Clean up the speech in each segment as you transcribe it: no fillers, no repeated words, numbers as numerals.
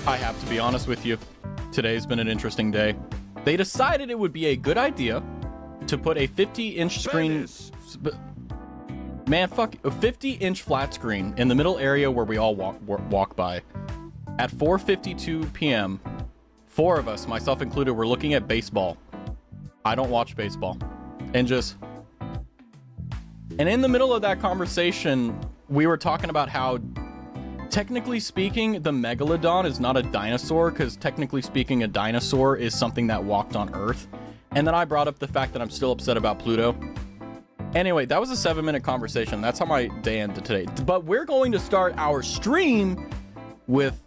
I have to be honest with you. Today's been an interesting day. They decided it would be a good idea to put a 50-inch screen... Man, fuck, a 50-inch flat screen in the middle area where we all walk by. At 4:52 p.m., four of us, myself included, were looking at baseball. I don't watch baseball. And in the middle of that conversation, we were talking about how, technically speaking, the megalodon is not a dinosaur, because technically speaking, a dinosaur is something that walked on Earth. And then I brought up the fact that I'm still upset about Pluto. Anyway, that was a 7-minute conversation. That's how my day ended today. But we're going to start our stream with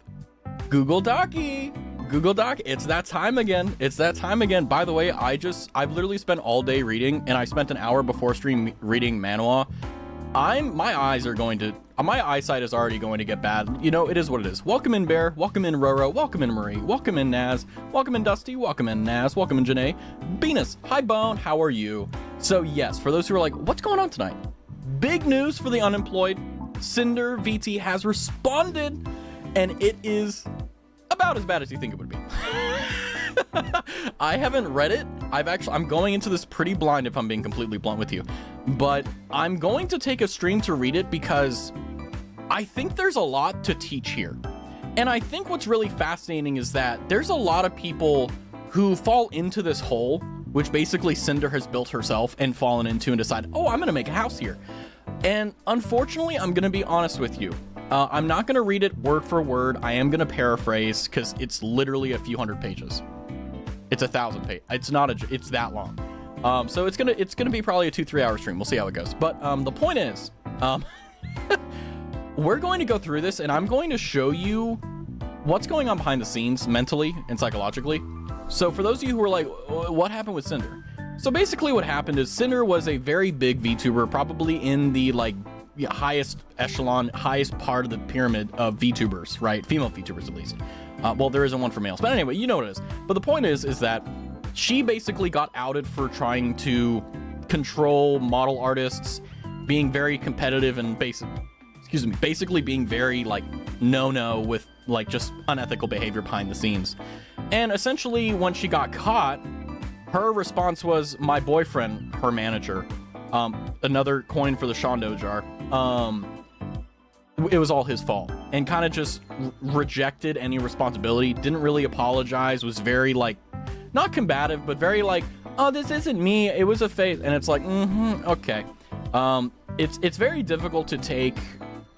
Google Docky. Google Doc, it's that time again. It's that time again. By the way, I've literally spent all day reading, and I spent an hour before stream reading Manhwa. My eyesight is already going to get bad. You know, it is what it is. Welcome in, Bear. Welcome in, Roro. Welcome in, Marie. Welcome in, Naz. Welcome in, Dusty. Welcome in, Naz. Welcome in, Janae. Venus. Hi, Bone. How are you? So, yes, for those who are like, what's going on tonight? Big news for the unemployed. Sinder VT has responded, and it is about as bad as you think it would be. I haven't read it. I'm going into this pretty blind, if I'm being completely blunt with you. But I'm going to take a stream to read it because I think there's a lot to teach here. And I think what's really fascinating is that there's a lot of people who fall into this hole, which basically Sinder has built herself and fallen into and decided, oh, I'm going to make a house here. And unfortunately, I'm going to be honest with you. I'm not going to read it word for word. I am going to paraphrase because it's literally a few hundred pages. It's 1,000 pages. It's that long. So it's gonna be probably a 2-3 hour stream. We'll see how it goes. But the point is, we're going to go through this, and I'm going to show you what's going on behind the scenes mentally and psychologically. So for those of you who are like, what happened with Sinder? So basically what happened is Sinder was a very big VTuber, probably in the highest echelon, highest part of the pyramid of VTubers, right? Female VTubers, at least. Well, there isn't one for males, but anyway, you know what it is. But the point is that she basically got outed for trying to control model artists, being very competitive and basically being very no with just unethical behavior behind the scenes. And essentially when she got caught, her response was, my boyfriend, her manager, another coin for the Shondo jar, it was all his fault, and kind of just rejected any responsibility, didn't really apologize, was very not combative, but very oh, this isn't me, it was a phase. And it's okay. It's very difficult to take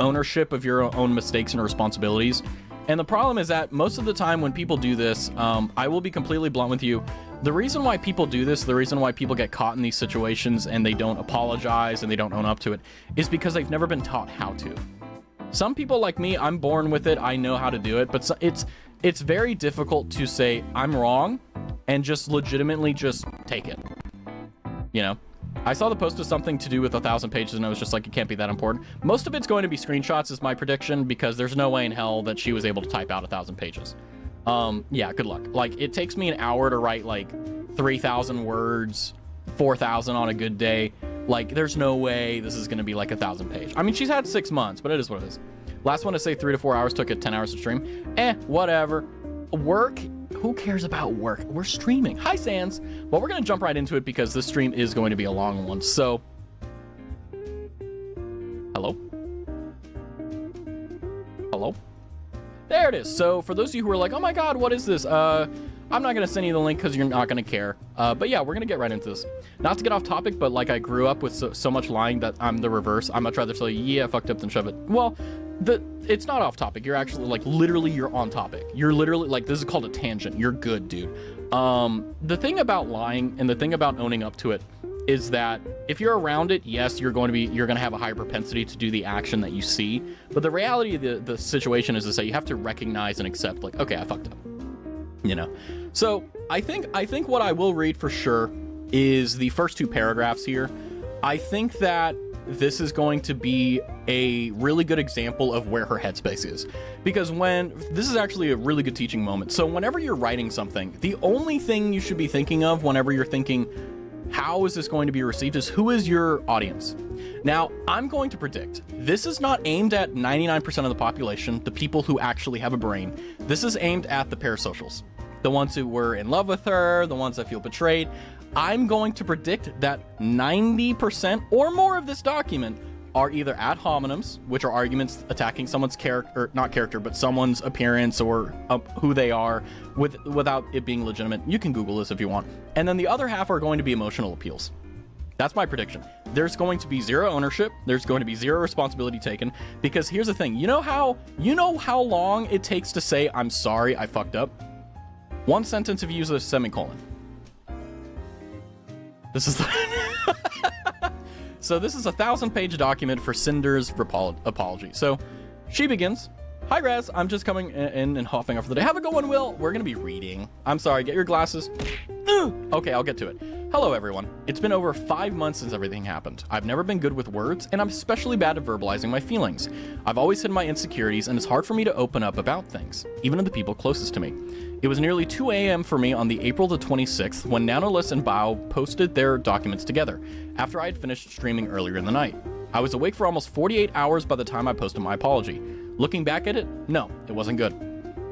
ownership of your own mistakes and responsibilities. And the problem is that most of the time when people do this, I will be completely blunt with you, the reason why people do this, the reason why people get caught in these situations and they don't apologize and they don't own up to it, is because they've never been taught how to. Some people like me, I'm born with it, I know how to do it, but it's very difficult to say I'm wrong and just legitimately just take it. You know? I saw the post of something to do with 1,000 pages and I was just like, it can't be that important. Most of it's going to be screenshots is my prediction, because there's no way in hell that she was able to type out 1,000 pages. Yeah, good luck. It takes me an hour to write 3,000 words, 4,000 on a good day. There's no way this is going to be 1,000 page. I mean, she's had 6 months, but it is what it is. Last one to say 3 to 4 hours, took it 10 hours to stream. Whatever. Work, who cares about work? We're streaming. Hi, Sans. Well, we're going to jump right into it because this stream is going to be a long one. So, hello? Hello? There it is. So for those of you who are like, oh my God, what is this? I'm not going to send you the link because you're not going to care. But yeah, we're going to get right into this. Not to get off topic, but I grew up with so much lying that I'm the reverse. I'd much rather tell you, yeah, fucked up than shove it. Well, it's not off topic. You're actually literally you're on topic. You're literally this is called a tangent. You're good, dude. The thing about lying and the thing about owning up to it is that if you're around it, yes, you're going to have a higher propensity to do the action that you see. But the reality of the situation is that you have to recognize and accept, okay, I fucked up. You know? So I think what I will read for sure is the first 2 paragraphs here. I think that this is going to be a really good example of where her headspace is, because this is actually a really good teaching moment. So whenever you're writing something, the only thing you should be thinking of whenever you're thinking, how is this going to be received is who is your audience? Now, I'm going to predict this is not aimed at 99% of the population, the people who actually have a brain. This is aimed at the parasocials, the ones who were in love with her, the ones that feel betrayed. I'm going to predict that 90% or more of this document are either ad hominems, which are arguments attacking someone's character, not character, but someone's appearance or who they are without it being legitimate. You can Google this if you want. And then the other half are going to be emotional appeals. That's my prediction. There's going to be zero ownership. There's going to be zero responsibility taken, because here's the thing. You know how long it takes to say, I'm sorry, I fucked up? One sentence if you use a semicolon. This is So this is a 1,000-page document for Sinder's apology. So she begins, "Hi, Raz. I'm just coming in and hopping off for the day. Have a good one, Will. We're going to be reading. I'm sorry. Get your glasses." Okay, I'll get to it. "Hello, everyone. It's been over 5 months since everything happened. I've never been good with words, and I'm especially bad at verbalizing my feelings. I've always hidden my insecurities, and it's hard for me to open up about things, even to the people closest to me. It was nearly 2 a.m. for me on the April the 26th when Nanolist and Bao posted their documents together, after I had finished streaming earlier in the night. I was awake for almost 48 hours by the time I posted my apology. Looking back at it, no, it wasn't good.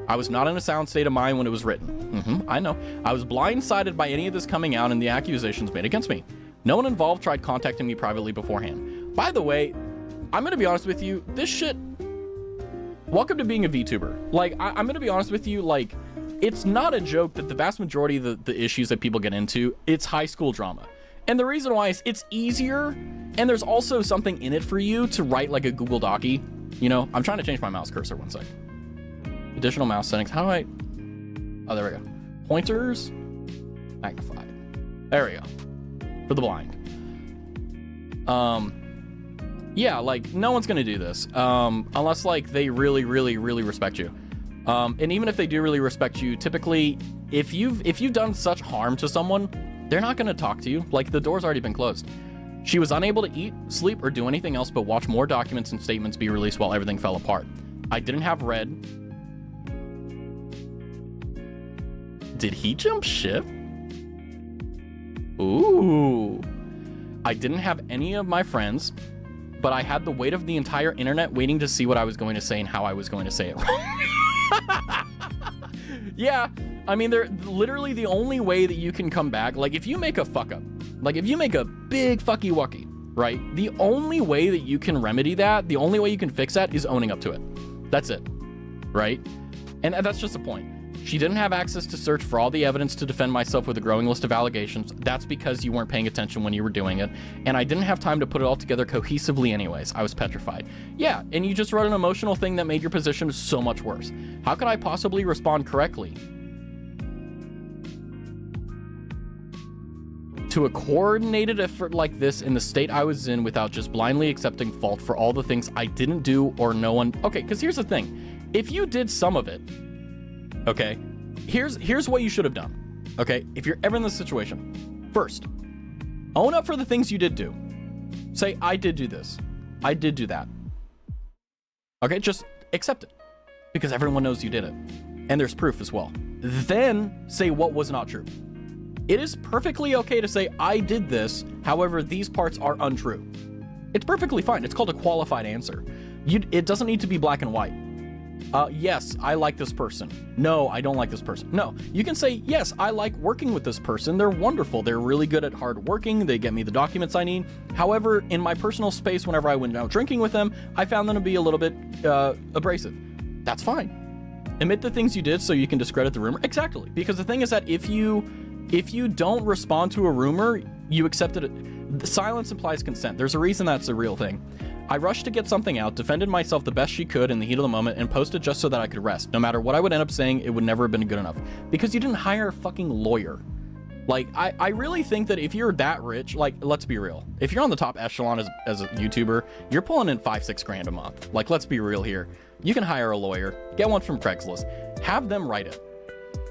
I was not in a sound state of mind when it was written. I know. I was blindsided by any of this coming out and the accusations made against me. No one involved tried contacting me privately beforehand. By the way, I'm going to be honest with you, this shit... Welcome to being a VTuber. Like, I'm going to be honest with you, like, it's not a joke that the vast majority of the issues that people get into, it's high school drama. And the reason why is it's easier, and there's also something in it for you to write like a Google Docie. You know, I'm trying to change my mouse cursor one sec. Additional mouse settings. How do I... Oh, there we go. Pointers. Magnify. There we go. For the blind. Yeah, like, no one's gonna do this. Unless, like, they really, really, really respect you. And even if they do really respect you, typically, if you've done such harm to someone, they're not gonna talk to you. Like, the door's already been closed. She was unable to eat, sleep, or do anything else but watch more documents and statements be released while everything fell apart. I didn't have Red. Did he jump ship? Ooh. I didn't have any of my friends, but I had the weight of the entire internet waiting to see what I was going to say and how I was going to say it. Yeah, I mean, they're literally the only way that you can come back. Like, if you make a fuck up, like if you make a big fucky wucky, right? The only way that you can remedy that, the only way you can fix that is owning up to it. That's it, right? And that's just the point. She didn't have access to search for all the evidence to defend myself with a growing list of allegations. That's because you weren't paying attention when you were doing it. And I didn't have time to put it all together cohesively anyways. I was petrified. Yeah, and you just wrote an emotional thing that made your position so much worse. How could I possibly respond correctly to a coordinated effort like this in the state I was in without just blindly accepting fault for all the things I didn't do or no one... Okay, because here's the thing. If you did some of it, okay, here's what you should have done. Okay, if you're ever in this situation, first, own up for the things you did do. Say, I did do this. I did do that. Okay, just accept it, because everyone knows you did it. And there's proof as well. Then say what was not true. It is perfectly okay to say, I did this, however, these parts are untrue. It's perfectly fine. It's called a qualified answer. It doesn't need to be black and white. Yes, I like this person. No, I don't like this person. No, you can say, yes, I like working with this person. They're wonderful. They're really good at hard working. They get me the documents I need. However, in my personal space, whenever I went out drinking with them, I found them to be a little bit abrasive. That's fine. Admit the things you did so you can discredit the rumor. Exactly. Because the thing is that if you don't respond to a rumor, you accepted it. The silence implies consent. There's a reason that's a real thing. I rushed to get something out, defended myself the best she could in the heat of the moment, and posted just so that I could rest. No matter what I would end up saying, it would never have been good enough. Because you didn't hire a fucking lawyer. Like, I really think that if you're that rich, like, let's be real. If you're on the top echelon as a YouTuber, you're pulling in 5-6 grand a month. Like, let's be real here. You can hire a lawyer, get one from Craigslist, have them write it.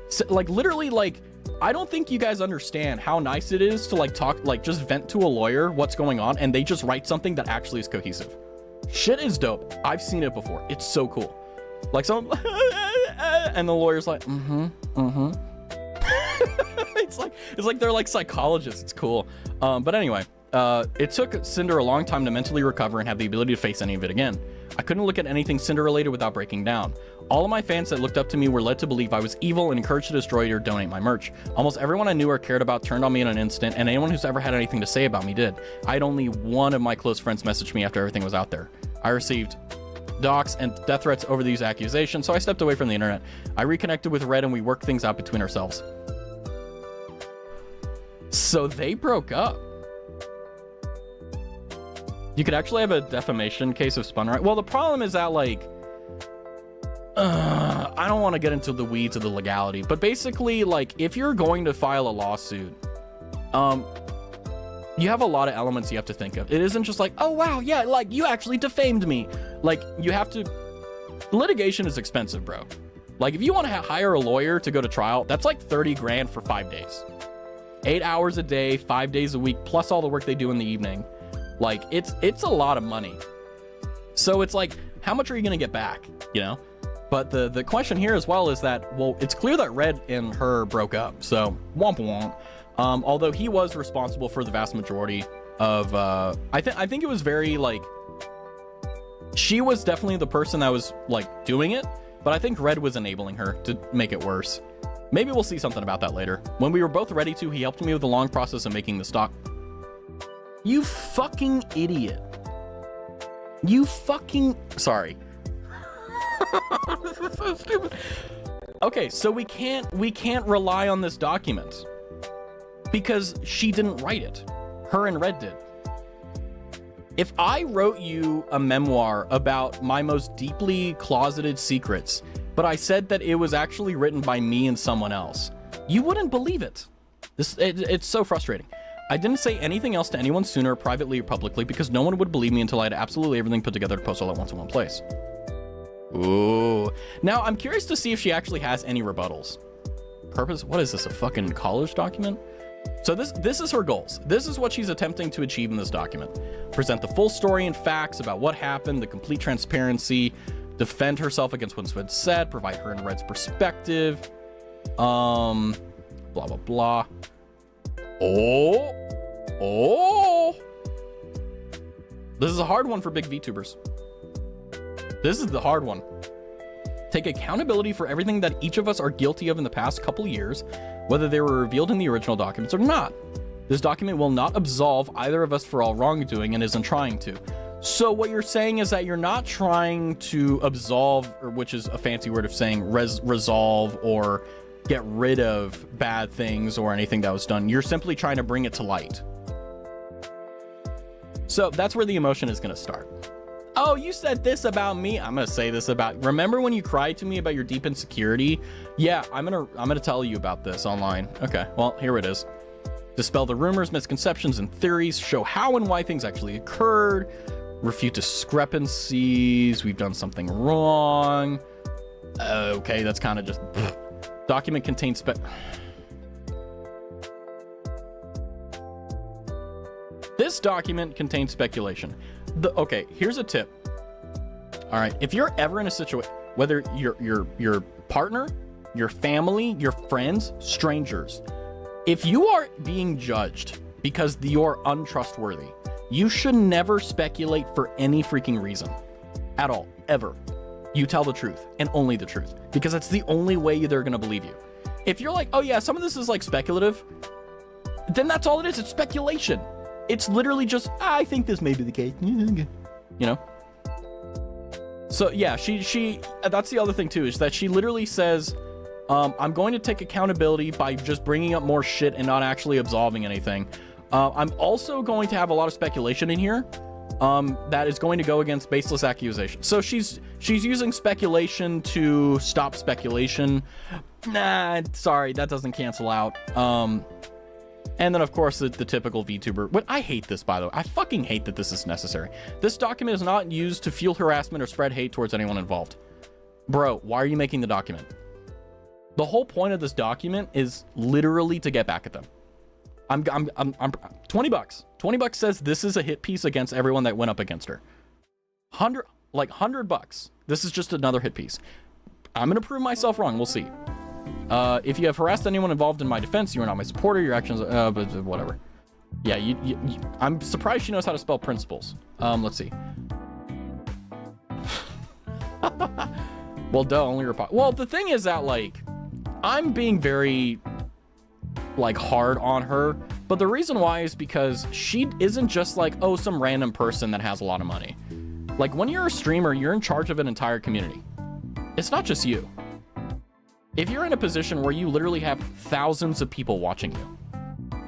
So, like, literally, like, I don't think you guys understand how nice it is to, like, talk, like, just vent to a lawyer what's going on, and they just write something that actually is cohesive. Shit is dope. I've seen it before. It's so cool. Like, someone, and the lawyer's like, it's like they're like psychologists. It's cool. But anyway, it took Cinder a long time to mentally recover and have the ability to face any of it again. I couldn't look at anything Cinder related without breaking down. All of my fans that looked up to me were led to believe I was evil and encouraged to destroy it or donate my merch. Almost everyone I knew or cared about turned on me in an instant, and anyone who's ever had anything to say about me did. I had only one of my close friends message me after everything was out there. I received docs and death threats over these accusations, so I stepped away from the internet. I reconnected with Red and we worked things out between ourselves. So they broke up. You could actually have a defamation case of spun right. Well, the problem is that, like, I don't want to get into the weeds of the legality, but basically, like, if you're going to file a lawsuit, you have a lot of elements you have to think of. It isn't just like, oh wow, yeah, like, you actually defamed me. Like, you have to, litigation is expensive, bro. Like, if you want to hire a lawyer to go to trial, that's like 30 grand for 5 days. 8 hours a day, 5 days a week, plus all the work they do in the evening. Like, it's a lot of money. So it's like, how much are you gonna get back, you know? But the question here as well is that, well, it's clear that Red and her broke up, so womp womp. Although he was responsible for the vast majority of, I think it was very, like, she was definitely the person that was, like, doing it, but I think Red was enabling her to make it worse. Maybe we'll see something about that later. When we were both ready to, he helped me with the long process of making the stock. You fucking idiot. You fucking, sorry. This is so stupid. Okay, so we can't rely on this document because she didn't write it. Her and Red did. If I wrote you a memoir about my most deeply closeted secrets, but I said that it was actually written by me and someone else, you wouldn't believe it. It's so frustrating. I didn't say anything else to anyone sooner, privately or publicly, because no one would believe me until I had absolutely everything put together to post all at once in one place. Ooh. Now, I'm curious to see if she actually has any rebuttals. Purpose? What is this, a fucking college document? So this is her goals. This is what she's attempting to achieve in this document. Present the full story and facts about what happened, the complete transparency, defend herself against what's been said, provide her and Red's perspective, blah, blah, blah. Oh. This is a hard one for big VTubers. This is the hard one. Take accountability for everything that each of us are guilty of in the past couple years, whether they were revealed in the original documents or not. This document will not absolve either of us for all wrongdoing and isn't trying to. So what you're saying is that you're not trying to absolve, or which is a fancy word of saying resolve or get rid of bad things or anything that was done. You're simply trying to bring it to light. So that's where the emotion is going to start. Oh, you said this about me. I'm going to say this about, remember when you cried to me about your deep insecurity? Yeah, I'm going to tell you about this online. Okay, well, here it is. Dispel the rumors, misconceptions, and theories. Show how and why things actually occurred. Refute discrepancies. We've done something wrong. Okay, that's kind of just... Document contains This document contains speculation. Okay, here's a tip. All right, if you're ever in a situation, whether your partner, your family, your friends, strangers, if you are being judged because you're untrustworthy, you should never speculate for any freaking reason at all, ever. You tell the truth and only the truth, because that's the only way they're going to believe you. If you're like, oh yeah, some of this is like speculative, then that's all it is. It's speculation. It's literally just, I think this may be the case, you know? So yeah, she that's the other thing too, is that she literally says, I'm going to take accountability by just bringing up more shit and not actually absolving anything. I'm also going to have a lot of speculation in here. That is going to go against baseless accusations. So she's using speculation to stop speculation. Nah, sorry, that doesn't cancel out. And then of course the typical VTuber. But I hate this, by the way. I fucking hate that this is necessary. This document is not used to fuel harassment or spread hate towards anyone involved. Bro, why are you making the document? The whole point of this document is literally to get back at them. I'm 20 bucks. 20 bucks says this is a hit piece against everyone that went up against her. 100 bucks. This is just another hit piece. I'm going to prove myself wrong. We'll see. If you have harassed anyone involved in my defense, you are not my supporter. Your actions, but whatever. Yeah, I'm surprised she knows how to spell principles. Let's see. Well, duh, only reply. Well, the thing is that, like, I'm being very, like, hard on her, but the reason why is because she isn't just like, oh, some random person that has a lot of money. Like, when you're a streamer, you're in charge of an entire community. It's not just you. If you're in a position where you literally have thousands of people watching you,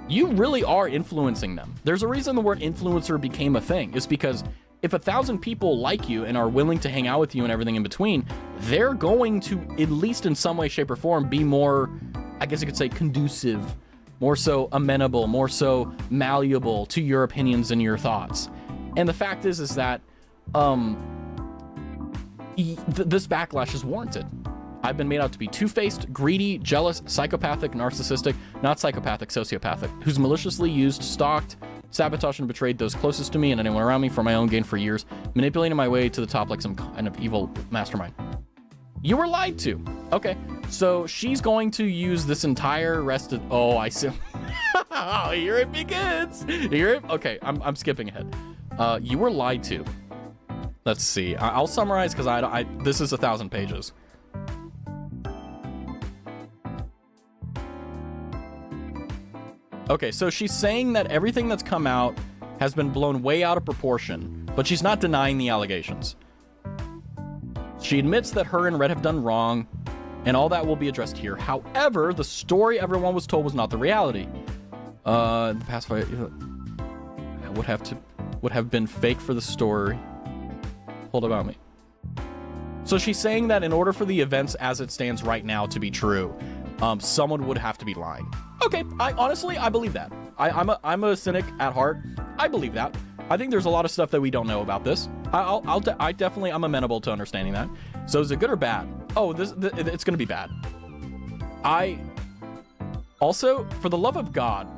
you really are influencing them. There's a reason the word influencer became a thing. It's because if 1,000 people like you and are willing to hang out with you and everything in between, they're going to, at least in some way, shape, or form, be more, I guess you could say, conducive, more so amenable, more so malleable to your opinions and your thoughts. And the fact is that this backlash is warranted. I've been made out to be two-faced, greedy, jealous, psychopathic, narcissistic, not psychopathic, sociopathic, who's maliciously used, stalked, sabotaged, and betrayed those closest to me and anyone around me for my own gain for years, manipulating my way to the top like some kind of evil mastermind. You were lied to. Okay, so she's going to use this entire rest of... Oh, I see. Oh, here it begins. Okay, I'm skipping ahead. You were lied to. Let's see. I'll summarize because this is 1,000 pages. Okay, so she's saying that everything that's come out has been blown way out of proportion, but she's not denying the allegations. She admits that her and Red have done wrong, and all that will be addressed here. However, the story everyone was told was not the reality. The past fight would have been fake for the story told about me. So she's saying that in order for the events as it stands right now to be true, someone would have to be lying. Okay, I believe that. I'm a cynic at heart. I believe that. I think there's a lot of stuff that we don't know about this. I'm amenable to understanding that. So is it good or bad? Oh, it's gonna be bad. Also, for the love of God,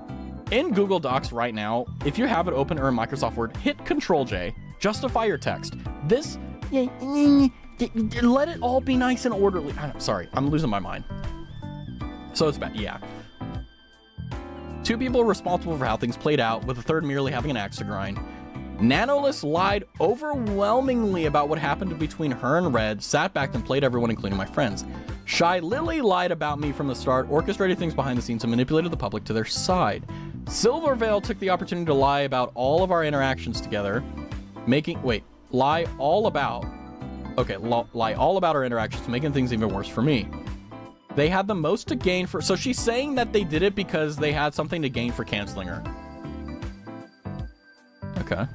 in Google Docs right now, if you have it open or in Microsoft Word, hit Control J, justify your text. Let it all be nice and orderly. Sorry, I'm losing my mind. So it's bad, yeah. 2 people responsible for how things played out, with a third merely having an axe to grind. Nanoless lied overwhelmingly about what happened between her and Red, sat back and played everyone, including my friends. Shy Lily lied about me from the start, orchestrated things behind the scenes, and manipulated the public to their side. Silverveil took the opportunity to lie about all of our interactions together, lie all about our interactions, making things even worse for me. They had the most to gain for... So she's saying that they did it because they had something to gain for canceling her. Okay.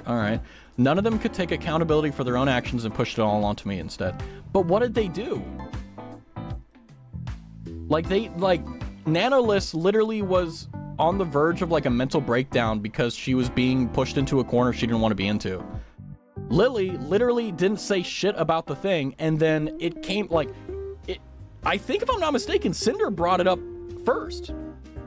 All right. None of them could take accountability for their own actions and pushed it all onto me instead. But what did they do? Nanoless literally was on the verge of, like, a mental breakdown because she was being pushed into a corner she didn't want to be into. Lily literally didn't say shit about the thing, and then it came, like... I think, if I'm not mistaken, Sinder brought it up first.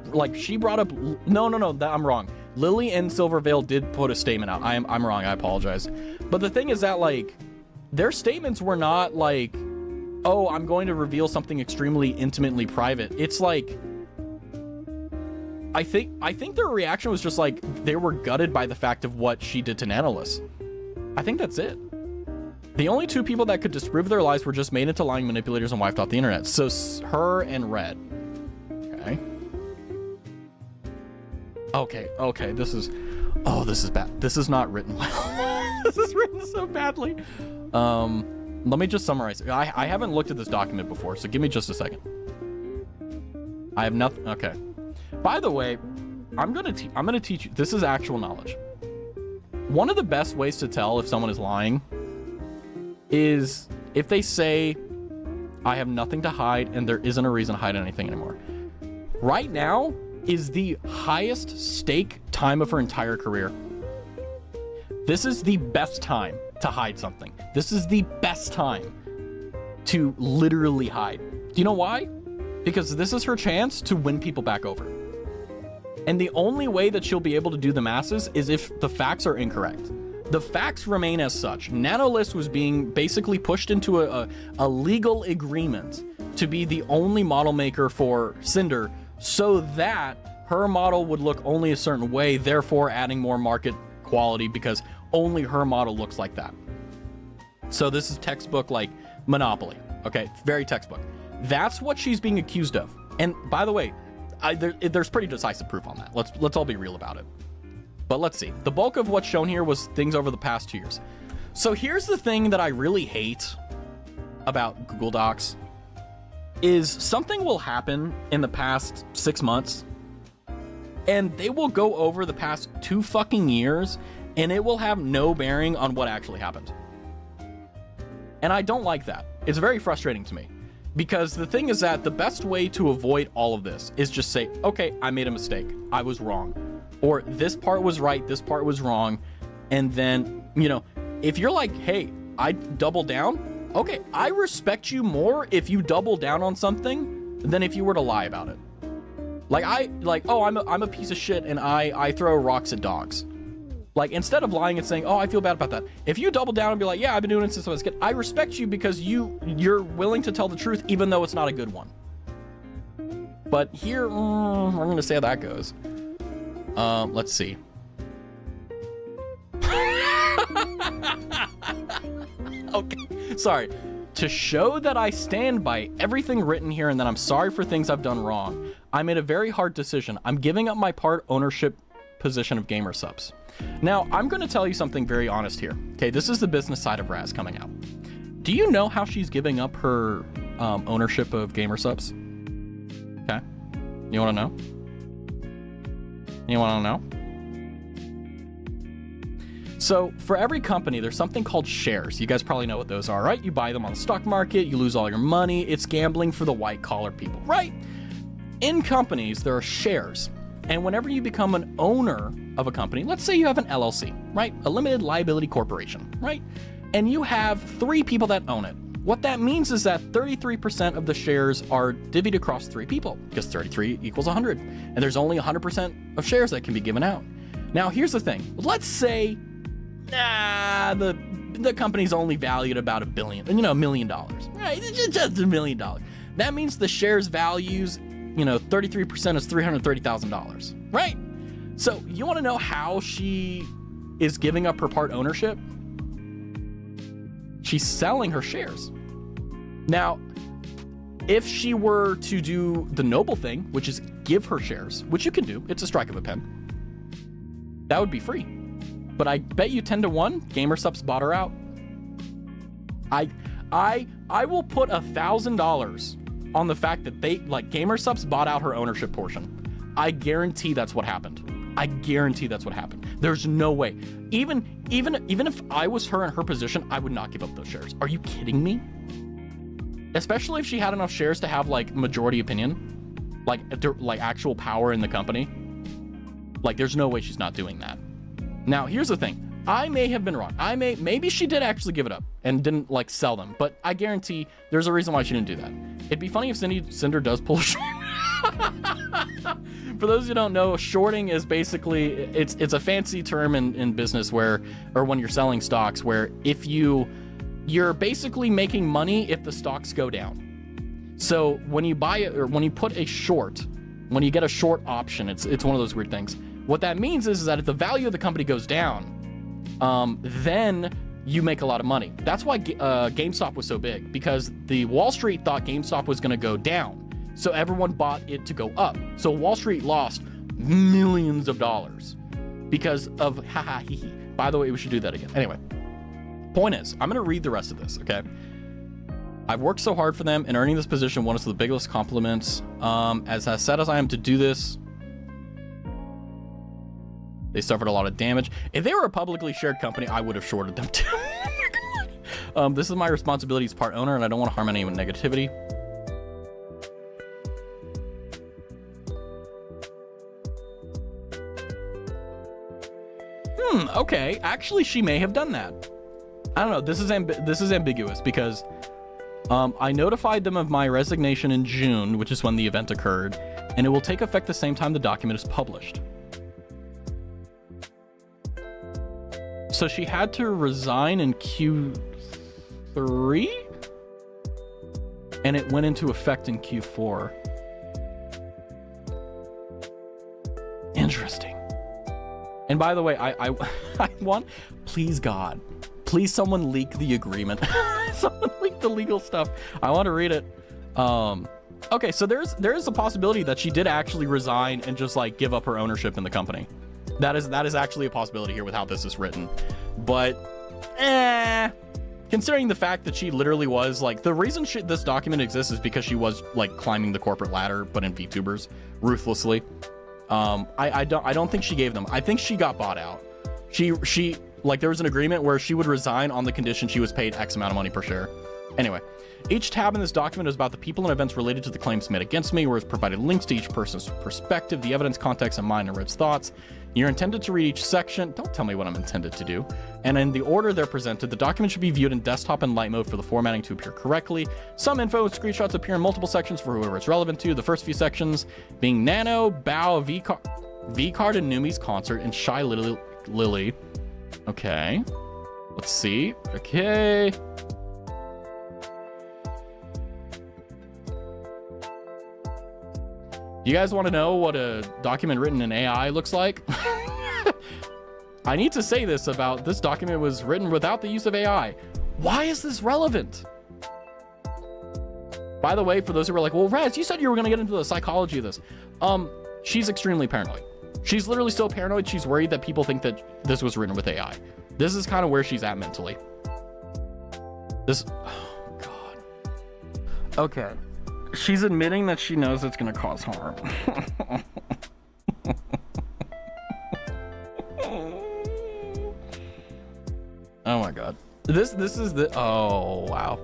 Like, she brought up... No, I'm wrong. Lily and Silverveil did put a statement out. I'm wrong, I apologize. But the thing is that, like, their statements were not like, oh, I'm going to reveal something extremely intimately private. It's like... I think their reaction was just like, they were gutted by the fact of what she did to Nanoless. I think that's it. The only 2 people that could disprove their lies were just made into lying manipulators and wiped off the internet. So her and Red. Okay, this is bad. This is not written well. This is written so badly. Let me just summarize. I haven't looked at this document before, so give me just a second. I have nothing. Okay. By the way, I'm gonna teach you. This is actual knowledge. One of the best ways to tell if someone is lying is if they say, I have nothing to hide and there isn't a reason to hide anything anymore. Right now is the highest stake time of her entire career. This is the best time to hide something. This is the best time to literally hide. Do you know why? Because this is her chance to win people back over. And the only way that she'll be able to do the masses is if the facts are incorrect. The facts remain as such. Nanolist was being basically pushed into a legal agreement to be the only model maker for Sinder so that her model would look only a certain way, therefore adding more market quality because only her model looks like that. So this is textbook like monopoly. Okay, very textbook. That's what she's being accused of. And by the way, there's pretty decisive proof on that. Let's all be real about it. But let's see. The bulk of what's shown here was things over the past 2 years. So here's the thing that I really hate about Google Docs is something will happen in the past 6 months and they will go over the past 2 fucking years and it will have no bearing on what actually happened. And I don't like that. It's very frustrating to me because the thing is that the best way to avoid all of this is just say, okay, I made a mistake. I was wrong. Or this part was right, this part was wrong. And then, you know, if you're like, hey, I double down, okay, I respect you more if you double down on something than if you were to lie about it. Oh, I'm a piece of shit and I throw rocks at dogs. Like, instead of lying and saying, oh, I feel bad about that. If you double down and be like, yeah, I've been doing it since I was a kid, I respect you because you're willing to tell the truth even though it's not a good one. But here, we're going to see how that goes. Let's see. Okay, sorry. To show that I stand by everything written here and that I'm sorry for things I've done wrong, I made a very hard decision. I'm giving up my part ownership position of Gamer Subs. Now, I'm going to tell you something very honest here. Okay, this is the business side of Raz coming out. Do you know how she's giving up her ownership of Gamer Subs? Okay, you want to know? You want to know? So for every company, there's something called shares. You guys probably know what those are, right? You buy them on the stock market, you lose all your money. It's gambling for the white collar people, right? In companies, there are shares. And whenever you become an owner of a company, let's say you have an LLC, right? A limited liability corporation, right? And you have 3 people that own it. What that means is that 33% of the shares are divvied across 3 people because 33 equals 100. And there's only 100% of shares that can be given out. Now, here's the thing. Let's say the company's only valued about $1 billion, $1 million, right? It's just $1 million. That means the shares values, 33% is $330,000, right? So you want to know how she is giving up her part ownership? She's selling her shares. Now, if she were to do the noble thing, which is give her shares, which you can do, it's a strike of a pen, that would be free. But I bet you 10 to 1, Gamer Subs bought her out. I will put $1,000 on the fact that Gamer Subs bought out her ownership portion. I guarantee that's what happened. I guarantee that's what happened. There's no way. Even if I was her in her position, I would not give up those shares. Are you kidding me? Especially if she had enough shares to have majority opinion, like actual power in the company. There's no way she's not doing that. Now, here's the thing. I may have been wrong. Maybe she did actually give it up and didn't sell them, but I guarantee there's a reason why she didn't do that. It'd be funny if Cinder does pull a short. For those who don't know, shorting is basically, it's a fancy term in business or when you're selling stocks, where if you're basically making money if the stocks go down. So when you buy it, or when you put a short, when you get a short option, it's one of those weird things. What that means is that if the value of the company goes down, then you make a lot of money. That's why GameStop was so big, because the Wall Street thought GameStop was going to go down. So everyone bought it to go up. So Wall Street lost millions of dollars because of Hihi. By the way, we should do that again. Anyway, point is, I'm going to read the rest of this, okay? I've worked so hard for them, and earning this position one of the biggest compliments. As sad as I am to do this, they suffered a lot of damage. If they were a publicly shared company, I would have shorted them too. This is my responsibility as part owner, and I don't want to harm anyone with negativity. Okay. Actually, she may have done that. I don't know. This is ambiguous because I notified them of my resignation in June, which is when the event occurred, and it will take effect the same time the document is published. So she had to resign in Q3? and it went into effect in Q4. Interesting. And by the way, I want, please God, please someone leak the agreement. Someone leak the legal stuff. I want to read it. Okay, so there's a possibility that she did actually resign and just like give up her ownership in the company. That is actually a possibility here with how this is written. But considering the fact that she literally was like, the reason this document exists is because she was like climbing the corporate ladder, but in VTubers ruthlessly. I don't think she gave them. I think she got bought out. She like, there was an agreement where she would resign on the condition she was paid X amount of money per share. Anyway, each tab in this document is about the people and events related to the claims made against me, where it's provided links to each person's perspective, the evidence, context, and mine and Red's thoughts. You're intended to read each section. Don't tell me what I'm intended to do. And in the order they're presented, the document should be viewed in desktop and light mode for the formatting to appear correctly. Some info and screenshots appear in multiple sections for whoever it's relevant to. The first few sections being Nano, Bao, V-Card, and Numi's concert, and Shy Lily. Okay. Let's see. Okay. You guys want to know what a document written in AI looks like? I need to say this about this document was written without the use of AI. Why is this relevant? By the way, for those who were like, well, Raz, you said you were going to get into the psychology of this. She's extremely paranoid. She's literally so paranoid, she's worried that people think that this was written with AI. This is kind of where she's at mentally. Oh, God. Okay. She's admitting that she knows it's going to cause harm. Oh my God. This is the, oh, wow.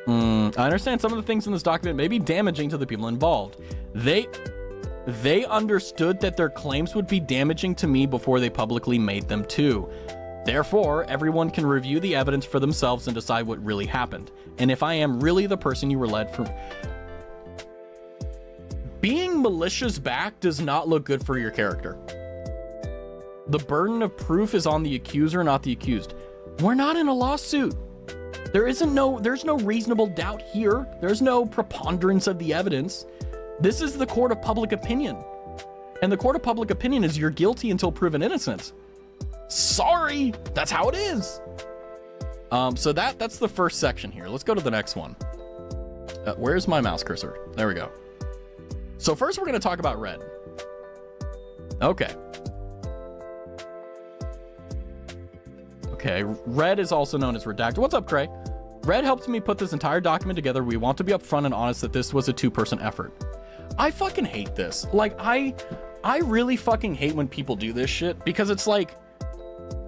I understand some of the things in this document may be damaging to the people involved. They understood that their claims would be damaging to me before they publicly made them too. Therefore, everyone can review the evidence for themselves and decide what really happened. And if I am really the person you were led from... Being malicious back does not look good for your character. The burden of proof is on the accuser, not the accused. We're not in a lawsuit. There's no reasonable doubt here. There's no preponderance of the evidence. This is the court of public opinion. And the court of public opinion is you're guilty until proven innocent. Sorry, that's how it is. So that's the first section here. Let's go to the next one. Where's my mouse cursor? There we go. So first we're going to talk about Red. Okay. Okay, Red is also known as Redacted. What's up, Cray? Red helped me put this entire document together. We want to be upfront and honest that this was a two-person effort. I fucking hate this. Like, I really fucking hate when people do this shit, because it's like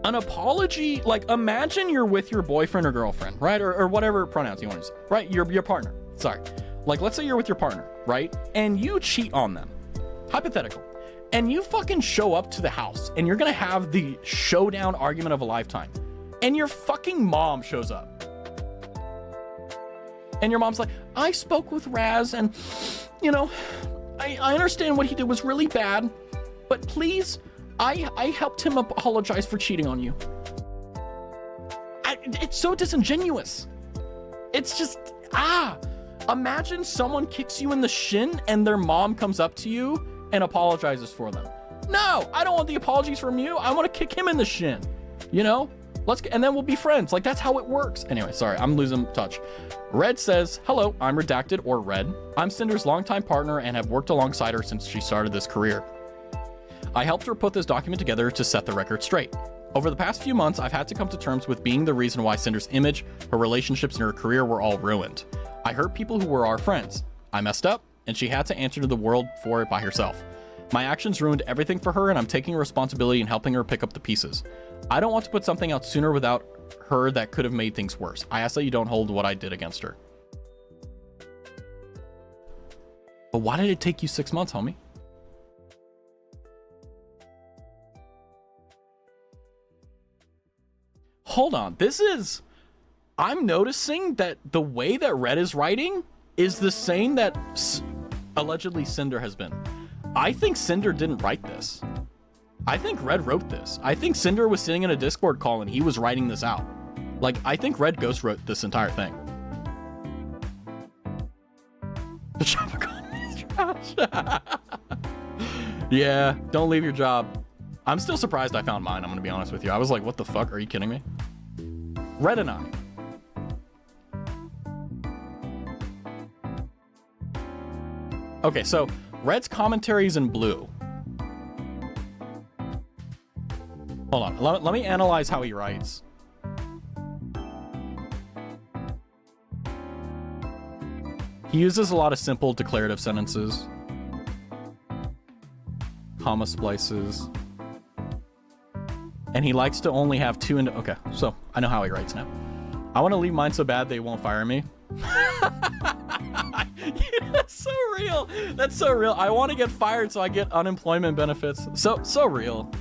an apology. Like, imagine you're with your boyfriend or girlfriend, right? Or whatever pronouns you want to use, right? Your partner. Sorry. Like, let's say you're with your partner, right? And you cheat on them. Hypothetical. And you fucking show up to the house and you're gonna have the showdown argument of a lifetime. And your fucking mom shows up. And your mom's like, I spoke with Raz and, you know, I understand what he did was really bad, but please, I helped him apologize for cheating on you. It's so disingenuous. It's just, imagine someone kicks you in the shin and their mom comes up to you and apologizes for them. No, I don't want the apologies from you. I want to kick him in the shin, you know? And then we'll be friends. Like, that's how it works. Anyway, sorry, I'm losing touch. Red says, hello, I'm Redacted, or Red. I'm Cinder's longtime partner and have worked alongside her since she started this career. I helped her put this document together to set the record straight. Over the past few months, I've had to come to terms with being the reason why Cinder's image, her relationships, and her career were all ruined. I hurt people who were our friends. I messed up, and she had to answer to the world for it by herself. My actions ruined everything for her, and I'm taking responsibility and helping her pick up the pieces. I don't want to put something out sooner without her that could have made things worse. I ask that you don't hold what I did against her. But why did it take you 6 months, homie? Hold on. I'm noticing that the way that Red is writing is the same that allegedly Sinder has been. I think Sinder didn't write this. I think Red wrote this. I think Sinder was sitting in a Discord call and he was writing this out. Like, I think Red ghost wrote this entire thing. The job economy is trash. Yeah, don't leave your job. I'm still surprised I found mine, I'm gonna be honest with you. I was like, what the fuck? Are you kidding me? Red and I. Okay, so Red's commentary is in blue. Hold on, let me analyze how he writes. He uses a lot of simple declarative sentences. Comma splices. And he likes to only have two and okay, so I know how he writes now. I want to leave mine so bad they won't fire me. That's so real. That's so real. I want to get fired so I get unemployment benefits. So real.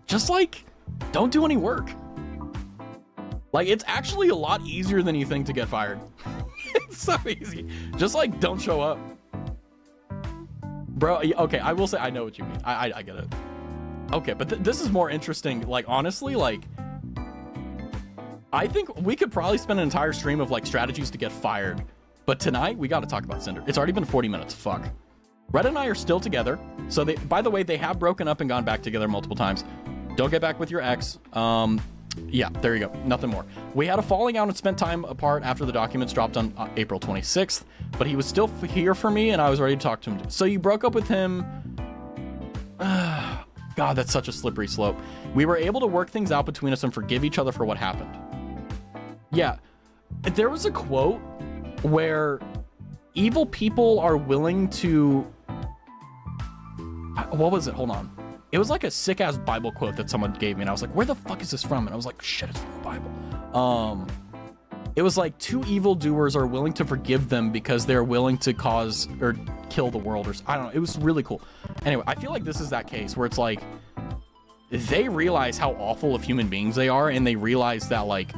Just like, don't do any work. Like, it's actually a lot easier than you think to get fired. It's so easy. Just like, don't show up. Bro, okay, I will say I know what you mean. I get it. Okay, but this is more interesting. Like, honestly, like, I think we could probably spend an entire stream of like strategies to get fired. But tonight, we got to talk about Sinder. It's already been 40 minutes. Fuck. Red and I are still together. So they, by the way, they have broken up and gone back together multiple times. Don't get back with your ex. Yeah, there you go. Nothing more. We had a falling out and spent time apart after the documents dropped on April 26th, but he was still here for me and I was ready to talk to him. So you broke up with him. God, that's such a slippery slope. We were able to work things out between us and forgive each other for what happened. Yeah, there was a quote where evil people are willing to... What was it? Hold on. It was like a sick-ass Bible quote that someone gave me, and I was like, where the fuck is this from? And I was like, shit, it's from the Bible. It was like, two evildoers are willing to forgive them because they're willing to cause or kill the world, or I don't know. It was really cool. Anyway, I feel like this is that case where it's like, they realize how awful of human beings they are, and they realize that, like,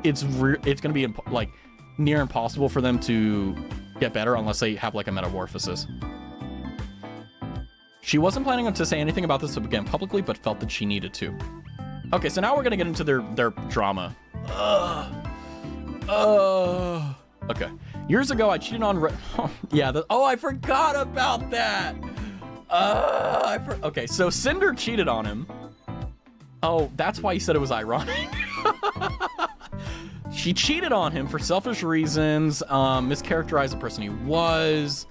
it's gonna be, like, near impossible for them to get better unless they have, like, a metamorphosis. She wasn't planning to say anything about this again publicly, but felt that she needed to. Okay, so now we're gonna get into their drama. Okay. Years ago, I cheated on yeah, oh, I forgot about that. Okay, so Sinder cheated on him. Oh, that's why he said it was ironic. She cheated on him for selfish reasons, mischaracterized the person he was.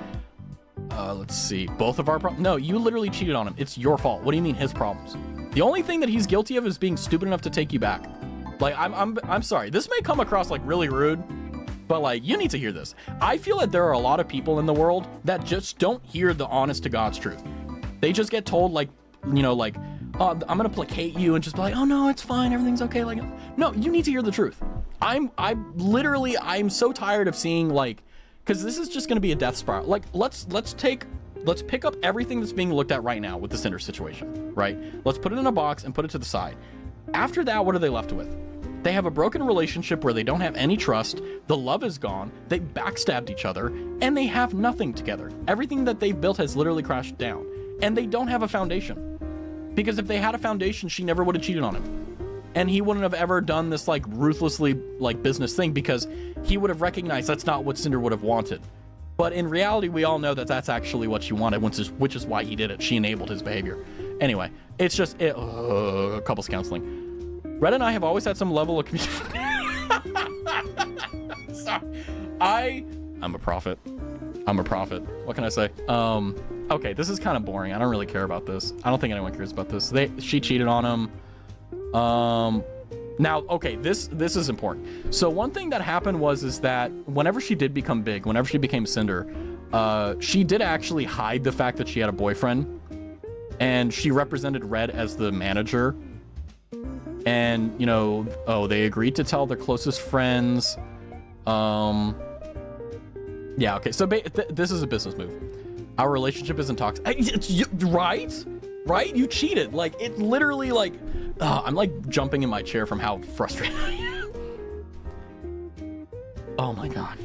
Let's see. Both of our problems. No, you literally cheated on him. It's your fault. What do you mean his problems? The only thing that he's guilty of is being stupid enough to take you back. Like, I'm sorry. This may come across like really rude, but like, you need to hear this. I feel that there are a lot of people in the world that just don't hear the honest to God's truth. They just get told like, you know, like, oh, I'm gonna placate you and just be like, oh no, it's fine, everything's okay. Like, no, you need to hear the truth. I'm so tired of seeing like, because this is just going to be a death spiral. Like, let's pick up everything that's being looked at right now with the Sinder situation, right? Let's put it in a box and put it to the side. After that, what are they left with? They have a broken relationship where they don't have any trust. The love is gone. They backstabbed each other and they have nothing together. Everything that they've built has literally crashed down and they don't have a foundation, because if they had a foundation, she never would have cheated on him. And he wouldn't have ever done this like ruthlessly like business thing, because he would have recognized that's not what Sinder would have wanted. But in reality, we all know that that's actually what she wanted, which is why he did it. She enabled his behavior. Anyway, it's just couples counseling. Red and I have always had some level of communication. Sorry. I'm a prophet. I'm a prophet. What can I say? Okay, this is kind of boring. I don't really care about this. I don't think anyone cares about this. She cheated on him. Now, okay, this is important. So one thing that happened is that whenever she did become big, whenever she became Sinder, she did actually hide the fact that she had a boyfriend, and she represented Red as the manager. And, you know, they agreed to tell their closest friends. Yeah, okay, so this is a business move. Our relationship isn't toxic. Right? You cheated. Like, it literally, like, I'm like jumping in my chair from how frustrated I am. Oh my God.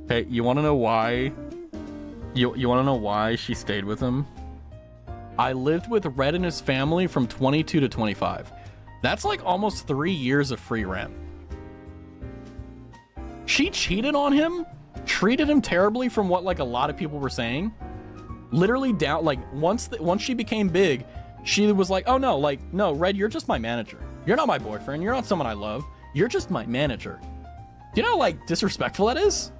Hey, you want to know why? You want to know why she stayed with him? I lived with Red and his family from 22 to 25. That's like almost 3 years of free rent. She cheated on him treated him terribly from what like a lot of people were saying. Literally down, like once she became big, she was like, oh no, like, no, Red, you're just my manager. You're not my boyfriend. You're not someone I love. You're just my manager. Do you know how like disrespectful that is?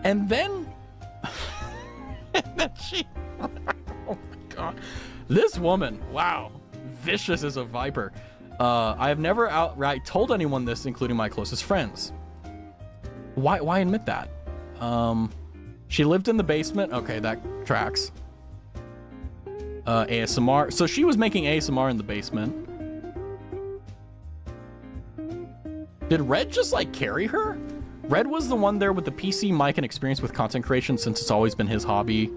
And then, she, oh my God, this woman, wow, vicious as a viper. I have never outright told anyone this, including my closest friends. Why admit that? She lived in the basement. Okay, that tracks. ASMR. So she was making ASMR in the basement. Did Red just like carry her? Red was the one there with the PC, mic, and experience with content creation since it's always been his hobby.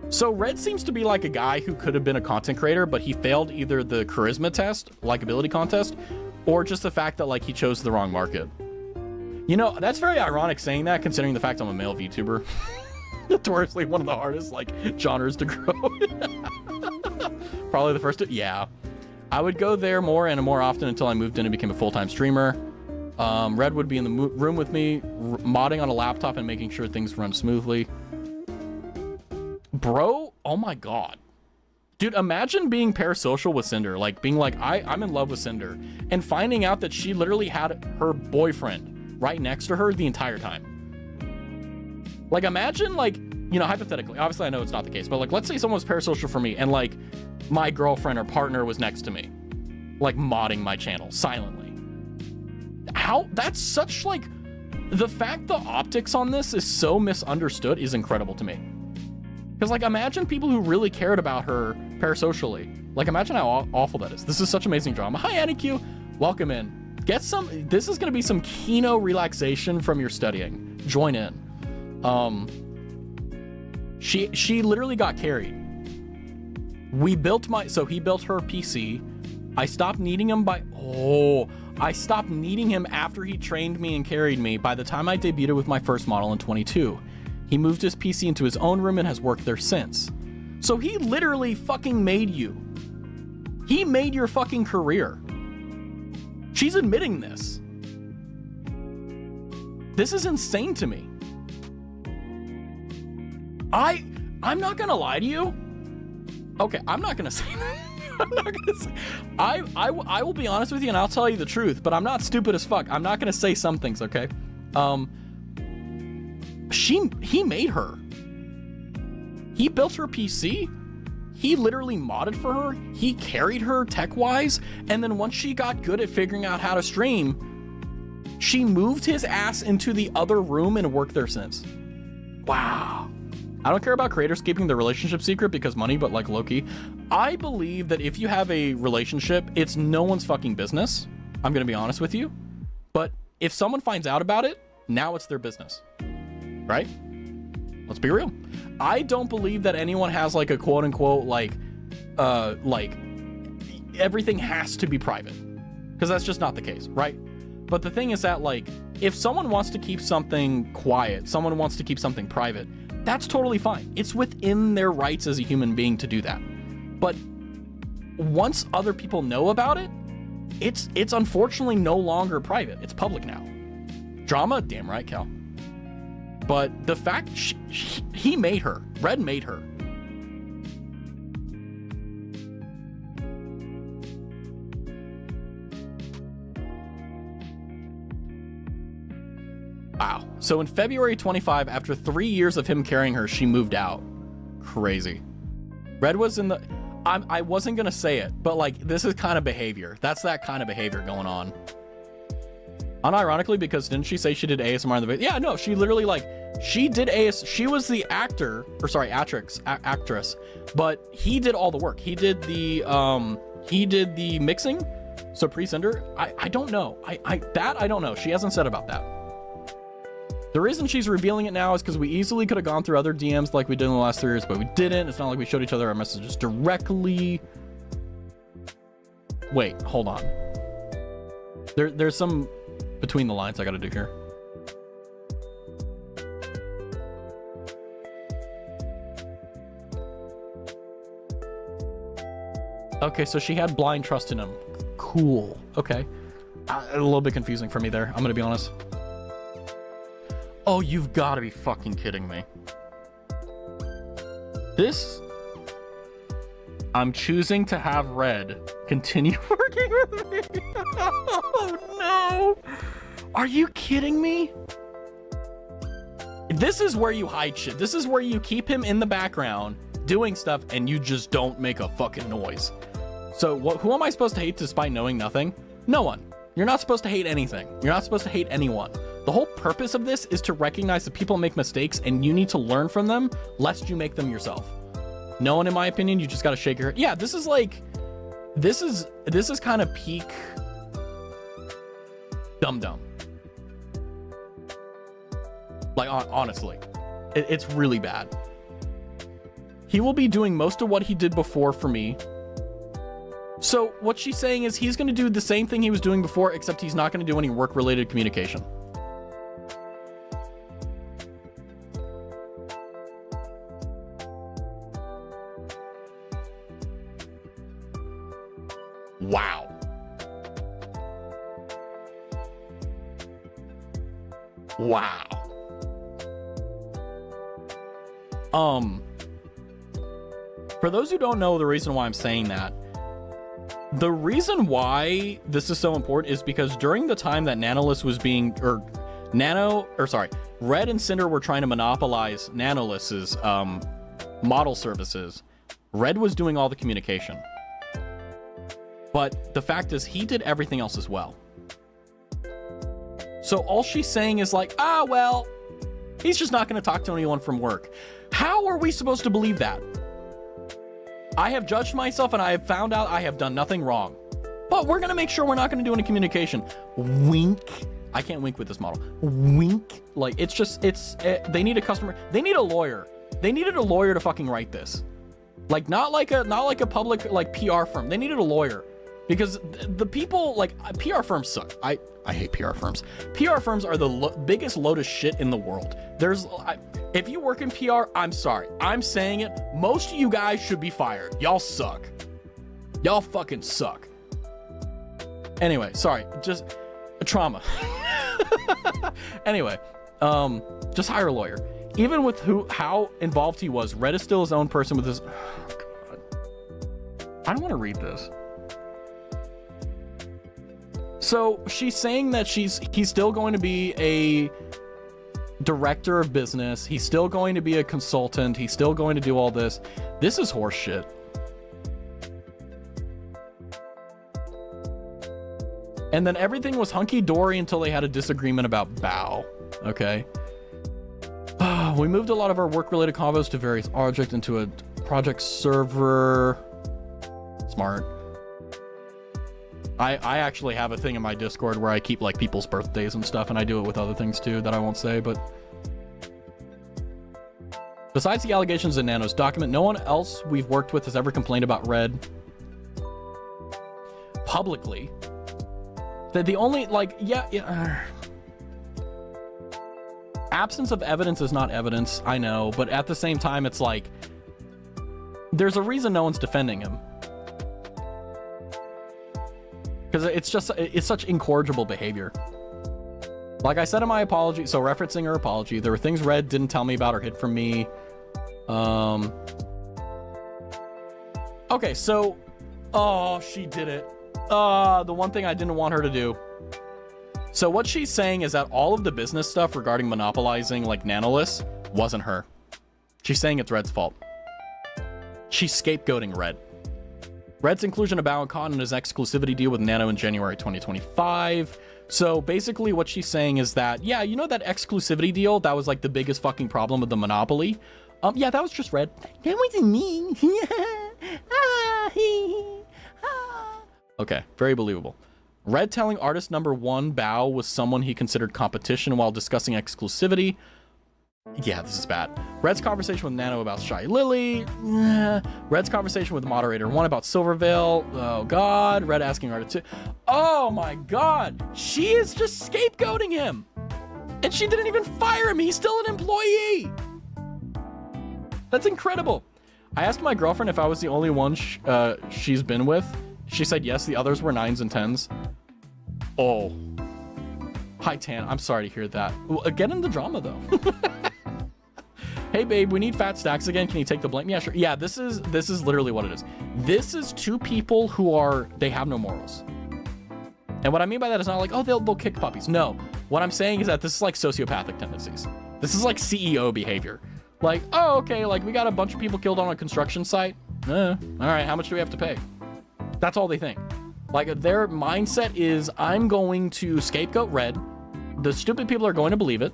So Red seems to be like a guy who could have been a content creator, but he failed either the charisma test, likability contest, or just the fact that like he chose the wrong market. You know, that's very ironic saying that considering the fact I'm a male VTuber. Notoriously one of the hardest like genres to grow. Probably the first to, yeah. I would go there more and more often until I moved in and became a full-time streamer. Red would be in the room with me, modding on a laptop and making sure things run smoothly. Bro, oh my God. Dude, imagine being parasocial with Sinder, like being like, I'm in love with Sinder, and finding out that she literally had her boyfriend right next to her the entire time. Like imagine like, you know, hypothetically, obviously I know it's not the case, but like, let's say someone was parasocial for me and like my girlfriend or partner was next to me, like modding my channel silently. How, that's such like, the fact the optics on this is so misunderstood is incredible to me. Because like, imagine people who really cared about her parasocially. Like imagine how awful that is. This is such amazing drama. Hi, Annie Q. Welcome in. Get some, this is gonna be some kino relaxation from your studying. Join in. She literally got carried. We built so he built her PC. I stopped needing him I stopped needing him after he trained me and carried me by the time I debuted with my first model in 22. He moved his PC into his own room and has worked there since. So he literally fucking made you. He made your fucking career. She's admitting this. This is insane to me. I'm not gonna lie to you. Okay, I'm not gonna say that. I'm not gonna say. I will be honest with you and I'll tell you the truth, but I'm not stupid as fuck. I'm not gonna say some things, okay? He made her. He built her PC. He literally modded for her. He carried her tech-wise, and then once she got good at figuring out how to stream, she moved his ass into the other room and worked there since. Wow. I don't care about creators keeping the relationship secret because money, but like low-key, I believe that if you have a relationship, it's no one's fucking business. I'm gonna be honest with you. But if someone finds out about it, now it's their business, right? Let's be real. I don't believe that anyone has like a quote unquote, like everything has to be private, because that's just not the case, right? But the thing is that like, if someone wants to keep something quiet, someone wants to keep something private, that's totally fine. It's within their rights as a human being to do that. But once other people know about it, it's unfortunately no longer private. It's public now. Drama? Damn right, Cal. But the fact he made her, Red made her. Wow. So in February 25, after 3 years of him carrying her, she moved out. Crazy. Red was in the... I wasn't going to say it, but like, this is kind of behavior. That's that kind of behavior going on. Unironically, because didn't she say she did ASMR in the video? Yeah, no, she literally like, she did she was the actor, or sorry, actress, but he did all the work. He did the mixing. So pre-Sinder, I don't know. I don't know. She hasn't said about that. The reason she's revealing it now is because we easily could have gone through other DMs like we did in the last 3 years, but we didn't. It's not like we showed each other our messages directly. Wait, hold on. There's some between the lines I gotta do here. Okay, so she had blind trust in him. Cool. Okay. A little bit confusing for me there, I'm gonna be honest. Oh, you've got to be fucking kidding me. This... I'm choosing to have Red continue working with me. Oh, no. Are you kidding me? This is where you hide shit. This is where you keep him in the background doing stuff and you just don't make a fucking noise. So who am I supposed to hate despite knowing nothing? No one. You're not supposed to hate anything. You're not supposed to hate anyone. The whole purpose of this is to recognize that people make mistakes and you need to learn from them lest you make them yourself. No one, in my opinion, you just gotta shake your head. Yeah, this is like, this is kind of peak dumb. Like, honestly, it's really bad. He will be doing most of what he did before for me. So what she's saying is he's going to do the same thing he was doing before, except he's not going to do any work-related communication. Wow. Wow. For those who don't know the reason why I'm saying that, the reason why this is so important is because during the time that Nanolist was being, Red and Sinder were trying to monopolize Nanolist's model services, Red was doing all the communication. But the fact is he did everything else as well. So all she's saying is like, well, he's just not going to talk to anyone from work. How are we supposed to believe that? I have judged myself and I have found out I have done nothing wrong. But we're going to make sure we're not going to do any communication. Wink. I can't wink with this model. Wink. Like, it's just, they need a customer. They need a lawyer. They needed a lawyer to fucking write this. Like, not like a public, like, PR firm. They needed a lawyer. Because the people, like, PR firms suck. I hate PR firms. PR firms are the biggest load of shit in the world. If you work in PR, I'm sorry. I'm saying it. Most of you guys should be fired. Y'all suck. Y'all fucking suck. Anyway, sorry. Just trauma. Anyway, just hire a lawyer. Even with how involved he was, Red is still his own person with his... Oh, God. I don't want to read this. So she's saying that he's still going to be a director of business. He's still going to be a consultant. He's still going to do all this. This is horse shit. And then everything was hunky-dory until they had a disagreement about Bao. Okay. We moved a lot of our work-related combos to various objects into a project server. Smart. I actually have a thing in my Discord where I keep like people's birthdays and stuff, and I do it with other things too that I won't say, but besides the allegations in Nano's document, no one else we've worked with has ever complained about Red publicly. That the only, like, absence of evidence is not evidence, I know, but at the same time, it's like, there's a reason no one's defending him. Because it's such incorrigible behavior. Like I said in my apology, so referencing her apology, there were things Red didn't tell me about or hid from me. Okay, so, oh, she did it. The one thing I didn't want her to do. So what she's saying is that all of the business stuff regarding monopolizing like Nanolist wasn't her. She's saying it's Red's fault. She's scapegoating Red. Red's inclusion of Bao and Cotton in his exclusivity deal with Nano in January 2025. So basically what she's saying is that, yeah, you know that exclusivity deal? That was like the biggest fucking problem with the monopoly. Yeah, that was just Red. That wasn't me. Okay, very believable. Red telling artist number one Bao was someone he considered competition while discussing exclusivity. Yeah, this is bad. Red's conversation with Nano about Shy Lily. Red's conversation with moderator one about Silvervale. Oh God. Red asking artist two. Oh my God. She is just scapegoating him. And she didn't even fire him. He's still an employee. That's incredible. I asked my girlfriend if I was the only one she's been with. She said yes, the others were 9s and 10s. Oh. Hi, Tan. I'm sorry to hear that. Get in the drama, though. Hey, babe, we need fat stacks again. Can you take the blame? Yeah, sure. Yeah, this is literally what it is. This is two people who they have no morals. And what I mean by that is not like, oh, they'll kick puppies. No, what I'm saying is that this is like sociopathic tendencies. This is like CEO behavior. Like, oh, okay, like we got a bunch of people killed on a construction site. All right, how much do we have to pay? That's all they think. Like their mindset is, I'm going to scapegoat Red. The stupid people are going to believe it,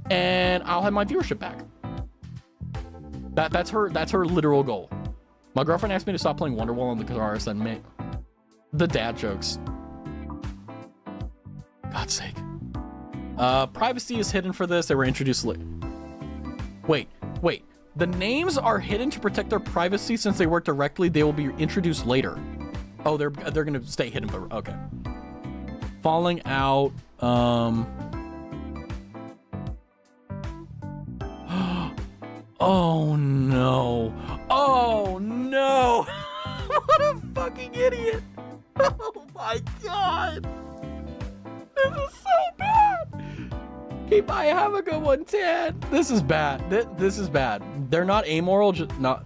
and I'll have my viewership back. That's her literal goal. My girlfriend asked me to stop playing Wonderwall on the guitar. I said, mate, the dad jokes. God's sake. Privacy is hidden for this. They were introduced late. Wait. The names are hidden to protect their privacy since they work directly. They will be introduced later. Oh, they're gonna stay hidden, but okay. Falling out. Oh no. Oh no. What a fucking idiot. Oh my god. This is so bad. Okay, bye. Have a good one, Ted. This is bad. This is bad. They're not amoral.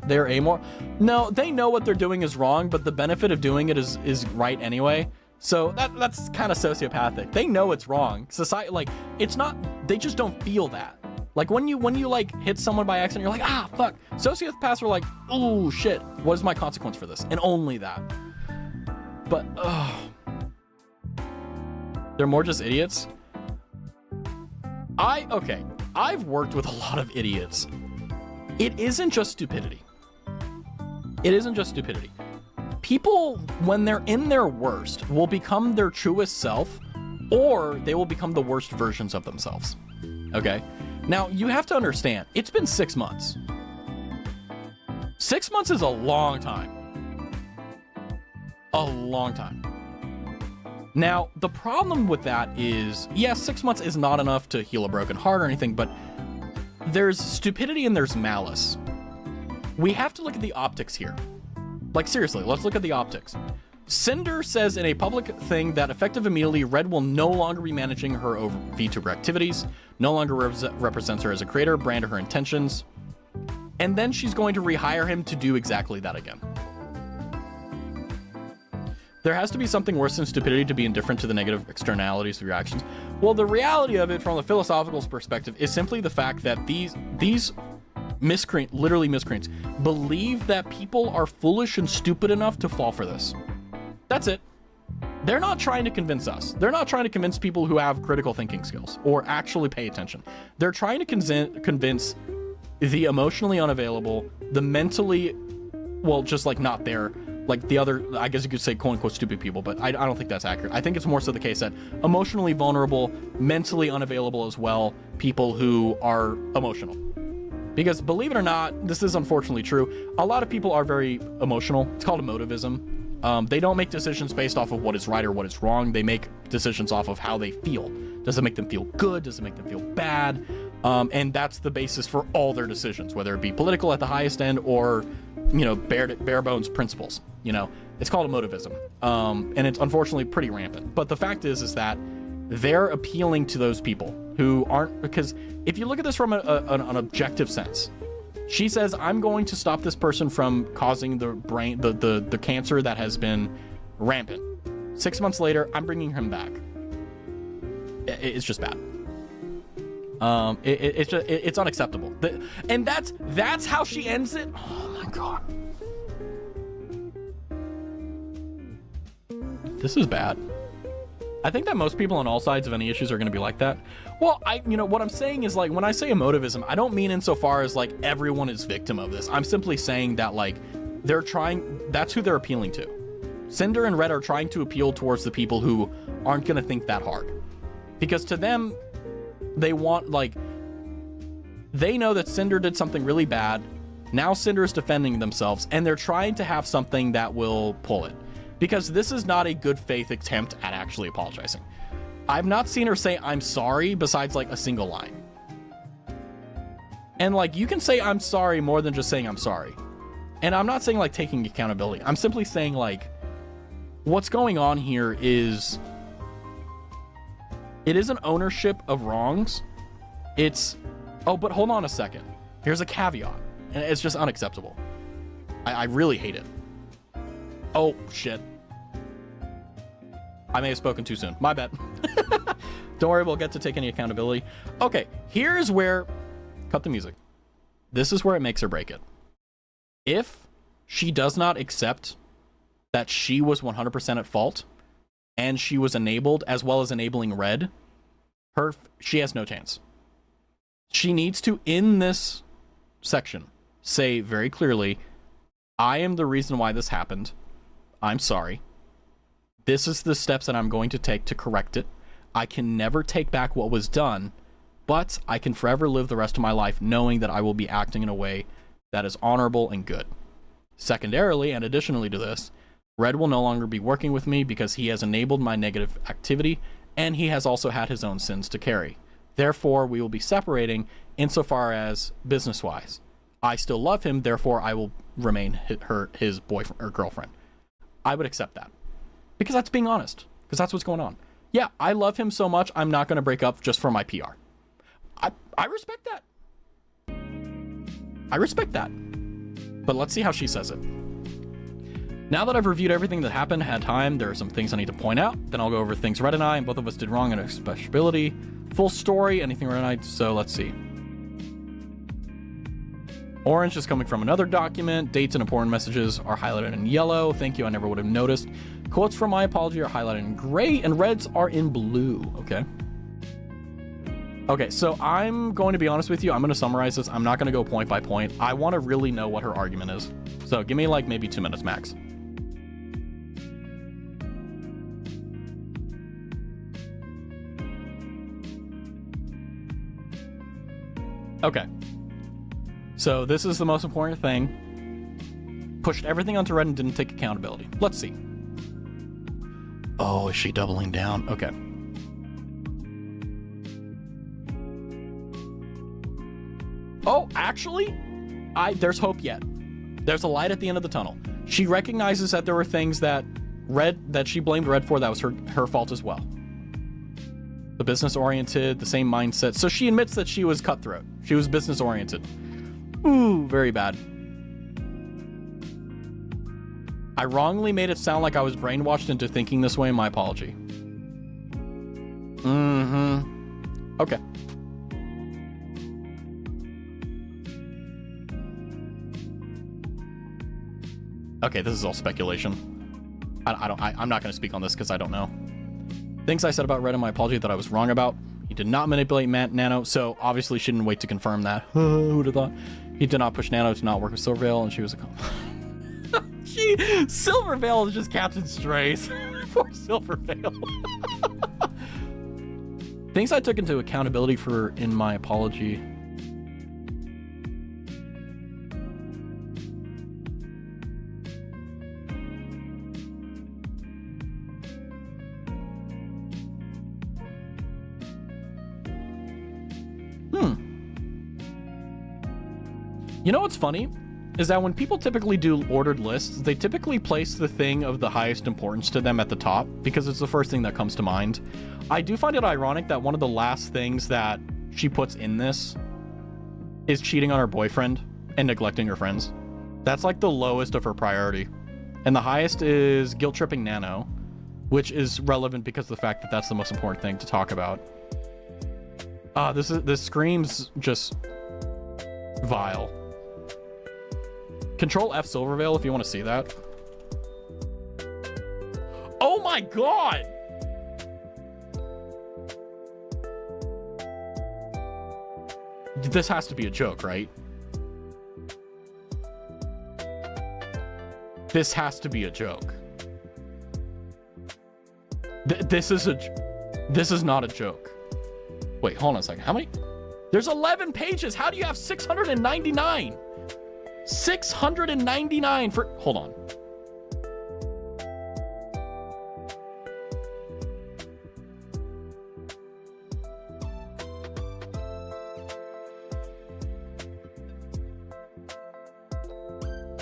They're amoral. No, they know what they're doing is wrong, but the benefit of doing it is right anyway. So that's kind of sociopathic. They know it's wrong. Society, like, it's not. They just don't feel that. Like when you like hit someone by accident, you're like, ah, fuck. Sociopaths are like, oh shit. What is my consequence for this? And only that. But they're more just idiots. I've worked with a lot of idiots. It isn't just stupidity. It isn't just stupidity. People, when they're in their worst, will become their truest self, or they will become the worst versions of themselves. Okay? Now, you have to understand, it's been 6 months. 6 months is a long time. A long time. Now, the problem with that is, yes, 6 months is not enough to heal a broken heart or anything, but there's stupidity and there's malice. We have to look at the optics here. Like, seriously, let's look at the optics. Sinder says in a public thing that effective immediately, Red will no longer be managing her VTuber activities, no longer represents her as a creator, brand her intentions, and then she's going to rehire him to do exactly that again. There has to be something worse than stupidity to be indifferent to the negative externalities of your actions. Well, the reality of it from the philosophical perspective is simply the fact that these miscreants, literally miscreants, believe that people are foolish and stupid enough to fall for this. That's it. They're not trying to convince us. They're not trying to convince people who have critical thinking skills or actually pay attention. They're trying to convince the emotionally unavailable, the mentally, well, just like not there, like the other, I guess you could say quote unquote stupid people, but I don't think that's accurate. I think it's more so the case that emotionally vulnerable, mentally unavailable as well, people who are emotional. Because believe it or not, this is unfortunately true. A lot of people are very emotional. It's called emotivism. They don't make decisions based off of what is right or what is wrong. They make decisions off of how they feel. Does it make them feel good? Does it make them feel bad? And that's the basis for all their decisions, whether it be political at the highest end or, you know, bare bones principles. You know, it's called emotivism. And it's unfortunately pretty rampant. But the fact is that they're appealing to those people who aren't, because if you look at this from an objective sense, she says, I'm going to stop this person from causing the cancer that has been rampant. 6 months later, I'm bringing him back. It's just bad. It's unacceptable. And that's how she ends it. Oh my God. This is bad. I think that most people on all sides of any issues are going to be like that. Well, what I'm saying is, like, when I say emotivism, I don't mean insofar as like everyone is victim of this. I'm simply saying that, like, that's who they're appealing to. Sinder and Red are trying to appeal towards the people who aren't going to think that hard. Because to them, they want, like, they know that Sinder did something really bad. Now Sinder is defending themselves, and they're trying to have something that will pull it. Because this is not a good faith attempt at actually apologizing. I've not seen her say I'm sorry besides like a single line. And like, you can say I'm sorry more than just saying I'm sorry. And I'm not saying like taking accountability. I'm simply saying like, what's going on here is It isn't ownership of wrongs. It's, oh, but hold on a second. Here's a caveat, and it's just unacceptable. I really hate it. Oh, shit. I may have spoken too soon. My bad. Don't worry, we'll get to take any accountability. Okay, here's where... Cut the music. This is where it makes or break it. If she does not accept that she was 100% at fault, and she was enabled, as well as enabling Red, she has no chance. She needs to, in this section, say very clearly, I am the reason why this happened. I'm sorry. This is the steps that I'm going to take to correct it. I can never take back what was done, but I can forever live the rest of my life knowing that I will be acting in a way that is honorable and good. Secondarily, and additionally to this, Red will no longer be working with me because he has enabled my negative activity, and he has also had his own sins to carry. Therefore, we will be separating insofar as business-wise. I still love him, therefore I will remain his boyfriend or girlfriend. I would accept that. Because that's being honest. Because that's what's going on. Yeah, I love him so much, I'm not going to break up just for my PR. I respect that. I respect that. But let's see how she says it. Now that I've reviewed everything that happened, had time, there are some things I need to point out. Then I'll go over things Red and I, and both of us did wrong in accessibility. Full story, anything Red and I, so let's see. Orange is coming from another document. Dates and important messages are highlighted in yellow. Thank you, I never would have noticed. Quotes from my apology are highlighted in gray, and reds are in blue, okay? Okay, so I'm going to be honest with you. I'm going to summarize this. I'm not going to go point by point. I want to really know what her argument is. So give me like maybe 2 minutes max. Okay. So this is the most important thing. Pushed everything onto Red and didn't take accountability. Let's see. Oh, is she doubling down? Okay. Oh, actually, there's hope yet. There's a light at the end of the tunnel. She recognizes that there were things that she blamed Red for that was her fault as well. The business-oriented, the same mindset. So she admits that she was cutthroat. She was business-oriented. Ooh, very bad. I wrongly made it sound like I was brainwashed into thinking this way. My apology. Mm-hmm. Okay. Okay, this is all speculation. I'm not going to speak on this because I don't know. Things I said about Red in my apology that I was wrong about. He did not manipulate Nano, so obviously she didn't wait to confirm that. Who would have thought? He did not push Nano to not work with Silvervale, and she was a... Silvervale is just Captain Strays. Poor Silvervale. Things I took into accountability for in my apology. You know what's funny? Is that when people typically do ordered lists, they typically place the thing of the highest importance to them at the top because it's the first thing that comes to mind. I do find it ironic that one of the last things that she puts in this is cheating on her boyfriend and neglecting her friends. That's like the lowest of her priority. And the highest is guilt-tripping Nano, which is relevant because of the fact that that's the most important thing to talk about. This screams just vile. Control F Silvervale if you want to see that. Oh my god! This has to be a joke, right? This has to be a joke. This is not a joke. Wait, hold on a second. How many? There's 11 pages. How do you have 699? 699 for... Hold on.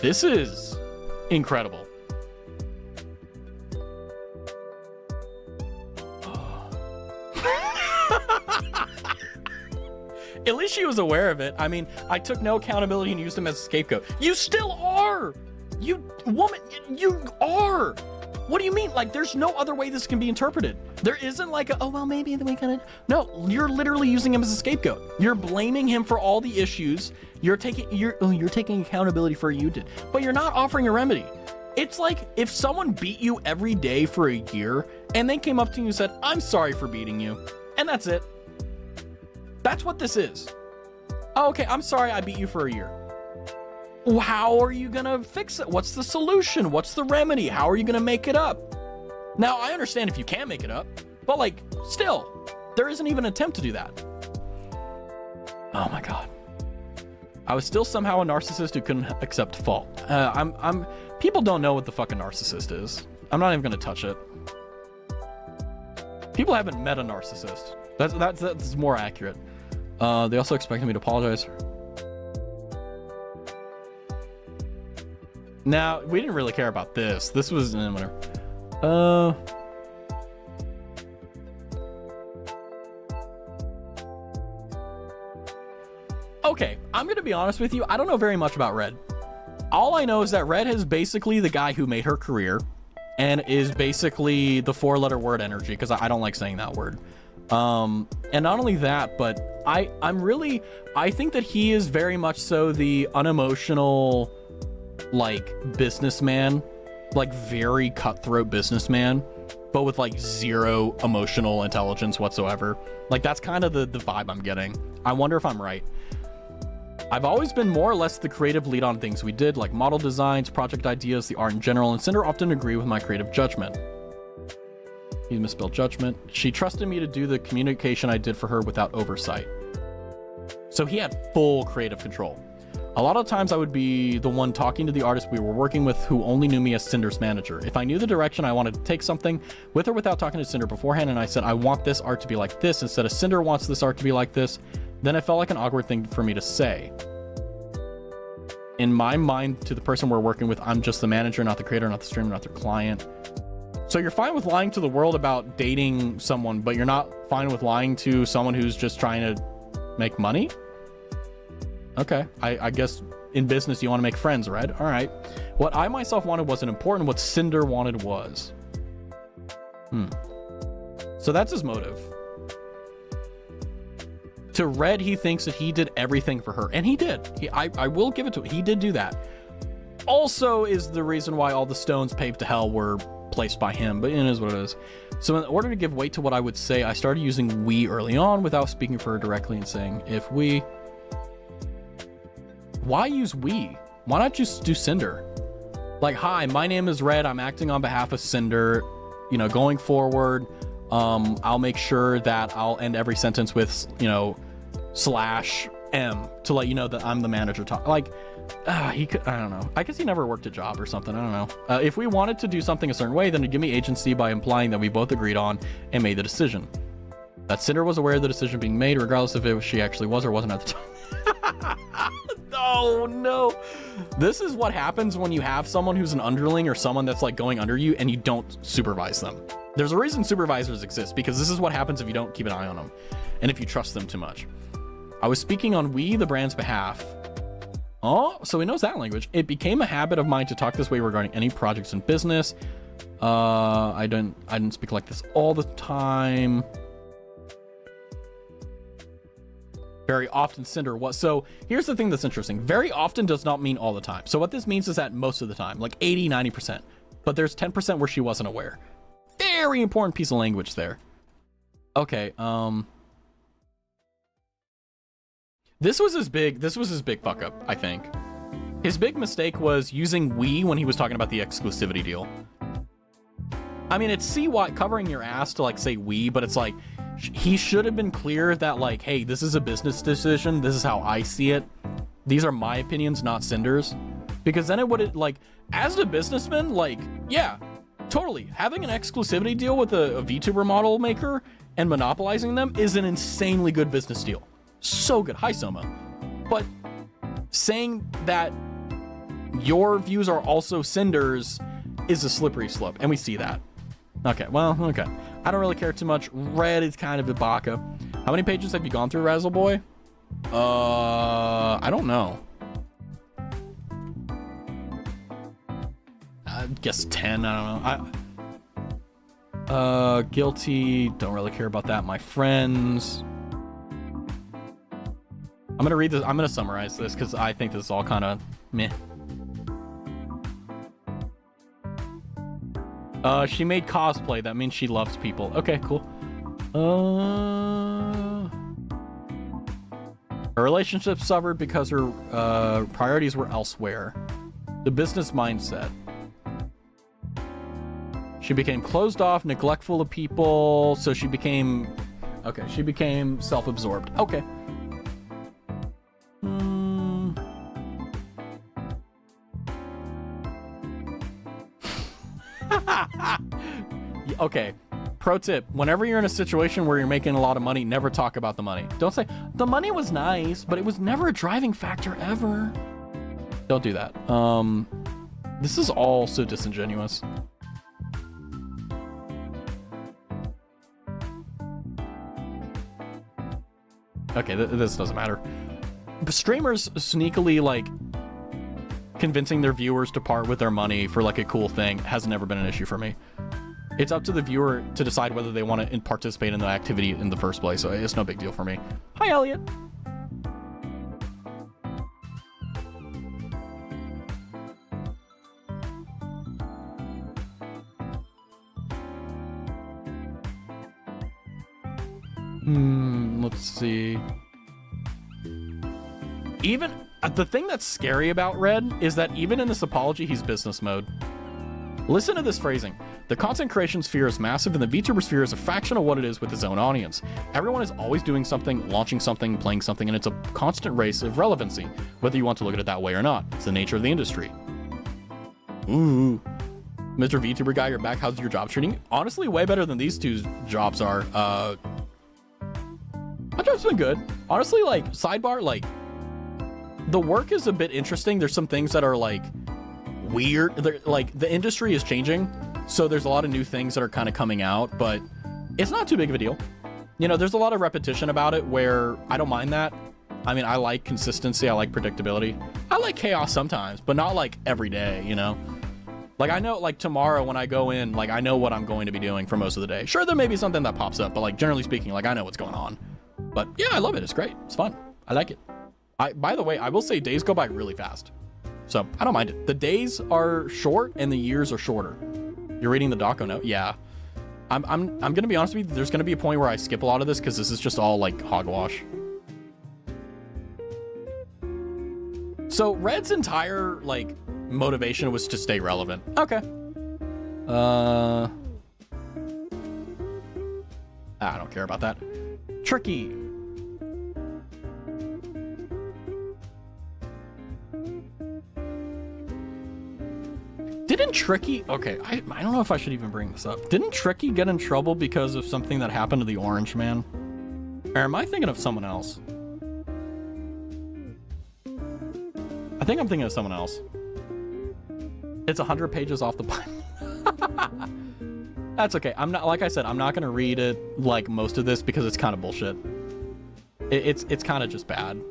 This is incredible. At least she was aware of it. I mean, I took no accountability and used him as a scapegoat. You still are! You woman, you are! What do you mean? Like, there's no other way this can be interpreted. There isn't like a, oh, well, maybe we kind of... No, you're literally using him as a scapegoat. You're blaming him for all the issues. You're taking accountability for what you did, but you're not offering a remedy. It's like if someone beat you every day for a year and then came up to you and said, I'm sorry for beating you. And that's it. That's what this is. Oh, okay, I'm sorry I beat you for a year. How are you gonna fix it? What's the solution? What's the remedy? How are you gonna make it up? Now, I understand if you can't make it up, but like, still, there isn't even an attempt to do that. Oh my God. I was still somehow a narcissist who couldn't accept fault. People don't know what the fucking narcissist is. I'm not even gonna touch it. People haven't met a narcissist. That's more accurate. They also expected me to apologize. Now, we didn't really care about this. This was, whatever. Okay, I'm gonna be honest with you. I don't know very much about Red. All I know is that Red is basically the guy who made her career and is basically the 4-letter word energy, because I don't like saying that word. And not only that, but I think that he is very much so the unemotional, like, businessman, like very cutthroat businessman, but with like zero emotional intelligence whatsoever. Like, that's kind of the vibe I'm getting. I wonder if I'm right. I've always been more or less the creative lead on things we did, like model designs, project ideas, the art in general, and Sinder often agree with my creative judgment. He misspelled judgment. She trusted me to do the communication I did for her without oversight. So he had full creative control. A lot of times I would be the one talking to the artist we were working with who only knew me as Cinder's manager. If I knew the direction I wanted to take something, with or without talking to Sinder beforehand, and I said, I want this art to be like this, instead of Sinder wants this art to be like this, then it felt like an awkward thing for me to say. In my mind, to the person we're working with, I'm just the manager, not the creator, not the streamer, not their client. So you're fine with lying to the world about dating someone, but you're not fine with lying to someone who's just trying to make money? Okay, I guess in business you want to make friends, right? All right. What I myself wanted wasn't important. What Sinder wanted was. So that's his motive. To Red, he thinks that he did everything for her, and he did. I will give it to him. He did do that. Also is the reason why all the stones paved to hell were placed by him, but it is what it is. So in order to give weight to what I would say, I started using we early on without speaking for her directly and saying, if we... Why use we? Why not just do Sinder? Like, hi, my name is Red. I'm acting on behalf of Sinder. You know, going forward, I'll make sure that I'll end every sentence with, you know, /M to let you know that I'm the manager. Like, he could, I don't know. I guess he never worked a job or something. I don't know. If we wanted to do something a certain way, then it'd give me agency by implying that we both agreed on and made the decision. That Sinder was aware of the decision being made, regardless if she actually was or wasn't at the time. Oh no. This is what happens when you have someone who's an underling or someone that's like going under you and you don't supervise them. There's a reason supervisors exist, because this is what happens if you don't keep an eye on them and if you trust them too much. I was speaking on we, the brand's behalf. Oh, so he knows that language. It became a habit of mine to talk this way regarding any projects in business. I didn't speak like this all the time. Very often Sinder was. So here's the thing that's interesting. Very often does not mean all the time. So what this means is that most of the time, like 80, 90%, but there's 10% where she wasn't aware. Very important piece of language there. Okay. This was his big fuck up, I think. His big mistake was using we when he was talking about the exclusivity deal. I mean, it's covering your ass to like say we, but it's like, he should have been clear that like, hey, this is a business decision. This is how I see it. These are my opinions, not Sinder's. Because then it would, like, as a businessman, like, yeah, totally. Having an exclusivity deal with a VTuber model maker and monopolizing them is an insanely good business deal. So good. Hi, Soma. But saying that your views are also Sinder's is a slippery slope, and we see that. Okay, well, okay. I don't really care too much. Red is kind of a baka. How many pages have you gone through, Razzle Boy? I don't know. I guess 10, I don't know. Guilty, don't really care about that. My friends. I'm gonna read this, I'm gonna summarize this because I think this is all kind of meh. She made cosplay, that means she loves people. Okay, cool. Her relationship suffered because her priorities were elsewhere. The business mindset. She became closed off, neglectful of people, so she became... Okay, she became self-absorbed. Okay. Okay, pro tip, whenever you're in a situation where you're making a lot of money, never talk about the money. Don't say, the money was nice, but it was never a driving factor ever. Don't do that. This is all so disingenuous. Okay, this doesn't matter. But streamers sneakily, like, convincing their viewers to part with their money for, like, a cool thing has never been an issue for me. It's up to the viewer to decide whether they want to participate in the activity in the first place, so it's no big deal for me. Hi, Elliot. Let's see. Even the thing that's scary about Red is that even in this apology, he's business mode. Listen to this phrasing. The content creation sphere is massive, and the VTuber sphere is a fraction of what it is with its own audience. Everyone is always doing something, launching something, playing something, and it's a constant race of relevancy, whether you want to look at it that way or not. It's the nature of the industry. Ooh. Mr. VTuber guy, you're back. How's your job treating you? Honestly, way better than these two jobs are. My job's been good. Honestly, like, sidebar, like, the work is a bit interesting. There's some things that are, like, weird. They're, like, the industry is changing, so there's a lot of new things that are kind of coming out, but it's not too big of a deal. You know, there's a lot of repetition about it where I don't mind that. I mean, I like consistency. I like predictability. I like chaos sometimes, but not, like, every day, you know? Like, I know, like, tomorrow when I go in, like, I know what I'm going to be doing for most of the day. Sure, there may be something that pops up, but, like, generally speaking, like, I know what's going on. But yeah, I love it. It's great. It's fun. I like it. By the way, I will say days go by really fast, so I don't mind it. The days are short and the years are shorter. You're reading the doco note? Yeah. I'm gonna be honest with you. There's gonna be a point where I skip a lot of this because this is just all like hogwash. So Red's entire like motivation was to stay relevant. Okay. I don't care about that. Tricky. Didn't Tricky... Okay, I don't know if I should even bring this up. Didn't Tricky get in trouble because of something that happened to the Orange Man? Or am I thinking of someone else? I think I'm thinking of someone else. It's 100 pages off the Bible. That's okay. I'm not, like I said, I'm not gonna read it like most of this because it's kind of bullshit. It's kind of just bad.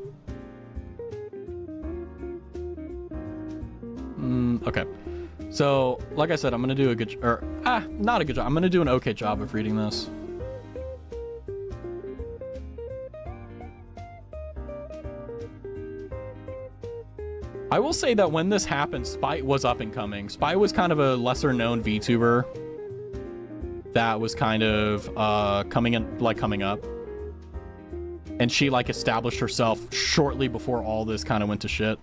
Okay. So, like I said, I'm gonna do a good, not a good job. I'm gonna do an okay job of reading this. I will say that when this happened, Spy was up and coming. Spy was kind of a lesser known VTuber that was kind of coming up. And she like established herself shortly before all this kind of went to shit.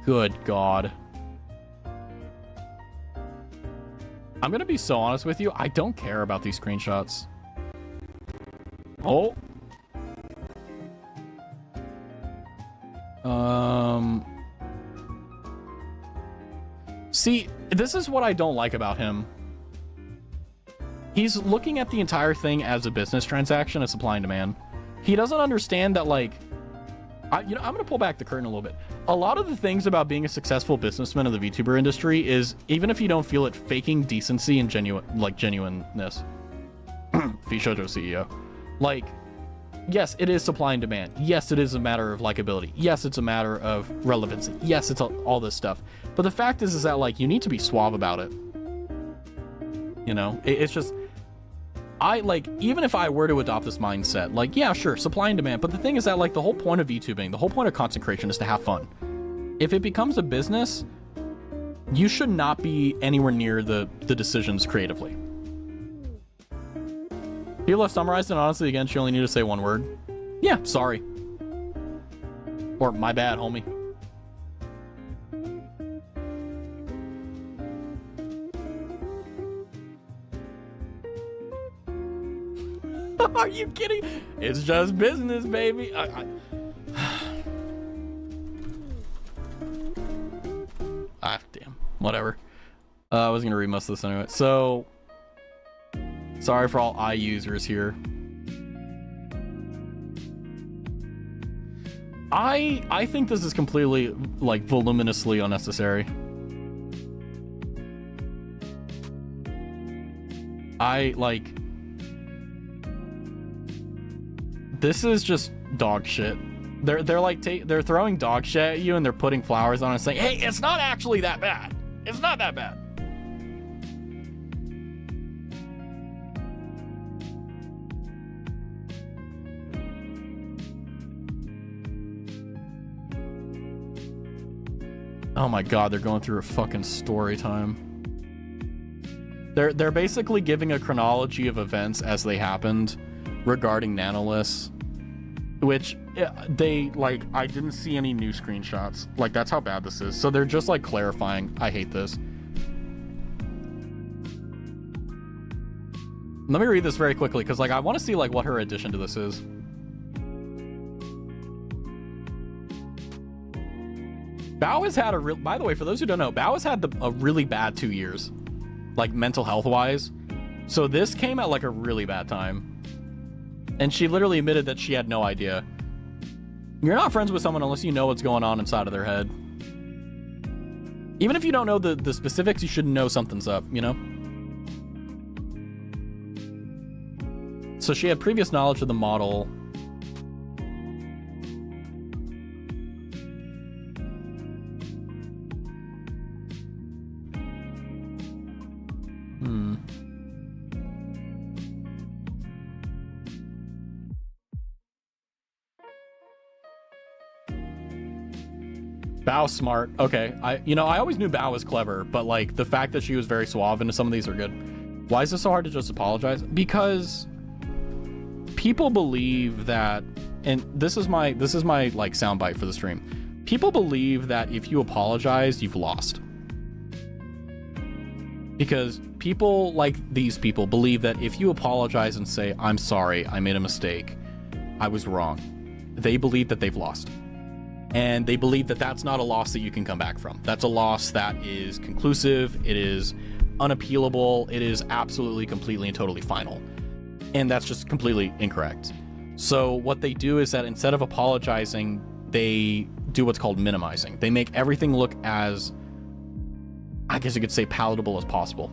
Good God. I'm gonna be so honest with you. I don't care about these screenshots. Oh. See, this is what I don't like about him. He's looking at the entire thing as a business transaction, a supply and demand. He doesn't understand that, like, I'm gonna pull back the curtain a little bit. A lot of the things about being a successful businessman in the VTuber industry is, even if you don't feel it, faking decency and genuineness. Fishoujo CEO. Like, yes, it is supply and demand. Yes, it is a matter of likability. Yes, it's a matter of relevancy. Yes, it's all this stuff. But the fact is that, like, you need to be suave about it. You know, it's just, even if I were to adopt this mindset, like, yeah, sure, supply and demand. But the thing is that, like, the whole point of VTubing, the whole point of content creation is to have fun. If it becomes a business, you should not be anywhere near the decisions creatively. People have summarized it honestly. Again, she only needed to say one word. Yeah, sorry. Or my bad, homie. Are you kidding? It's just business, baby. Damn. Whatever. I was gonna read most of this anyway. So, sorry for all I users here. I think this is completely, like, voluminously unnecessary. This is just dog shit. They're throwing dog shit at you and they're putting flowers on it saying, hey, it's not actually that bad. It's not that bad. Oh my god, they're going through a fucking story time. They're basically giving a chronology of events as they happened regarding nanoliths, which I didn't see any new screenshots. Like, that's how bad this is. So they're just, like, clarifying. I hate this. Let me read this very quickly because, like, I want to see, like, what her addition to this is. Bao has had by the way, for those who don't know, Bao has had a really bad 2 years, like, mental health wise. So this came at, like, a really bad time. And she literally admitted that she had no idea. You're not friends with someone unless you know what's going on inside of their head. Even if you don't know the specifics, you should know something's up, you know? So she had previous knowledge of the model. Bao smart. Okay. I always knew Bao was clever, but, like, the fact that she was very suave into some of these are good. Why is it so hard to just apologize? Because people believe that, and this is my like soundbite for the stream. People believe that if you apologize, you've lost. Because people like these people believe that if you apologize and say, I'm sorry, I made a mistake, I was wrong, they believe that they've lost. And they believe that that's not a loss that you can come back from. That's a loss that is conclusive, it is unappealable, it is absolutely, completely, and totally final. And that's just completely incorrect. So what they do is that instead of apologizing, they do what's called minimizing. They make everything look as, I guess you could say, palatable as possible.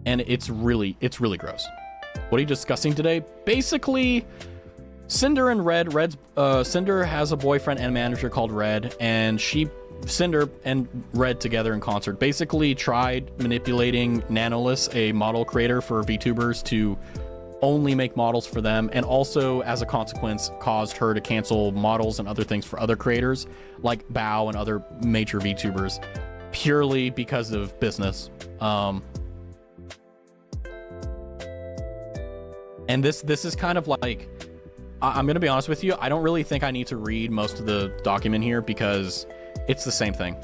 And it's really gross. What are you discussing today? Basically, Sinder and Red's Sinder has a boyfriend and manager called Red, and Sinder and Red together in concert basically tried manipulating Nanolith, a model creator for VTubers, to only make models for them, and also as a consequence caused her to cancel models and other things for other creators like Bao and other major VTubers purely because of business. And this is kind of like, I'm gonna be honest with you, I don't really think I need to read most of the document here because it's the same thing.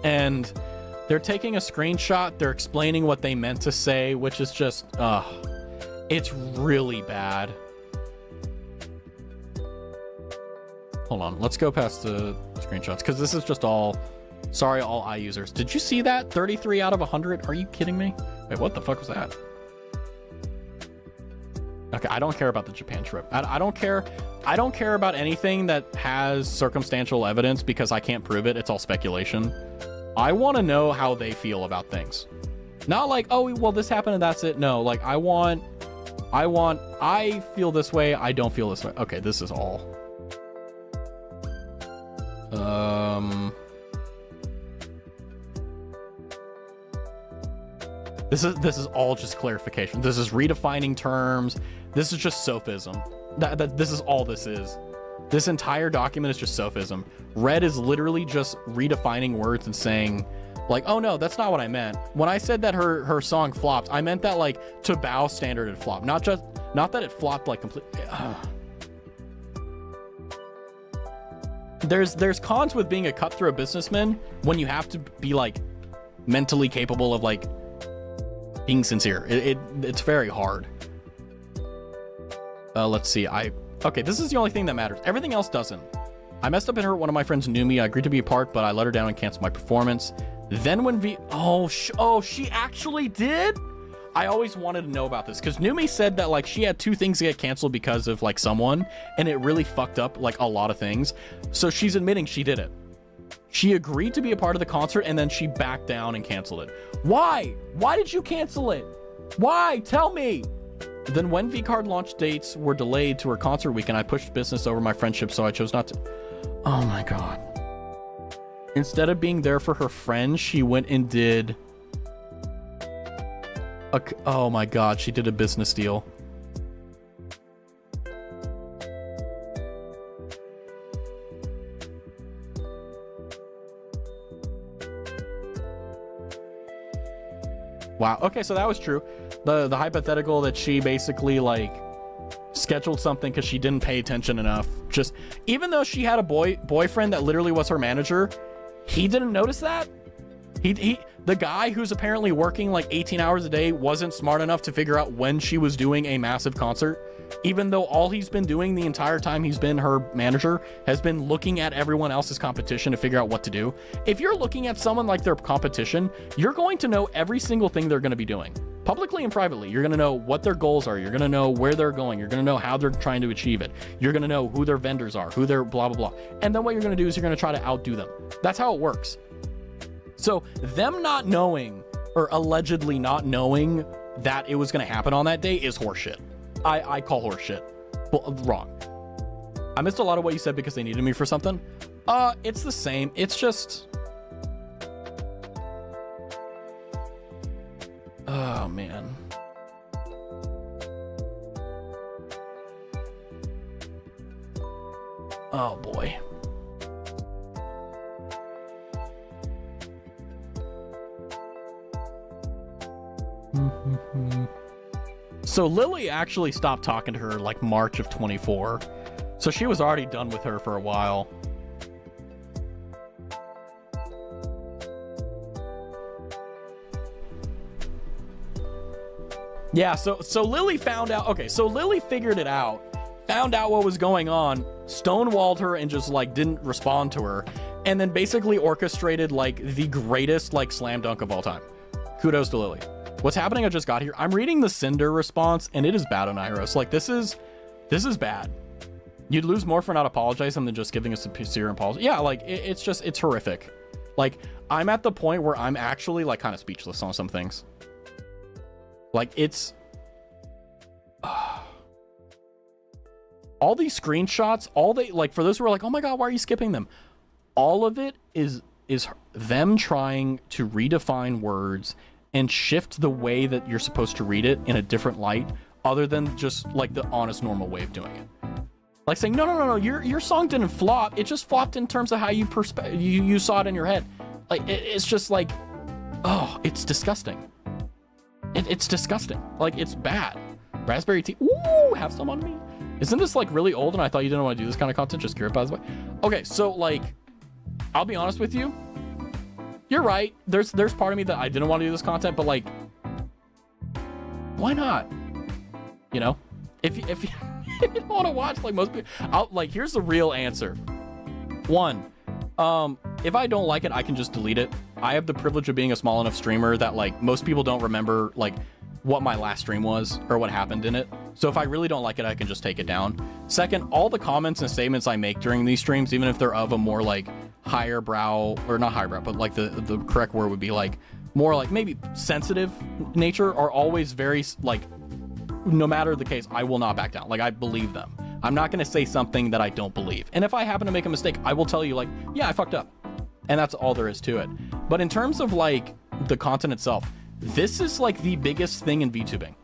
And they're taking a screenshot, they're explaining what they meant to say, which is just, it's really bad. Hold on, let's go past the screenshots because this is just all, sorry, all I users. Did you see that? 33 out of 100? Are you kidding me? Wait, what the fuck was that? Okay, I don't care about the Japan trip. I don't care. I don't care about anything that has circumstantial evidence because I can't prove it. It's all speculation. I want to know how they feel about things. Not like, oh, well, this happened and that's it. No, like I feel this way. I don't feel this way. Okay, this is all. This is all just clarification. This is redefining terms. This is just sophism. This is all this is. This entire document is just sophism. Red is literally just redefining words and saying, like, oh no, that's not what I meant. When I said that her song flopped, I meant that like to bow standard it flopped, not that it flopped like completely. There's cons with being a cutthroat businessman when you have to be like mentally capable of like being sincere. It's very hard. Let's see. Okay, this is the only thing that matters. Everything else doesn't. I messed up and hurt one of my friends knew me. I agreed to be a part, but I let her down and canceled my performance. Then when she actually did? I always wanted to know about this because Numi said that like she had 2 things get canceled because of like someone, and it really fucked up like a lot of things. So she's admitting she did it. She agreed to be a part of the concert and then she backed down and canceled it. Why? Why did you cancel it? Why? Tell me. Then when V-Card launch dates were delayed to her concert weekend, I pushed business over my friendship, so I chose not to. Oh my God. Instead of being there for her friends, she went and did... oh my God, she did a business deal. Wow. Okay, so that was true. The hypothetical that she basically like scheduled something because she didn't pay attention enough. Just even though she had a boyfriend that literally was her manager, he didn't notice that. The guy who's apparently working like 18 hours a day wasn't smart enough to figure out when she was doing a massive concert, even though all he's been doing the entire time he's been her manager has been looking at everyone else's competition to figure out what to do. If you're looking at someone like their competition, you're going to know every single thing they're going to be doing, publicly and privately. You're going to know what their goals are. You're going to know where they're going. You're going to know how they're trying to achieve it. You're going to know who their vendors are, who their blah, blah, blah. And then what you're going to do is you're going to try to outdo them. That's how it works. So them not knowing, or allegedly not knowing that it was going to happen on that day is horseshit. I call horseshit. Well, wrong. I missed a lot of what you said because they needed me for something. It's the same. It's just... Oh, man. Oh, boy. So Lily actually stopped talking to her like March of 24. So she was already done with her for a while. Yeah, so Lily found out. Okay, so Lily figured it out. Found out what was going on, stonewalled her and just like didn't respond to her, and then basically orchestrated like the greatest like slam dunk of all time. Kudos to Lily. What's happening? I just got here. I'm reading the Sinder response, and it is bad on Iros. Like, this is bad. You'd lose more for not apologizing than just giving a sincere apology. Yeah, like, it's horrific. Like, I'm at the point where I'm actually, like, kind of speechless on some things. Like, it's... all these screenshots, like, for those who are like, oh my God, why are you skipping them? All of it is them trying to redefine words and shift the way that you're supposed to read it in a different light, other than just like the honest, normal way of doing it. Like saying, no, your song didn't flop. It just flopped in terms of how you saw it in your head. Like, it's just like, oh, it's disgusting. It's disgusting. Like, it's bad. Raspberry tea. Ooh, have some on me. Isn't this like really old and I thought you didn't want to do this kind of content? Just curious, by the way. Okay, so like, I'll be honest with you. You're right. There's part of me that I didn't want to do this content, but like, why not? You know, if you don't want to watch like most people, here's the real answer. One, if I don't like it, I can just delete it. I have the privilege of being a small enough streamer that like most people don't remember like what my last stream was or what happened in it. So if I really don't like it, I can just take it down. Second, all the comments and statements I make during these streams, even if they're of a more like higher brow, or not higher brow, but like the correct word would be like more like maybe sensitive nature, are always very like, no matter the case, I will not back down. Like, I believe them. I'm not going to say something that I don't believe. And if I happen to make a mistake, I will tell you like, yeah, I fucked up. And that's all there is to it. But in terms of like the content itself, this is like the biggest thing in VTubing.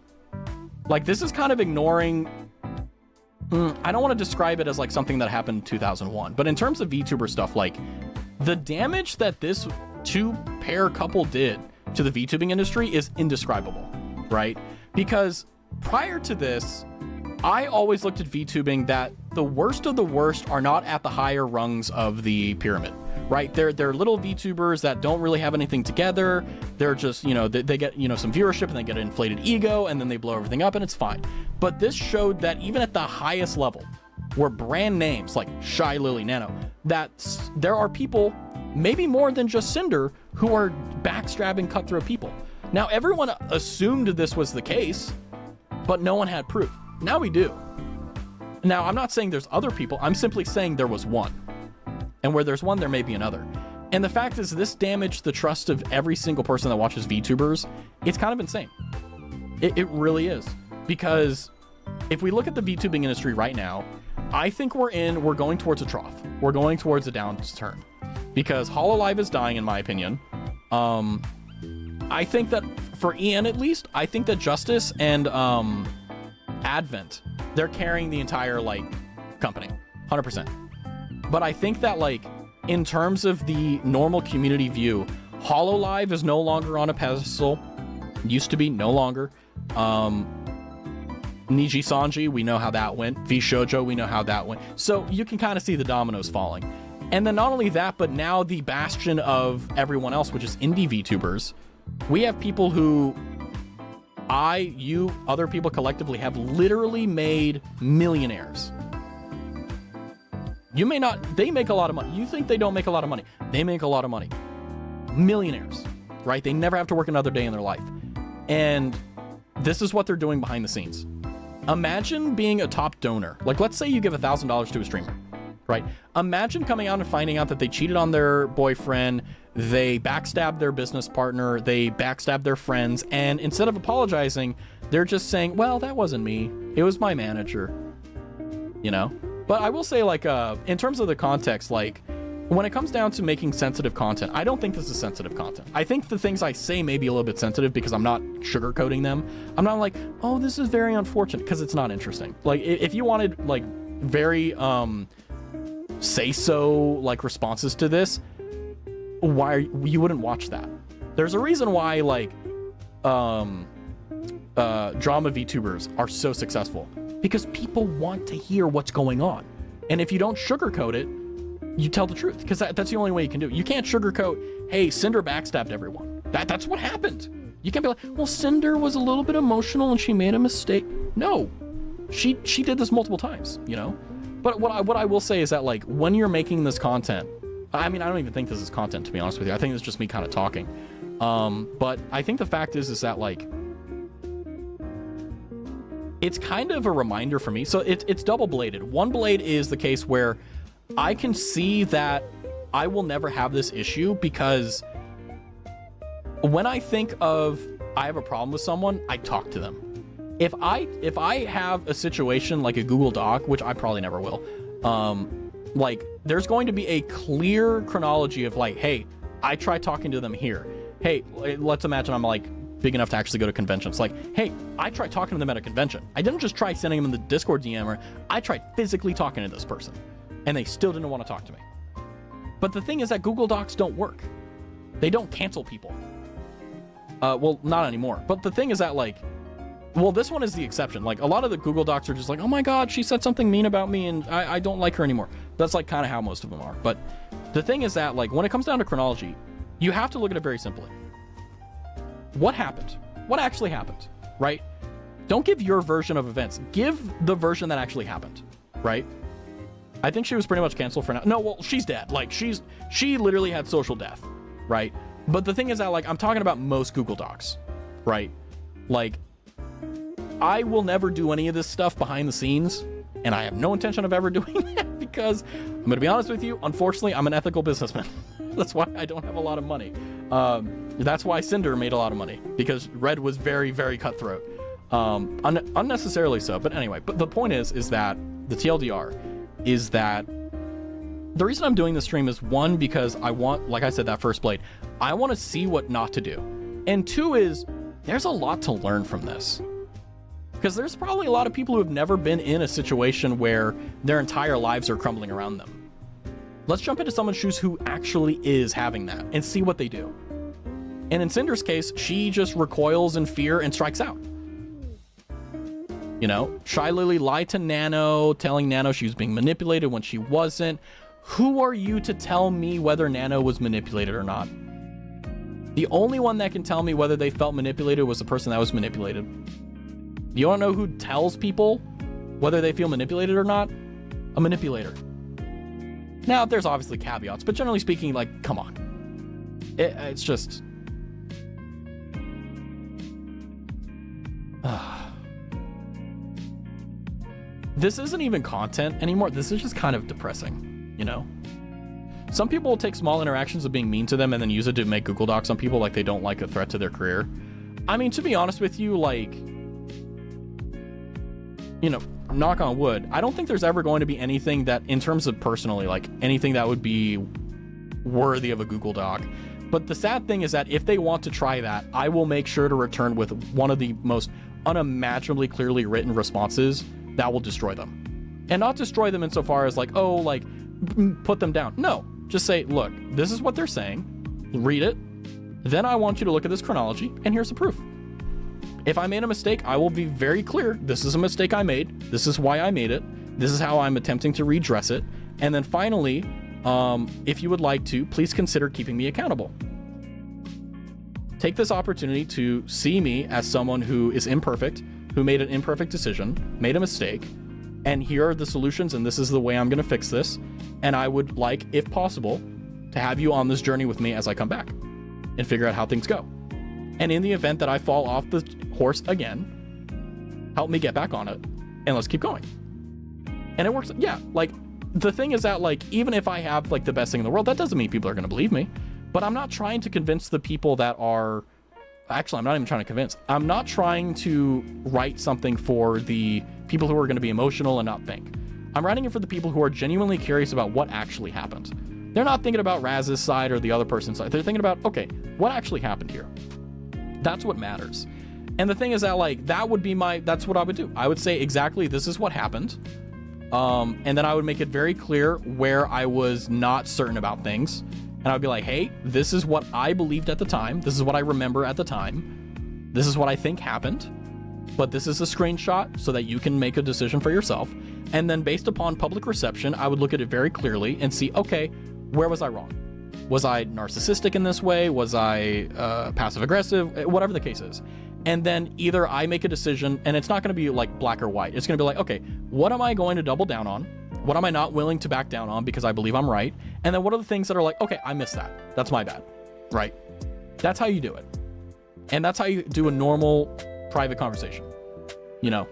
Like, this is kind of ignoring, I don't want to describe it as like something that happened in 2001, but in terms of VTuber stuff, like the damage that this two-pair couple did to the VTubing industry is indescribable, right? Because prior to this, I always looked at VTubing that the worst of the worst are not at the higher rungs of the pyramid, right? They're little VTubers that don't really have anything together. They're just, you know, they get, you know, some viewership and they get an inflated ego and then they blow everything up and it's fine. But this showed that even at the highest level, where brand names like Shy Lily Nano, that there are people, maybe more than just Sinder, who are backstabbing cutthroat people. Now, everyone assumed this was the case, but no one had proof. Now we do. Now, I'm not saying there's other people. I'm simply saying there was one. And where there's one, there may be another. And the fact is, this damaged the trust of every single person that watches VTubers. It's kind of insane. It really is. Because if we look at the VTubing industry right now, I think we're going towards a trough. We're going towards a downturn. Because HoloLive is dying, in my opinion. I think that, for Ian at least, I think that Justice and Advent, they're carrying the entire, like, company. 100%. But I think that, like, in terms of the normal community view, HoloLive is no longer on a pedestal. Used to be, no longer. Niji Sanji, we know how that went. V Shoujo, we know how that went. So you can kind of see the dominoes falling. And then not only that, but now the bastion of everyone else, which is indie VTubers, we have people who other people collectively have literally made millionaires. You may not, they make a lot of money. You think they don't make a lot of money. They make a lot of money. Millionaires, right? They never have to work another day in their life. And this is what they're doing behind the scenes. Imagine being a top donor. Like, let's say you give $1,000 to a streamer, right? Imagine coming out and finding out that they cheated on their boyfriend, they backstabbed their business partner, they backstabbed their friends, and instead of apologizing, they're just saying, well, that wasn't me. It was my manager, you know? But I will say, like, in terms of the context, like, when it comes down to making sensitive content, I don't think this is sensitive content. I think the things I say may be a little bit sensitive because I'm not sugarcoating them. I'm not like, oh, this is very unfortunate, because it's not interesting. Like, if you wanted, like, very, say-so, like, responses to this, you wouldn't watch that. There's a reason why, like, drama VTubers are so successful, because people want to hear what's going on. And if you don't sugarcoat it, you tell the truth, because that's the only way you can do it. You can't sugarcoat, hey, Sinder backstabbed everyone. That's what happened. You can't be like, well, Sinder was a little bit emotional and she made a mistake. No, she did this multiple times, you know? But what I will say is that, like, when you're making this content, I mean, I don't even think this is content, to be honest with you. I think it's just me kind of talking. But I think the fact is that, like, it's kind of a reminder for me. So it's double-bladed. One blade is the case where I can see that I will never have this issue, because when I think of I have a problem with someone, I talk to them. If I have a situation like a Google Doc, which I probably never will, like, there's going to be a clear chronology of, like, hey, I tried talking to them here. Hey, let's imagine I'm, like, big enough to actually go to conventions. Like, hey, I tried talking to them at a convention. I didn't just try sending them in the Discord DM, or I tried physically talking to this person, and they still didn't want to talk to me. But the thing is that Google Docs don't work. They don't cancel people. Well, not anymore. But the thing is that, like, well, this one is the exception. Like, a lot of the Google Docs are just like, oh my God, she said something mean about me and I don't like her anymore. That's, like, kind of how most of them are. But the thing is that, like, when it comes down to chronology, you have to look at it very simply. What happened? What actually happened, right? Don't give your version of events. Give the version that actually happened, right? I think she was pretty much canceled for now. No, well, she's dead. Like, she literally had social death, right? But the thing is that, like, I'm talking about most Google Docs, right? Like, I will never do any of this stuff behind the scenes, and I have no intention of ever doing that, because I'm going to be honest with you, unfortunately, I'm an ethical businessman. That's why I don't have a lot of money. That's why Sinder made a lot of money, because Red was very, very cutthroat. Unnecessarily so. But anyway, but the point is that the TLDR is that the reason I'm doing this stream is, one, because I want, like I said, that first blade, I want to see what not to do. And two is, there's a lot to learn from this. Because there's probably a lot of people who have never been in a situation where their entire lives are crumbling around them. Let's jump into someone's shoes who actually is having that and see what they do. And in Cinder's case, she just recoils in fear and strikes out. You know, Shy Lily lied to Nano, telling Nano she was being manipulated when she wasn't. Who are you to tell me whether Nano was manipulated or not? The only one that can tell me whether they felt manipulated was the person that was manipulated. You want to know who tells people whether they feel manipulated or not? A manipulator. Now, there's obviously caveats, but generally speaking, like, come on. It's just... This isn't even content anymore. This is just kind of depressing, you know? Some people will take small interactions of being mean to them and then use it to make Google Docs on people like they don't like a threat to their career. I mean, to be honest with you, like, you know, knock on wood, I don't think there's ever going to be anything that, in terms of personally, like anything that would be worthy of a Google Doc. But the sad thing is that if they want to try that, I will make sure to return with one of the most unimaginably clearly written responses that will destroy them. And not destroy them insofar as like, oh, like, put them down. No, just say, look, this is what they're saying. Read it. Then I want you to look at this chronology, and here's the proof. If I made a mistake, I will be very clear. This is a mistake I made. This is why I made it. This is how I'm attempting to redress it. And then finally, if you would like to, please consider keeping me accountable. Take this opportunity to see me as someone who is imperfect, who made an imperfect decision, made a mistake, and here are the solutions, and this is the way I'm going to fix this. And I would like, if possible, to have you on this journey with me as I come back and figure out how things go. And in the event that I fall off the horse again, help me get back on it, and let's keep going. And it works. Yeah, like, the thing is that, like, even if I have, like, the best thing in the world, that doesn't mean people are going to believe me. But I'm not trying to convince the people that are... Actually, I'm not even trying to convince. I'm not trying to write something for the people who are going to be emotional and not think. I'm writing it for the people who are genuinely curious about what actually happened. They're not thinking about Raz's side or the other person's side. They're thinking about, okay, what actually happened here? That's what matters. And the thing is that, like, that would be that's what I would do. I would say exactly this is what happened. And then I would make it very clear where I was not certain about things. And I'd be like, hey, this is what I believed at the time. This is what I remember at the time. This is what I think happened. But this is a screenshot so that you can make a decision for yourself. And then based upon public reception, I would look at it very clearly and see, okay, where was I wrong? Was I narcissistic in this way? Was I passive aggressive? Whatever the case is. And then either I make a decision, and it's not going to be like black or white. It's going to be like, okay, what am I going to double down on? What am I not willing to back down on because I believe I'm right? And then what are the things that are like, okay, I missed that. That's my bad, right? That's how you do it. And that's how you do a normal private conversation. You know,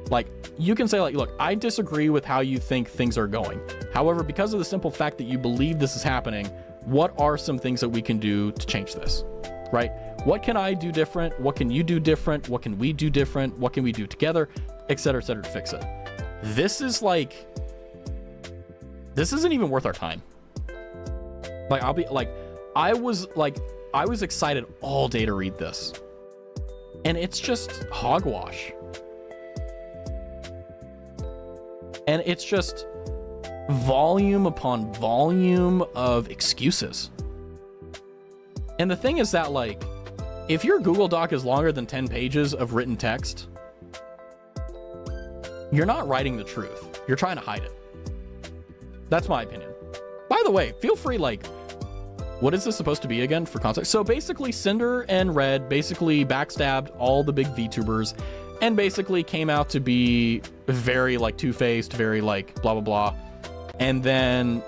like, you can say, like, look, I disagree with how you think things are going. However, because of the simple fact that you believe this is happening, what are some things that we can do to change this, right? What can I do different? What can you do different? What can we do different? What can we do together, et cetera, to fix it? This is like, this isn't even worth our time. Like, I'll be like, I was excited all day to read this, and it's just hogwash. And it's just volume upon volume of excuses. And the thing is that, like, if your Google Doc is longer than 10 pages of written text, you're not writing the truth. You're trying to hide it. That's my opinion. By the way, feel free, like, what is this supposed to be again for context? So basically, Sinder and Red basically backstabbed all the big VTubers and basically came out to be very, like, two-faced, very, like, blah, blah, blah. And then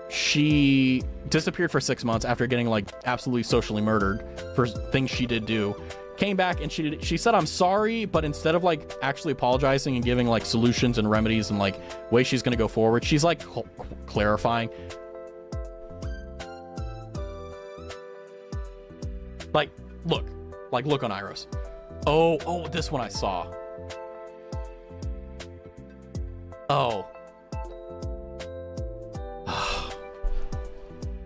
she disappeared for 6 months after getting, like, absolutely socially murdered for things she did do. came back and she said, I'm sorry, but instead of like actually apologizing and giving like solutions and remedies and like ways she's gonna go forward, she's like clarifying. Like, look on Iros. Oh, this one I saw. Oh.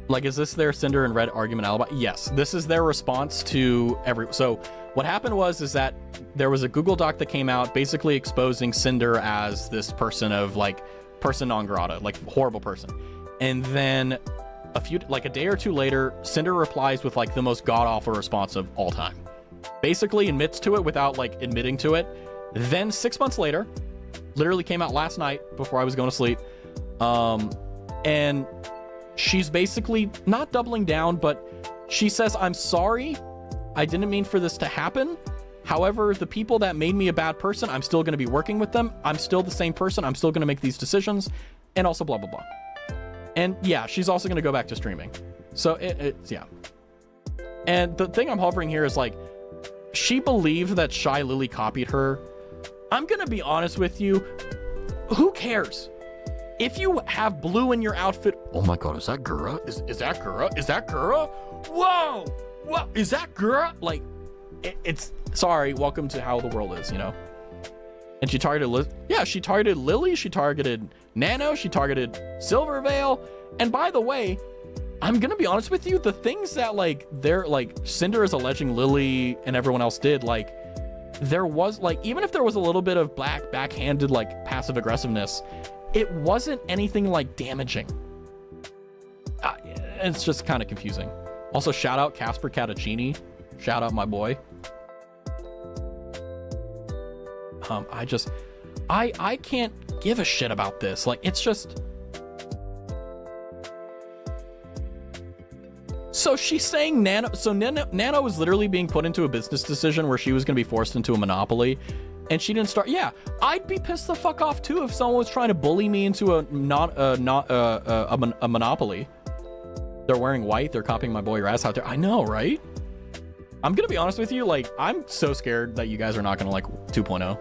Like, is this their Cinder and Red argument alibi? Yes, this is their response to so what happened is that there was a Google Doc that came out basically exposing Cinder as this person of like person non grata, like horrible person. And then a day or two later, Cinder replies with like the most god-awful response of all time. Basically admits to it without like admitting to it. Then 6 months later, literally came out last night before I was going to sleep. And she's basically not doubling down, but she says, I'm sorry. I didn't mean for this to happen. However, the people that made me a bad person, I'm still going to be working with them. I'm still the same person. I'm still going to make these decisions, and also blah, blah, blah. And yeah, she's also going to go back to streaming. So yeah. And the thing I'm hovering here is like, she believed that Shy Lily copied her. I'm going to be honest with you. Who cares? If you have blue in your outfit, oh my God, is that Gura? Is that Gura? Is that Gura? Whoa! What? Is that Gura? Like, it's, sorry, welcome to how the world is, you know? And she targeted, she targeted Lily, she targeted Nano, she targeted Silvervale. And by the way, I'm gonna be honest with you, the things that like, they're like, Cinder is alleging Lily and everyone else did, like, there was like, even if there was a little bit of backhanded, like passive aggressiveness, it wasn't anything like damaging. It's just kind of confusing. Also, shout out Casper Catacini. Shout out my boy. I can't give a shit about this. Like, it's just. So she's saying Nano was literally being put into a business decision where she was going to be forced into a monopoly. And she didn't start. Yeah, I'd be pissed the fuck off too if someone was trying to bully me into a monopoly. They're wearing white. They're copying my boy Raz out there. I know, right? I'm gonna be honest with you. Like, I'm so scared that you guys are not gonna like 2.0.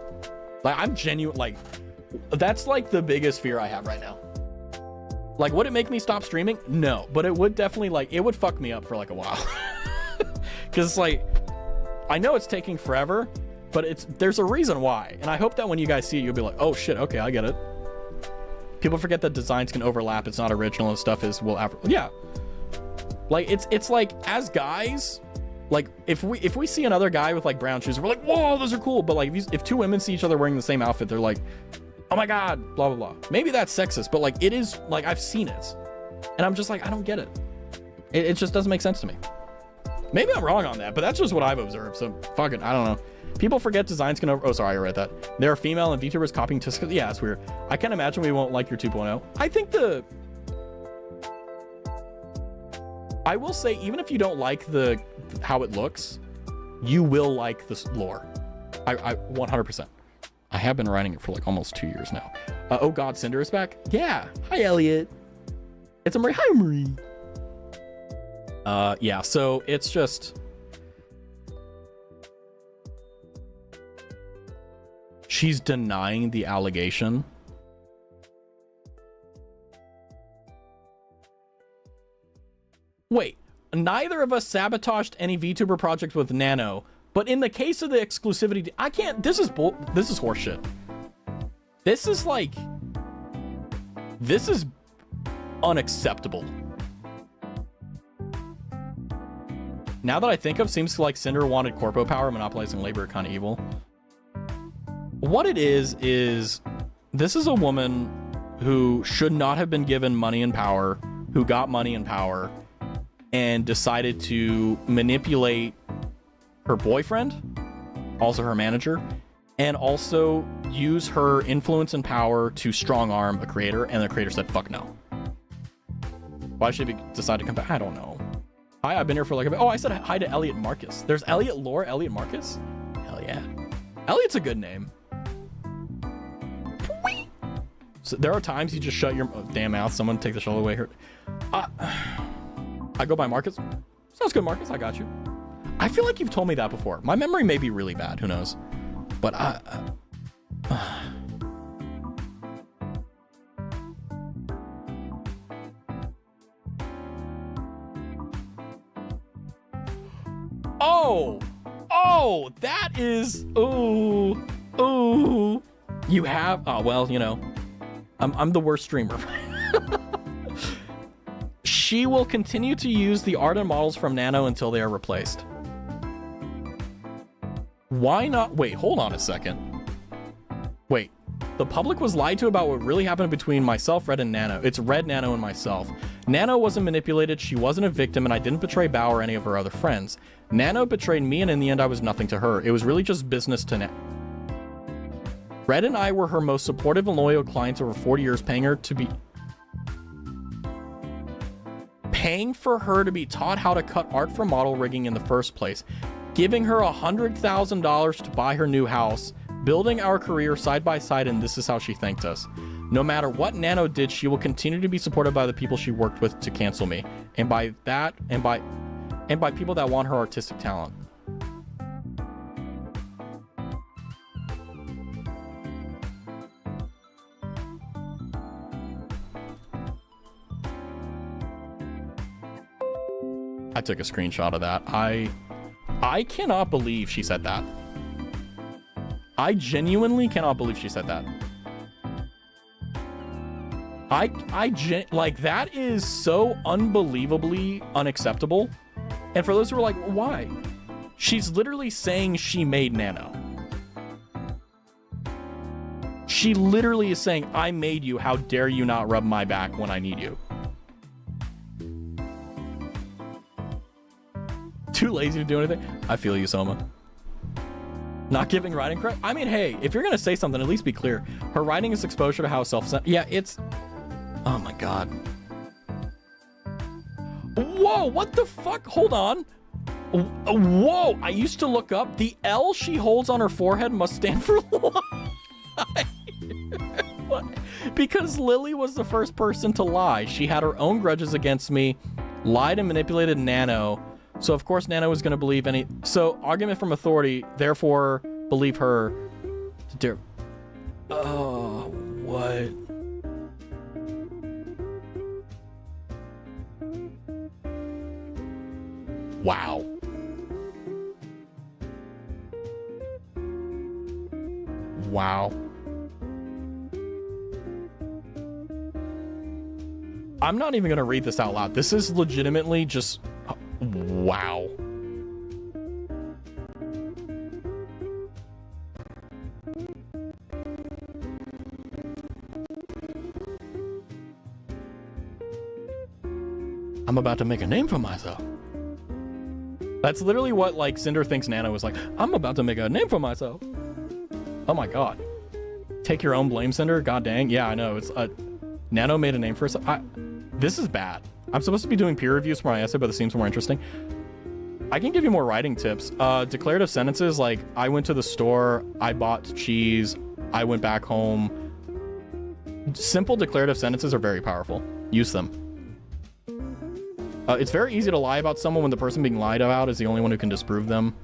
Like, I'm genuine. Like, that's like the biggest fear I have right now. Like, would it make me stop streaming? No, but it would definitely like it would fuck me up for like a while. Because like, I know it's taking forever. But there's a reason why. And I hope that when you guys see it, you'll be like, oh shit, okay, I get it. People forget that designs can overlap. It's not original and stuff yeah. Like, it's like, as guys, like, if we see another guy with like brown shoes, we're like, whoa, those are cool. But like, if two women see each other wearing the same outfit, they're like, oh my God, blah, blah, blah. Maybe that's sexist, but like, it is, like, I've seen it. And I'm just like, I don't get it. It just doesn't make sense to me. Maybe I'm wrong on that, but that's just what I've observed. So fucking, I don't know. People forget designs can oh, sorry, I read that. There are female and VTubers copying Tisca. Yeah, it's weird. I can't imagine we won't like your 2.0. I think I will say, even if you don't like how it looks, you will like this lore. I 100%. I have been writing it for like almost 2 years now. Oh God, Cinder is back. Yeah. Hi, Elliot. It's a Marie. Hi, Marie. Yeah, so it's just, she's denying the allegation. Wait, neither of us sabotaged any VTuber project with Nano, but in the case of the exclusivity, I can't, this is horseshit. This is like, this is unacceptable. Now that I think of, seems like Cinder wanted corpo power, monopolizing labor, kind of evil. What it is this is a woman who should not have been given money and power, who got money and power, and decided to manipulate her boyfriend, also her manager, and also use her influence and power to strong arm a creator, and the creator said, fuck no. Why should he decide to come back? I don't know. Hi, I've been here for like a bit. Oh, I said hi to Elliot Marcus. There's Elliot Lore, Elliot Marcus. Hell yeah. Elliot's a good name. So there are times you just shut your damn mouth. Someone take the shovel away. I go by Marcus. Sounds good, Marcus. I got you. I feel like you've told me that before. My memory may be really bad. Who knows? But oh, that is, ooh. You have, oh, well, you know, I'm the worst streamer. She will continue to use the art and models from Nano until they are replaced. Why not? Wait, hold on a second. Wait, the public was lied to about what really happened between myself, Red, and Nano. It's Red, Nano, and myself. Nano wasn't manipulated, she wasn't a victim, and I didn't betray Bao or any of her other friends. Nano betrayed me, and in the end, I was nothing to her. It was really just business to Nano. Red and I were her most supportive and loyal clients over 40 years, paying for her to be taught how to cut art for model rigging in the first place, giving her $100,000 to buy her new house, building our career side by side, and this is how she thanked us. No matter what Nano did, she will continue to be supported by the people she worked with to cancel me, and by people that want her artistic talent. I took a screenshot of that. I cannot believe she said that. I genuinely cannot believe she said that. Like, that is so unbelievably unacceptable. And for those who are like, why? She's literally saying she made Nano. She literally is saying, I made you, how dare you not rub my back when I need you. Too lazy to do anything? I feel you, Soma. Not giving writing credit? I mean, hey, if you're gonna say something, at least be clear. Her writing is exposure to how self-centered. Yeah, it's... Oh my god. Whoa, what the fuck? Hold on. Whoa, I used to look up. The L she holds on her forehead must stand for lie. Because Lily was the first person to lie. She had her own grudges against me, lied and manipulated Nano. So of course Nano was going to believe any... So argument from authority, therefore believe her. Oh, what? Wow. Wow. I'm not even going to read this out loud. This is legitimately just... Wow. I'm about to make a name for myself. That's literally what, like, Sinder thinks Nano was like. I'm about to make a name for myself. Oh my god. Take your own blame, Sinder? God dang. Yeah, I know. It's Nano made a name for herself. This is bad. I'm supposed to be doing peer reviews for my essay, but this seems more interesting. I can give you more writing tips. Declarative sentences, like, I went to the store, I bought cheese, I went back home. Simple declarative sentences are very powerful. Use them. It's very easy to lie about someone when the person being lied about is the only one who can disprove them.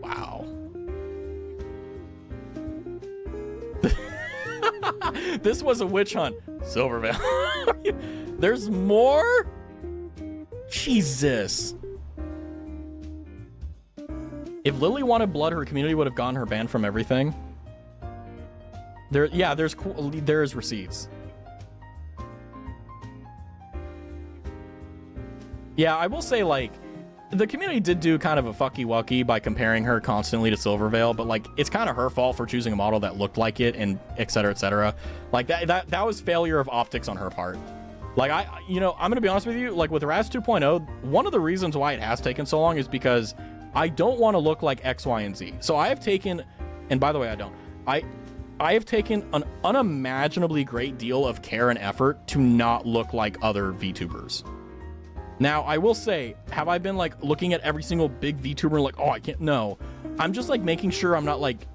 Wow. This was a witch hunt. Silvervale. There's more? Jesus. If Lily wanted blood, her community would have gotten her banned from everything. There's receipts. Yeah, I will say, like, the community did do kind of a fucky-wucky by comparing her constantly to Silvervale, but, like, it's kind of her fault for choosing a model that looked like it, and et cetera, et cetera. Like, that was failure of optics on her part. Like, I'm gonna be honest with you, like, with Raz 2.0, one of the reasons why it has taken so long is because I don't want to look like X, Y, and Z. So I have taken, and by the way, I have taken an unimaginably great deal of care and effort to not look like other VTubers. Now, I will say, have I been, like, looking at every single big VTuber like, oh, I can't? No. I'm just, like, making sure I'm not, like,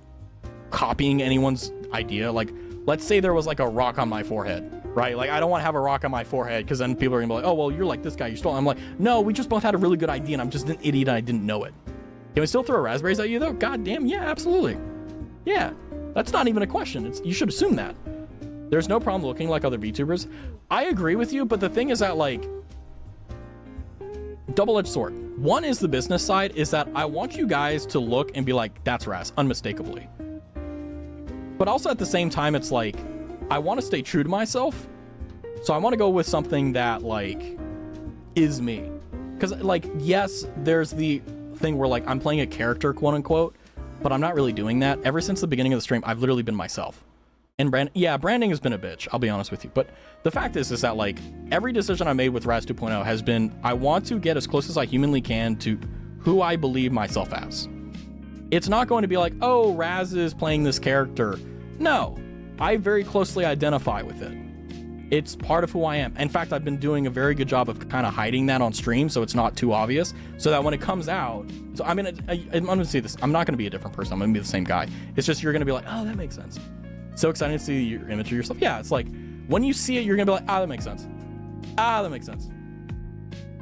copying anyone's idea. Like, let's say there was, like, a rock on my forehead. right? Like, I don't want to have a rock on my forehead because then people are gonna be like, oh, well, you're like this guy, you stole. I'm like, no, we just both had a really good idea and I'm just an idiot and I didn't know it. Can we still throw raspberries at you though? God damn, yeah, absolutely. Yeah, that's not even a question. You should assume that. There's no problem looking like other VTubers. I agree with you, but the thing is that, like, double-edged sword. One is the business side, is that I want you guys to look and be like, that's Raz, unmistakably. But also at the same time, it's like, I want to stay true to myself. So I want to go with something that, like, is me. Because, like, yes, there's the thing where, like, I'm playing a character, quote unquote, but I'm not really doing that. Ever since the beginning of the stream, I've literally been myself. And branding has been a bitch, I'll be honest with you. But the fact is that, like, every decision I made with Raz 2.0 has been, I want to get as close as I humanly can to who I believe myself as. It's not going to be like, oh, Raz is playing this character. No, I very closely identify with it. It's part of who I am. In fact, I've been doing a very good job of kind of hiding that on stream so it's not too obvious, so that when it comes out, so I mean, I'm going to say this, I'm not going to be a different person, I'm going to be the same guy. It's just you're going to be like, oh, that makes sense. So excited to see your image of yourself. Yeah, it's like, when you see it, you're going to be like, ah, that makes sense. Ah, that makes sense.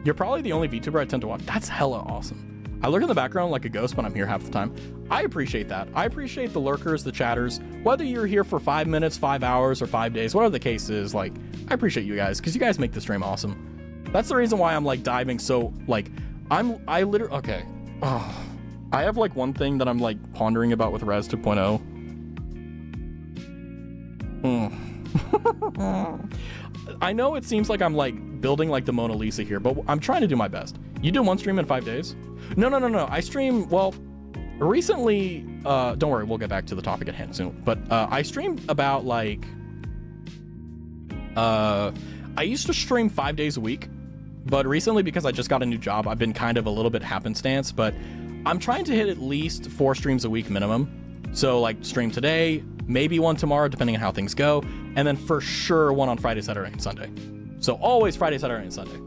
You're probably the only VTuber I tend to watch. That's hella awesome. I lurk in the background like a ghost, but I'm here half the time. I appreciate that. I appreciate the lurkers, the chatters, whether you're here for 5 minutes, 5 hours, or 5 days, whatever the case is, like, I appreciate you guys, because you guys make the stream awesome. That's the reason why I'm, like, diving so, like, I literally, okay. Oh, I have, like, one thing that I'm, like, pondering about with Raz 2.0. I know it seems like I'm, like, building, like, the Mona Lisa here, but I'm trying to do my best. You do one stream in 5 days? No. I stream, well, recently, don't worry, we'll get back to the topic at hand soon, but I streamed about, like, I used to stream 5 days a week, but recently, because I just got a new job, I've been kind of a little bit happenstance, but I'm trying to hit at least 4 streams a week minimum. So, like, stream today, maybe one tomorrow, depending on how things go, and then for sure one on Friday, Saturday, and Sunday. So always Friday, Saturday, and Sunday.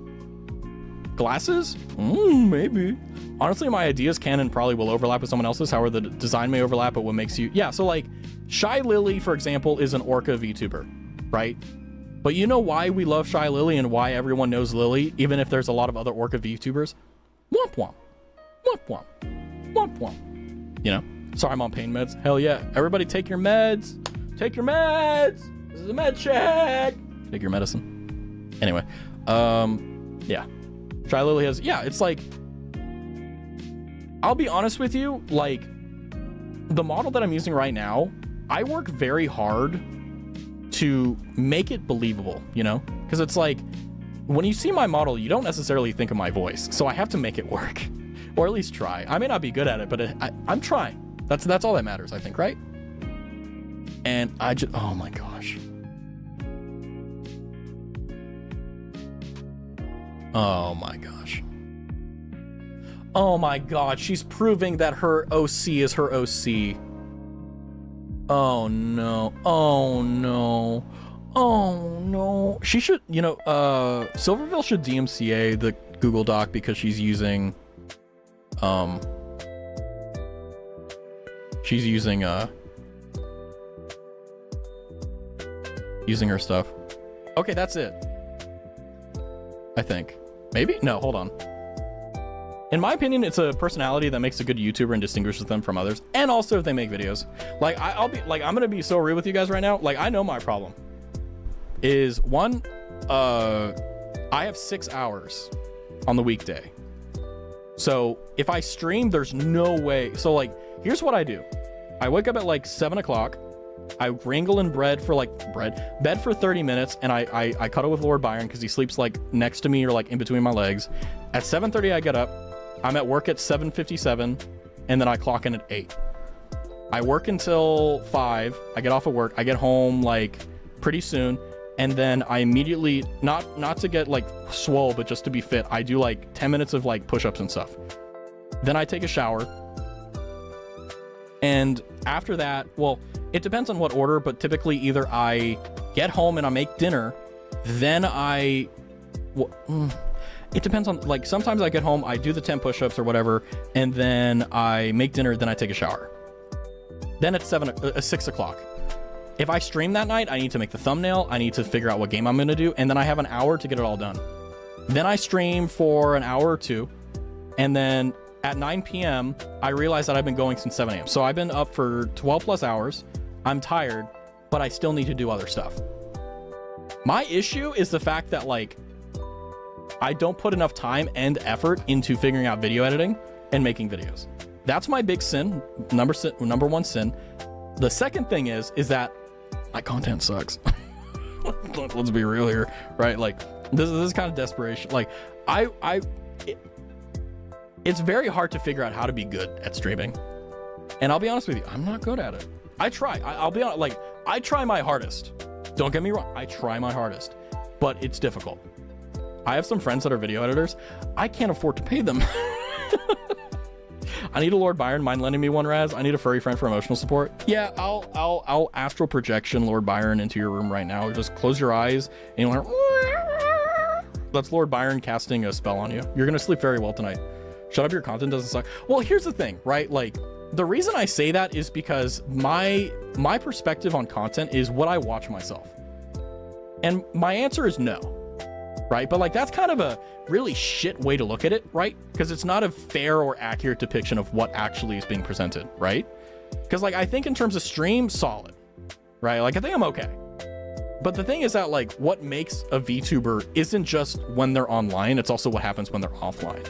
Glasses? Maybe. Honestly, my ideas can and probably will overlap with someone else's. However, the design may overlap, but what makes you... Yeah, so, like, Shy Lily, for example, is an Orca VTuber, right? But you know why we love Shy Lily and why everyone knows Lily, even if there's a lot of other Orca VTubers? Womp womp. Womp womp. Womp womp. You know? Sorry, I'm on pain meds. Hell yeah. Everybody take your meds. Take your meds. This is a med check. Take your medicine. Anyway. Yeah. Shy Lily has... Yeah, it's like... I'll be honest with you, like, the model that I'm using right now, I work very hard to make it believable, you know? Because it's like, when you see my model, you don't necessarily think of my voice, so I have to make it work. Or at least try. I may not be good at it, but I'm trying. That's all that matters, I think, right? And I just... Oh my gosh. Oh my gosh. Oh my god, she's proving that her OC is her OC. Oh no. Oh no. Oh no. She should, you know, Silverville should DMCA the Google Doc because she's using using her stuff. Okay, that's it. I think. Maybe? No, hold on. In my opinion, it's a personality that makes a good YouTuber and distinguishes them from others. And also if they make videos. Like, I'll be, like, I'm gonna be so real with you guys right now. Like, I know my problem. Is, one, I have 6 hours on the weekday. So, if I stream, there's no way. So, like, here's what I do. I wake up at, like, 7 o'clock. I wrangle in bed for 30 minutes, and I cuddle with Lord Byron because he sleeps, like, next to me or, like, in between my legs. At 7:30, I get up. I'm at work at 7:57, and then I clock in at 8. I work until 5. I get off of work. I get home, like, pretty soon, and then I immediately, not to get, like, swole, but just to be fit, I do, like, 10 minutes of, like, push-ups and stuff. Then I take a shower. And after that, well, it depends on what order, but typically either I get home and I make dinner, then it depends on, like, sometimes I get home, I do the 10 push-ups or whatever, and then I make dinner, then I take a shower. Then it's 6 o'clock. If I stream that night, I need to make the thumbnail, I need to figure out what game I'm going to do, and then I have an hour to get it all done. Then I stream for an hour or two, and then at 9 p.m., I realize that I've been going since 7 a.m. So I've been up for 12 plus hours. I'm tired, but I still need to do other stuff. My issue is the fact that, like, I don't put enough time and effort into figuring out video editing and making videos. That's my big sin, number one sin. The second thing is that my content sucks. Let's be real here, right? Like, this is kind of desperation. Like, it's very hard to figure out how to be good at streaming. And I'll be honest with you, I'm not good at it. I try. I'll be honest, like, I try my hardest. Don't get me wrong, I try my hardest, but it's difficult. I have some friends that are video editors. I can't afford to pay them. I need a Lord Byron. Mind lending me one, Raz? I need a furry friend for emotional support. Yeah, I'll astral projection Lord Byron into your room right now. Just close your eyes and you'll hear. That's Lord Byron casting a spell on you. You're gonna sleep very well tonight. Shut up, your content doesn't suck. Well, here's the thing, right? Like, the reason I say that is because my perspective on content is what I watch myself. And my answer is no, right? But like, that's kind of a really shit way to look at it, right? Because it's not a fair or accurate depiction of what actually is being presented, right? Because like, I think in terms of stream, solid, right? Like, I think I'm okay. But the thing is that, like, what makes a VTuber isn't just when they're online, it's also what happens when they're offline.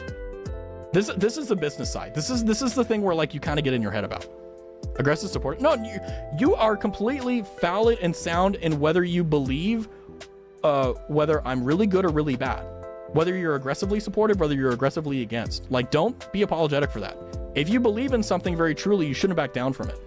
This is the business side. This is the thing where, like, you kind of get in your head about. Aggressive support. No, you are completely valid and sound in whether you believe whether I'm really good or really bad. Whether you're aggressively supportive, whether you're aggressively against. Like, don't be apologetic for that. If you believe in something very truly, you shouldn't back down from it.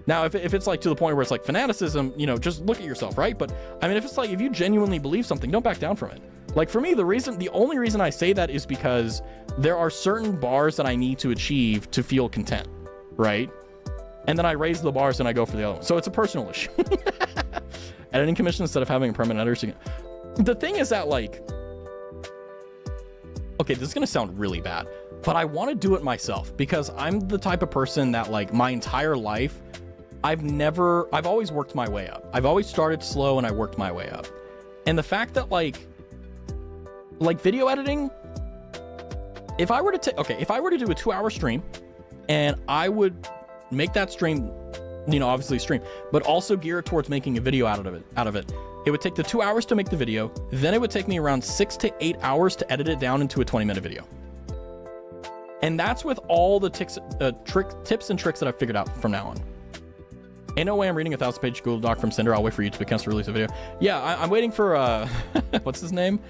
Now, if it's like to the point where it's like fanaticism, you know, just look at yourself, right? But I mean, if it's like, if you genuinely believe something, don't back down from it. Like, for me, the only reason I say that is because there are certain bars that I need to achieve to feel content, right? And then I raise the bars and I go for the other one. So it's a personal issue. Editing commission instead of having a permanent editor. The thing is that, like, okay, this is gonna sound really bad, but I want to do it myself because I'm the type of person that, like, my entire life, I've always worked my way up. I've always started slow and I worked my way up. And the fact that, like video editing, if I were to do a 2-hour stream and I would make that stream, you know, obviously stream, but also gear it towards making a video out of it, it would take the 2 hours to make the video. Then it would take me around 6 to 8 hours to edit it down into a 20-minute video. And that's with all the tips and tricks that I've figured out from now on. Ain't no way I'm reading a 1,000-page Google Doc from Sinder. I'll wait for YouTube accounts to release a video. Yeah, I'm waiting for, what's his name?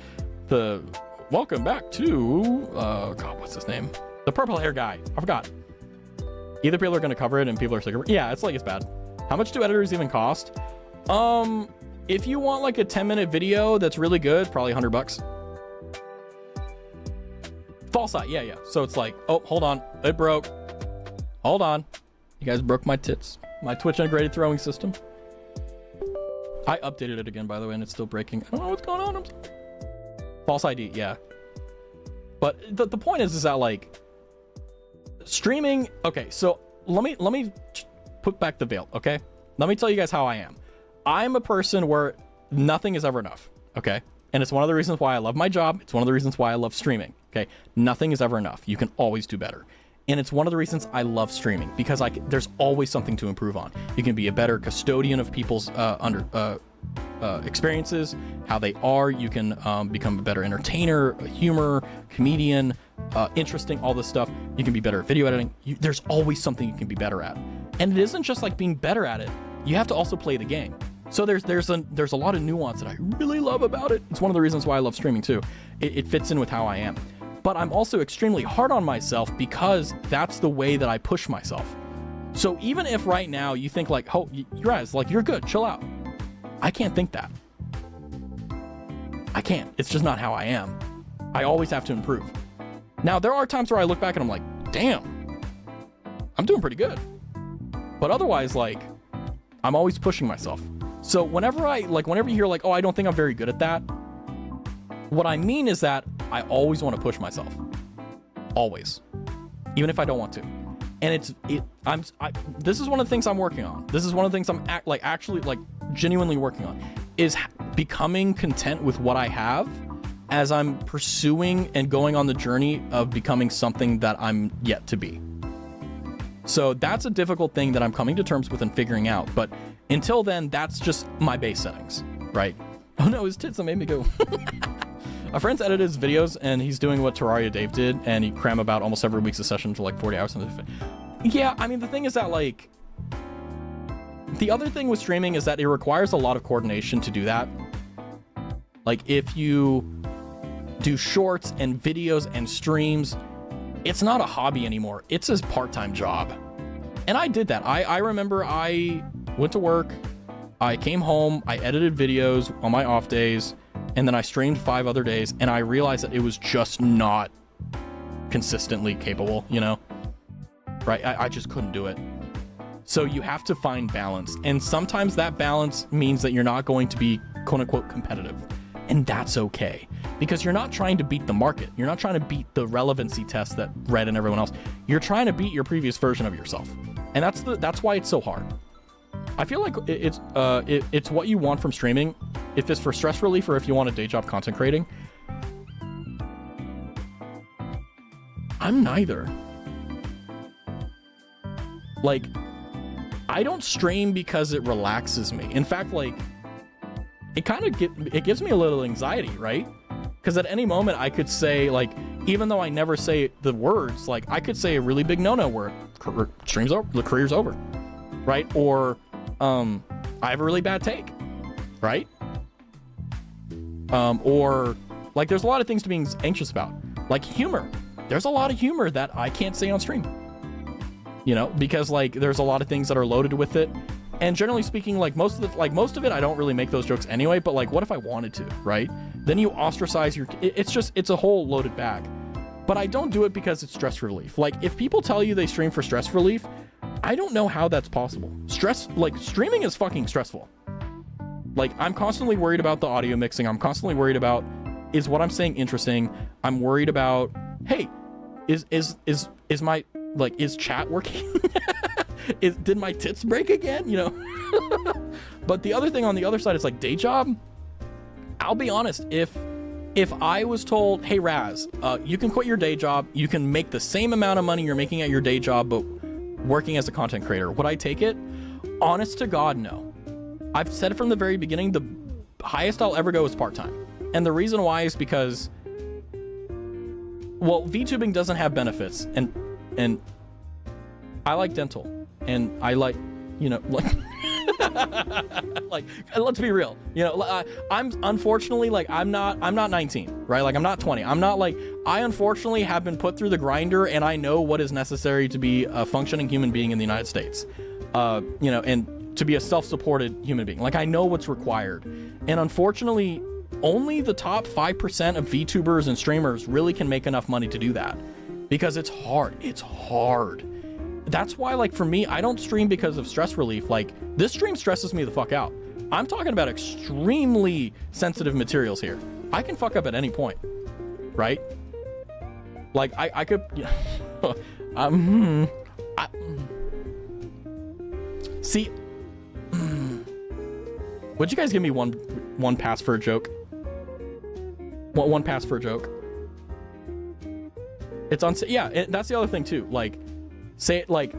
Welcome back to, God, what's his name? The purple hair guy. I forgot. Either people are going to cover it and people are sick of it. Yeah, it's bad. How much do editors even cost? If you want like a 10-minute video that's really good, probably $100. False eye. Yeah. So it's like, oh, hold on. It broke. Hold on. You guys broke my tits. My Twitch integrated throwing system. I updated it again, by the way, and it's still breaking. I don't know what's going on. False ID. Yeah. But the point is that, like, streaming. Okay. So let me put back the veil. Okay. Let me tell you guys how I am. I'm a person where nothing is ever enough. Okay. And it's one of the reasons why I love my job. It's one of the reasons why I love streaming. Okay. Nothing is ever enough. You can always do better. And it's one of the reasons I love streaming, because like there's always something to improve on. You can be a better custodian of people's experiences, how they are. You can become a better entertainer, a humor, comedian, interesting, all this stuff. You can be better at video editing. There's always something you can be better at. And it isn't just like being better at it. You have to also play the game. So there's a lot of nuance that I really love about it. It's one of the reasons why I love streaming too. It fits in with how I am. But I'm also extremely hard on myself because that's the way that I push myself. So even if right now you think like, oh, you guys, like, you're good, chill out. I can't think that. I can't. It's just not how I am. I always have to improve. Now, there are times where I look back and I'm like, damn, I'm doing pretty good. But otherwise, like, I'm always pushing myself. So whenever you hear like, oh, I don't think I'm very good at that, what I mean is that I always want to push myself. Always. Even if I don't want to. And this is one of the things I'm working on. This is one of the things I'm actually genuinely working on, is becoming content with what I have as I'm pursuing and going on the journey of becoming something that I'm yet to be. So that's a difficult thing that I'm coming to terms with and figuring out. But until then, that's just my base settings, right? Oh no, his tits that made me go. A friend's edited his videos and he's doing what Terraria Dave did, and he cram about almost every week's a session for like 40 hours. Yeah, I mean, the thing is that like, the other thing with streaming is that it requires a lot of coordination to do that. Like if you do shorts and videos and streams, it's not a hobby anymore. It's a part-time job. And I did that. I remember I went to work, I came home, I edited videos on my off days, and then I streamed 5 other days, and I realized that it was just not consistently capable, you know? Right? I just couldn't do it. So you have to find balance. And sometimes that balance means that you're not going to be quote-unquote competitive. And that's okay, because you're not trying to beat the market. You're not trying to beat the relevancy test that Red and everyone else. You're trying to beat your previous version of yourself. And that's why it's so hard. I feel like it's what you want from streaming. If it's for stress relief or if you want a day job content creating. I'm neither. Like, I don't stream because it relaxes me. In fact, like, it gives me a little anxiety, right? Because at any moment I could say, like, even though I never say the words, like, I could say a really big no-no where stream's over, the career's over, right? Or I have a really bad take, right? Or like, there's a lot of things to be anxious about, like humor. There's a lot of humor that I can't say on stream, you know, because like there's a lot of things that are loaded with it. And generally speaking, like most of it, I don't really make those jokes anyway, but like, what if I wanted to, right? Then you ostracize it's a whole loaded bag. But I don't do it because it's stress relief. Like, if people tell you they stream for stress relief, I don't know how that's possible. Streaming is fucking stressful. Like, I'm constantly worried about the audio mixing. I'm constantly worried about, is what I'm saying interesting? I'm worried about, hey, is my, like, is chat working? Did my tits break again? You know? But the other thing on the other side is like day job. I'll be honest, if I was told, hey Raz, you can quit your day job, you can make the same amount of money you're making at your day job, but working as a content creator, would I take it? Honest to God, no. I've said it from the very beginning, the highest I'll ever go is part-time. And the reason why is because, well, VTubing doesn't have benefits, and I like dental, and I like, you know, like, like, let's be real, you know, I'm unfortunately, like, I'm not 19, right? Like, I'm not 20. I'm not like, I unfortunately have been put through the grinder, and I know what is necessary to be a functioning human being in the United States, you know, and to be a self-supported human being. Like, I know what's required. And unfortunately, only the top 5% of VTubers and streamers really can make enough money to do that, because it's hard. It's hard. That's why, like, for me, I don't stream because of stress relief. Like, this stream stresses me the fuck out. I'm talking about extremely sensitive materials here. I can fuck up at any point, right? Like, I could, yeah. See, would you guys give me one pass for a joke? One pass for a joke. It's on, yeah, that's the other thing too. Like, say it, like,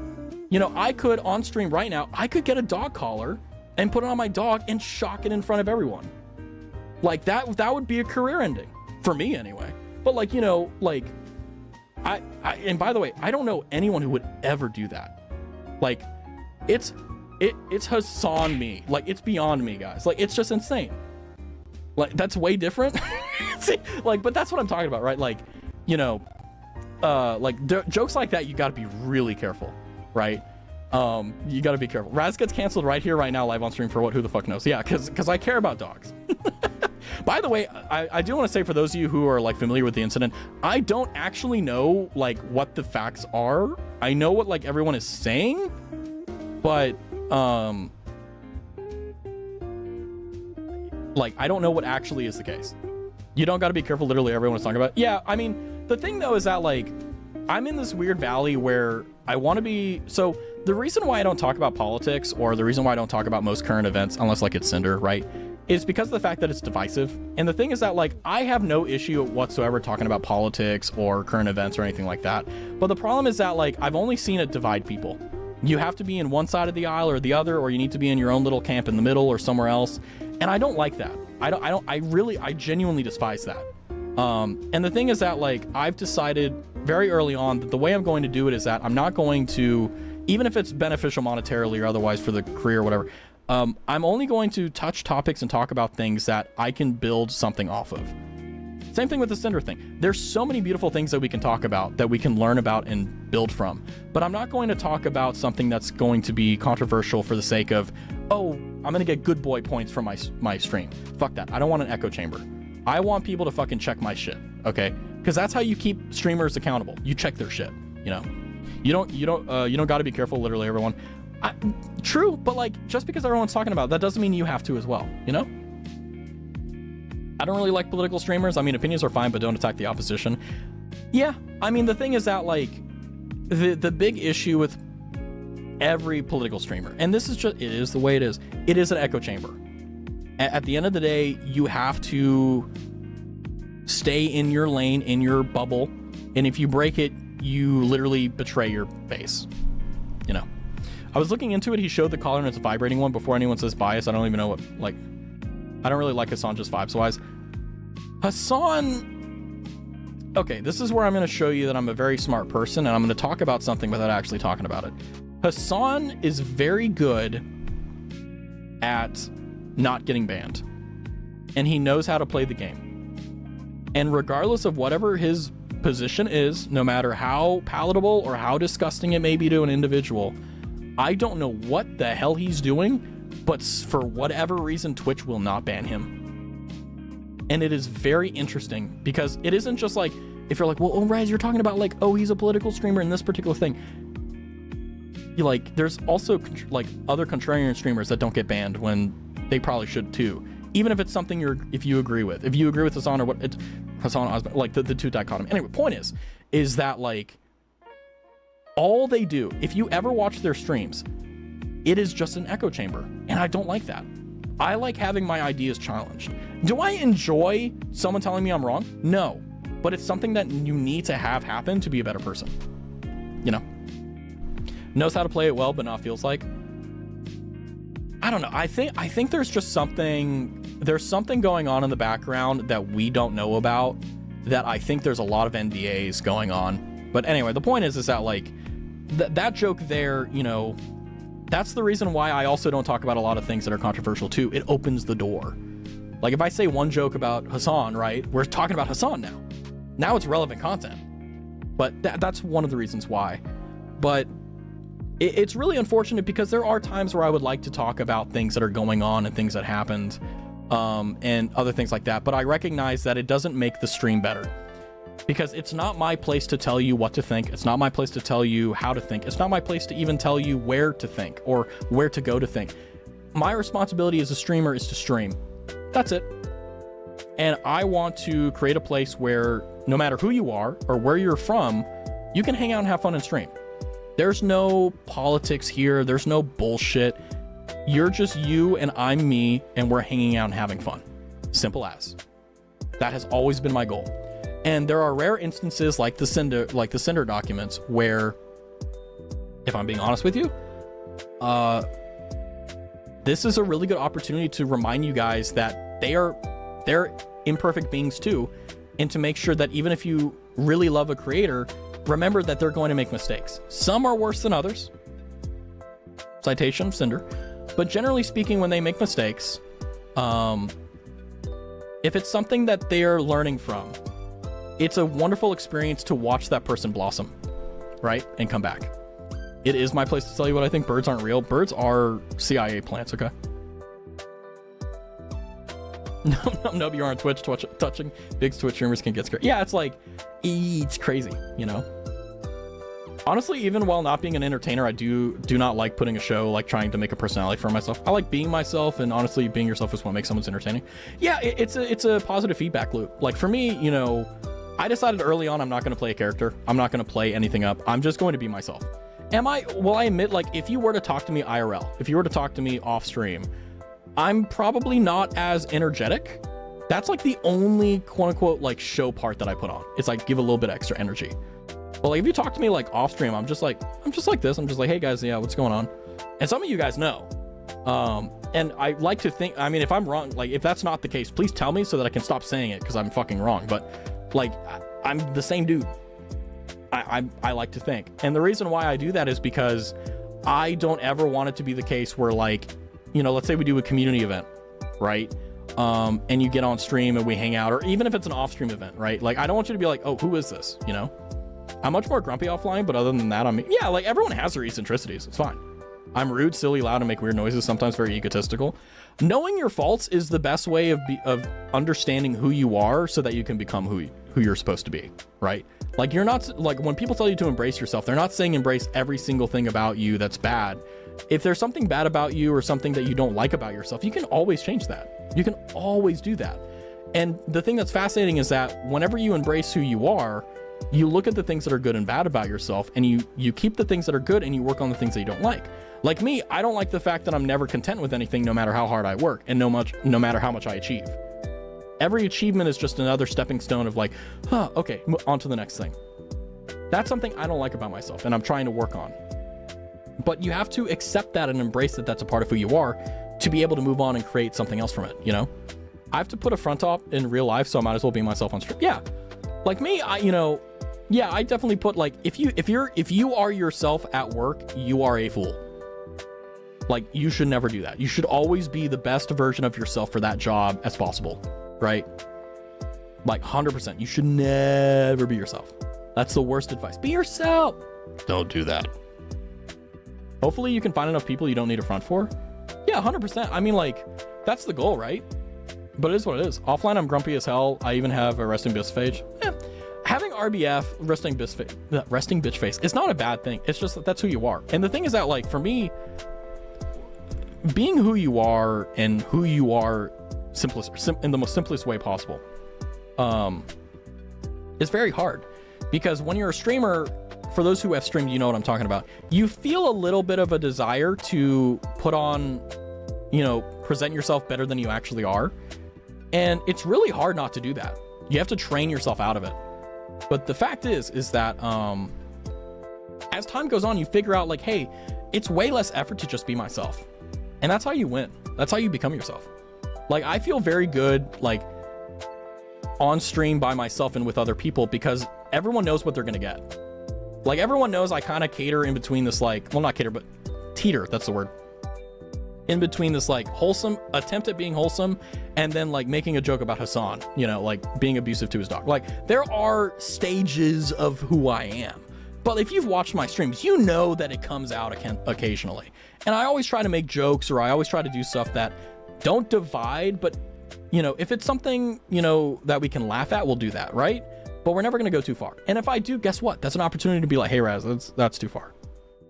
you know, I could on stream right now, I could get a dog collar and put it on my dog and shock it in front of everyone. Like, that would be a career ending for me anyway. But like, you know, like, I and by the way, I don't know anyone who would ever do that. Like, it's Hassan me. Like, it's beyond me, guys. Like, it's just insane. Like, that's way different. See, like, but that's what I'm talking about, right? Like, you know, like jokes like that, you got to be really careful, right? You got to be careful. Raz gets canceled right here, right now, live on stream for what? Who the fuck knows? Yeah, because I care about dogs. By the way, I do want to say, for those of you who are like familiar with the incident, I don't actually know like what the facts are. I know what like everyone is saying, but like, I don't know what actually is the case. You don't got to be careful. Literally everyone is talking about. Yeah, I mean, the thing though is that, like, I'm in this weird valley where I want to be. So the reason why I don't talk about politics, or the reason why I don't talk about most current events, unless like it's Sinder, right, is because of the fact that it's divisive. And the thing is that, like, I have no issue whatsoever talking about politics or current events or anything like that. But the problem is that, like, I've only seen it divide people. You have to be in one side of the aisle or the other, or you need to be in your own little camp in the middle or somewhere else. And I don't like that. I genuinely despise that. And the thing is that, like, I've decided very early on that the way I'm going to do it is that I'm not going to, even if it's beneficial monetarily or otherwise for the career or whatever, I'm only going to touch topics and talk about things that I can build something off of. Same thing with the Sinder thing. There's so many beautiful things that we can talk about, that we can learn about and build from. But I'm not going to talk about something that's going to be controversial for the sake of, oh, I'm going to get good boy points from my stream. Fuck that. I don't want an echo chamber. I want people to fucking check my shit, okay? Because that's how you keep streamers accountable. You check their shit, you know? You don't got to be careful, literally, everyone. True, but like, just because everyone's talking about it, that doesn't mean you have to as well, you know? I don't really like political streamers. I mean, opinions are fine, but don't attack the opposition. Yeah, I mean, the thing is that, like, the big issue with every political streamer, and this is just, it is the way it is an echo chamber. At the end of the day, you have to stay in your lane, in your bubble, and if you break it, you literally betray your base, you know? I was looking into it. He showed the collar and it's a vibrating one. Before anyone says bias, I don't even know what, like, I don't really like Hassan just vibes wise. Hassan, okay, this is where I'm going to show you that I'm a very smart person, and I'm going to talk about something without actually talking about it. Hassan is very good at not getting banned, and he knows how to play the game. And regardless of whatever his position is, no matter how palatable or how disgusting it may be to an individual, I don't know what the hell he's doing, but for whatever reason, Twitch will not ban him. And it is very interesting, because it isn't just like, if you're like, well, oh, Raz, you're talking about like, oh, he's a political streamer in this particular thing. You like, there's also like other contrarian streamers that don't get banned when they probably should too. Even if it's something if you agree with Hassan or what, it's Hassan Osman, like the two dichotomy. Anyway, point is that like, all they do, if you ever watch their streams, it is just an echo chamber. And I don't like that. I like having my ideas challenged. Do I enjoy someone telling me I'm wrong? No. But it's something that you need to have happen to be a better person. You know? Knows how to play it well, but not feels like. I don't know. I think there's just there's something going on in the background that we don't know about, that I think there's a lot of NDAs going on. But anyway, the point is that like, that joke there, you know, that's the reason why I also don't talk about a lot of things that are controversial too. It opens the door. Like if I say one joke about Hassan, right? We're talking about Hassan now. Now it's relevant content. But that's one of the reasons why. But it's really unfortunate, because there are times where I would like to talk about things that are going on and things that happened, and other things like that. But I recognize that it doesn't make the stream better. Because it's not my place to tell you what to think. It's not my place to tell you how to think. It's not my place to even tell you where to think or where to go to think. My responsibility as a streamer is to stream. That's it. And I want to create a place where no matter who you are or where you're from, you can hang out and have fun and stream. There's no politics here. There's no bullshit. You're just you and I'm me, and we're hanging out and having fun. Simple as. That has always been my goal. And there are rare instances like the Sinder documents where, if I'm being honest with you, this is a really good opportunity to remind you guys that they're imperfect beings too, and to make sure that even if you really love a creator, remember that they're going to make mistakes. Some are worse than others. Citation, Sinder. But generally speaking, when they make mistakes, if it's something that they're learning from, it's a wonderful experience to watch that person blossom, right? And come back. It is my place to tell you what I think. Birds aren't real. Birds are CIA plants, okay? No, you're on Twitch touching. Big Twitch streamers can get scared. Yeah, it's like, it's crazy, you know? Honestly, even while not being an entertainer, I do not like putting a show, like trying to make a personality for myself. I like being myself, and honestly, being yourself is what makes someone's entertaining. Yeah, it's a positive feedback loop. Like for me, you know, I decided early on I'm not going to play a character. I'm not going to play anything up. I'm just going to be myself. Will I admit, like, if you were to talk to me IRL, if you were to talk to me off stream, I'm probably not as energetic. That's like the only quote unquote like show part that I put on. It's like give a little bit extra energy. But like if you talk to me like off stream, I'm just like this. I'm just like, hey guys, yeah, what's going on? And some of you guys know. And I like to think, I mean, if I'm wrong, like if that's not the case, please tell me so that I can stop saying it because I'm fucking wrong. But like I'm the same dude. I like to think. And the reason why I do that is because I don't ever want it to be the case where like, you know, let's say we do a community event, right? And you get on stream and we hang out, or even if it's an off stream event, right? Like, I don't want you to be like, oh, who is this? You know, I'm much more grumpy offline, but other than that, I mean, yeah, like everyone has their eccentricities. It's fine. I'm rude, silly, loud, and make weird noises, sometimes very egotistical. Knowing your faults is the best way of understanding who you are so that you can become who you're supposed to be, right? Like you're not, like when people tell you to embrace yourself, they're not saying embrace every single thing about you that's bad. If there's something bad about you or something that you don't like about yourself, you can always change that. You can always do that. And the thing that's fascinating is that whenever you embrace who you are, you look at the things that are good and bad about yourself, and you keep the things that are good and you work on the things that you don't like. Like me, I don't like the fact that I'm never content with anything, no matter how hard I work and no matter how much I achieve. Every achievement is just another stepping stone of like, huh, okay, on to the next thing. That's something I don't like about myself and I'm trying to work on. But you have to accept that and embrace that that's a part of who you are to be able to move on and create something else from it, you know? I have to put a front up in real life, so I might as well be myself on stream. Yeah. Like me, I definitely put like, if you are yourself at work, you are a fool. Like you should never do that. You should always be the best version of yourself for that job as possible, right? Like 100%. You should never be yourself. That's the worst advice. Be yourself. Don't do that. Hopefully you can find enough people you don't need a front for. Yeah, 100%. I mean, like, that's the goal, right? But it is what it is. Offline, I'm grumpy as hell. I even have a resting bitch face. Yeah. Having RBF, resting bitch face, is not a bad thing. It's just that that's who you are. And the thing is that, like, for me, being who you are and who you are in the most simplest way possible is very hard. Because when you're a streamer, for those who have streamed, you know what I'm talking about. You feel a little bit of a desire to put on, you know, present yourself better than you actually are. And it's really hard not to do that. You have to train yourself out of it. But the fact is that as time goes on, you figure out like, hey, it's way less effort to just be myself. And that's how you win. That's how you become yourself. Like, I feel very good, like, on stream by myself and with other people because everyone knows what they're going to get. Like, everyone knows I kind of cater in between this, like, well, not cater, but teeter, that's the word. In between this, like, wholesome, attempt at being wholesome, and then, like, making a joke about Hassan, you know, like, being abusive to his dog. Like, there are stages of who I am. But if you've watched my streams, you know that it comes out occasionally. And I always try to make jokes, or I always try to do stuff that don't divide, but, you know, if it's something, you know, that we can laugh at, we'll do that, right? But we're never going to go too far. And if I do, guess what? That's an opportunity to be like, hey, Raz, that's too far.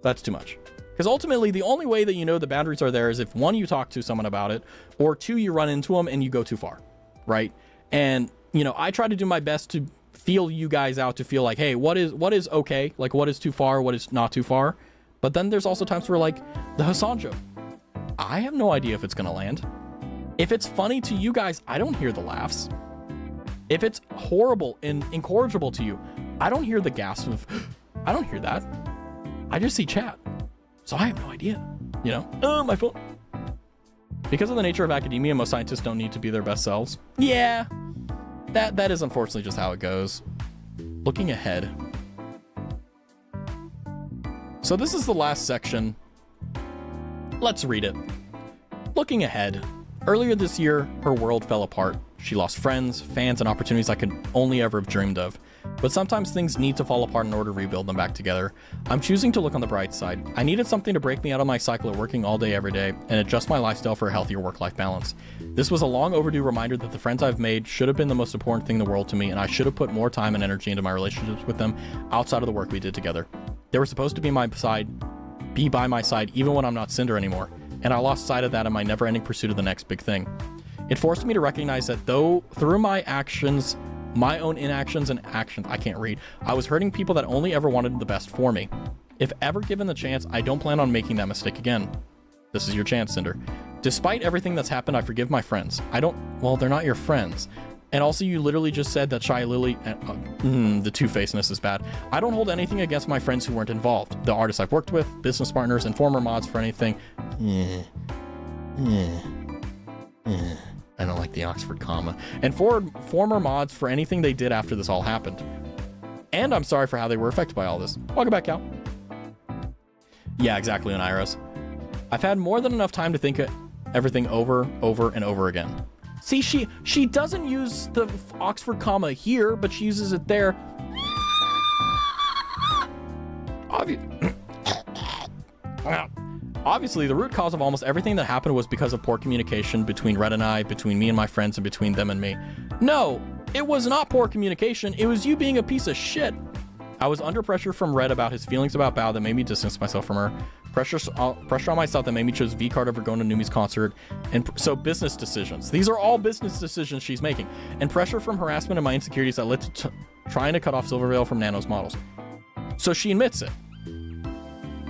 That's too much. Because ultimately, the only way that you know the boundaries are there is if, one, you talk to someone about it, or two, you run into them and you go too far, right? And, you know, I try to do my best to feel you guys out, to feel like, hey, what is okay? Like, what is too far? What is not too far? But then there's also times where, like, the Hassan joke, I have no idea if it's going to land. If it's funny to you guys, I don't hear the laughs. If it's horrible and incorrigible to you, I don't hear the gasp of, I don't hear that. I just see chat. So I have no idea, you know? Oh, my phone. Because of the nature of academia, most scientists don't need to be their best selves. Yeah, that is unfortunately just how it goes. Looking ahead. So this is the last section. Let's read it. Looking ahead. Earlier this year, her world fell apart. She lost friends, fans, and opportunities I could only ever have dreamed of. But sometimes things need to fall apart in order to rebuild them back together. I'm choosing to look on the bright side. I needed something to break me out of my cycle of working all day every day and adjust my lifestyle for a healthier work-life balance. This was a long overdue reminder that the friends I've made should have been the most important thing in the world to me, and I should have put more time and energy into my relationships with them outside of the work we did together. They were supposed to be by my side even when I'm not Sinder anymore, and I lost sight of that in my never-ending pursuit of the next big thing. It forced me to recognize that through my actions my own inactions and actions. I can't read. I was hurting people that only ever wanted the best for me. If ever given the chance, I don't plan on making that mistake again. This is your chance, Cinder. Despite everything that's happened, I forgive my friends. Well, they're not your friends. And also, you literally just said that Shy Lily, the two-facedness is bad. I don't hold anything against my friends who weren't involved. The artists I've worked with, business partners, and former mods for anything. I don't like the Oxford comma. And former mods for anything they did after this all happened. And I'm sorry for how they were affected by all this. Welcome back, Cal. Yeah, exactly, Iris. I've had more than enough time to think everything over, and over again. See, she doesn't use the Oxford comma here, but she uses it there. Obviously, the root cause of almost everything that happened was because of poor communication between Red and I, between me and my friends, and between them and me. No, it was not poor communication. It was you being a piece of shit. I was under pressure from Red about his feelings about Bao that made me distance myself from her. Pressure on myself that made me choose V-Card over going to Numi's concert. And so business decisions. These are all business decisions she's making. And pressure from harassment and my insecurities that led to trying to cut off Silvervale from Nano's models. So she admits it.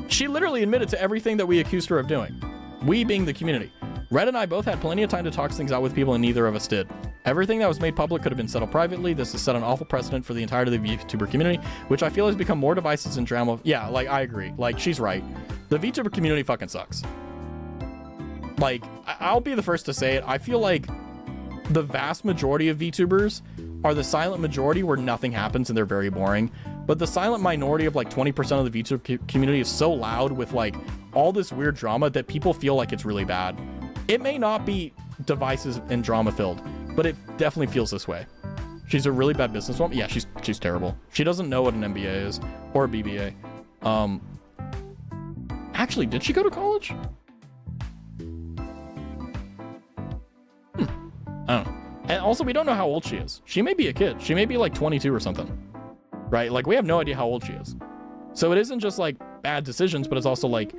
She literally admitted to everything that we accused her of doing. We being the community. Red and I both had plenty of time to talk things out with people, and neither of us did. Everything that was made public could have been settled privately. This has set an awful precedent for the entirety of the VTuber community, which I feel has become more divisive and drama. Yeah, like, I agree. Like, she's right. The VTuber community fucking sucks. Like, I'll be the first to say it. I feel like the vast majority of VTubers are the silent majority where nothing happens and they're very boring. But the silent minority of like 20% of the VTuber community is so loud with like all this weird drama that people feel like it's really bad. It may not be divisive and drama filled, but it definitely feels this way. She's a really bad businesswoman. Yeah, she's terrible. She doesn't know what an MBA is or a BBA. Actually, did she go to college? I don't know. And also, we don't know how old she is. She may be a kid. She may be like 22 or something. Right? Like, we have no idea how old she is. So it isn't just like bad decisions, but it's also like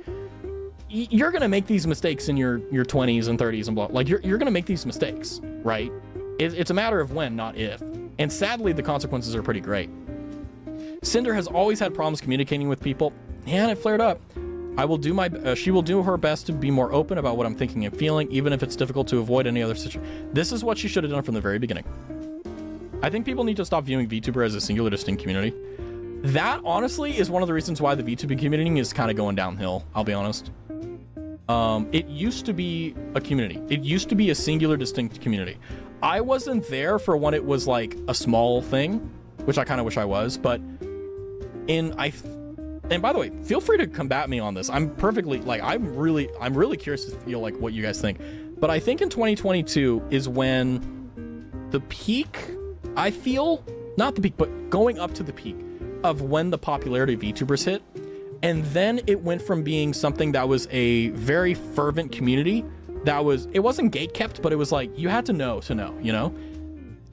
you're gonna make these mistakes in your 20s and 30s and blah. Like, you're gonna make these mistakes, right? It's a matter of when, not if. And sadly, the consequences are pretty great. Cinder has always had problems communicating with people, and it flared up. She will do her best to be more open about what I'm thinking and feeling, even if it's difficult to avoid any other situation. This is what she should have done from the very beginning. I think people need to stop viewing VTuber as a singular, distinct community. That, honestly, is one of the reasons why the VTuber community is kind of going downhill, I'll be honest. It used to be a community. It used to be a singular, distinct community. I wasn't there for when it was like a small thing, which I kind of wish I was, but and by the way, feel free to combat me on this. I'm perfectly, like, I'm really curious to feel like what you guys think. But I think in 2022 is when the peak, I feel, not the peak, but going up to the peak of when the popularity of VTubers hit. And then it went from being something that was a very fervent community it wasn't gatekept, but it was like, you had to know, you know?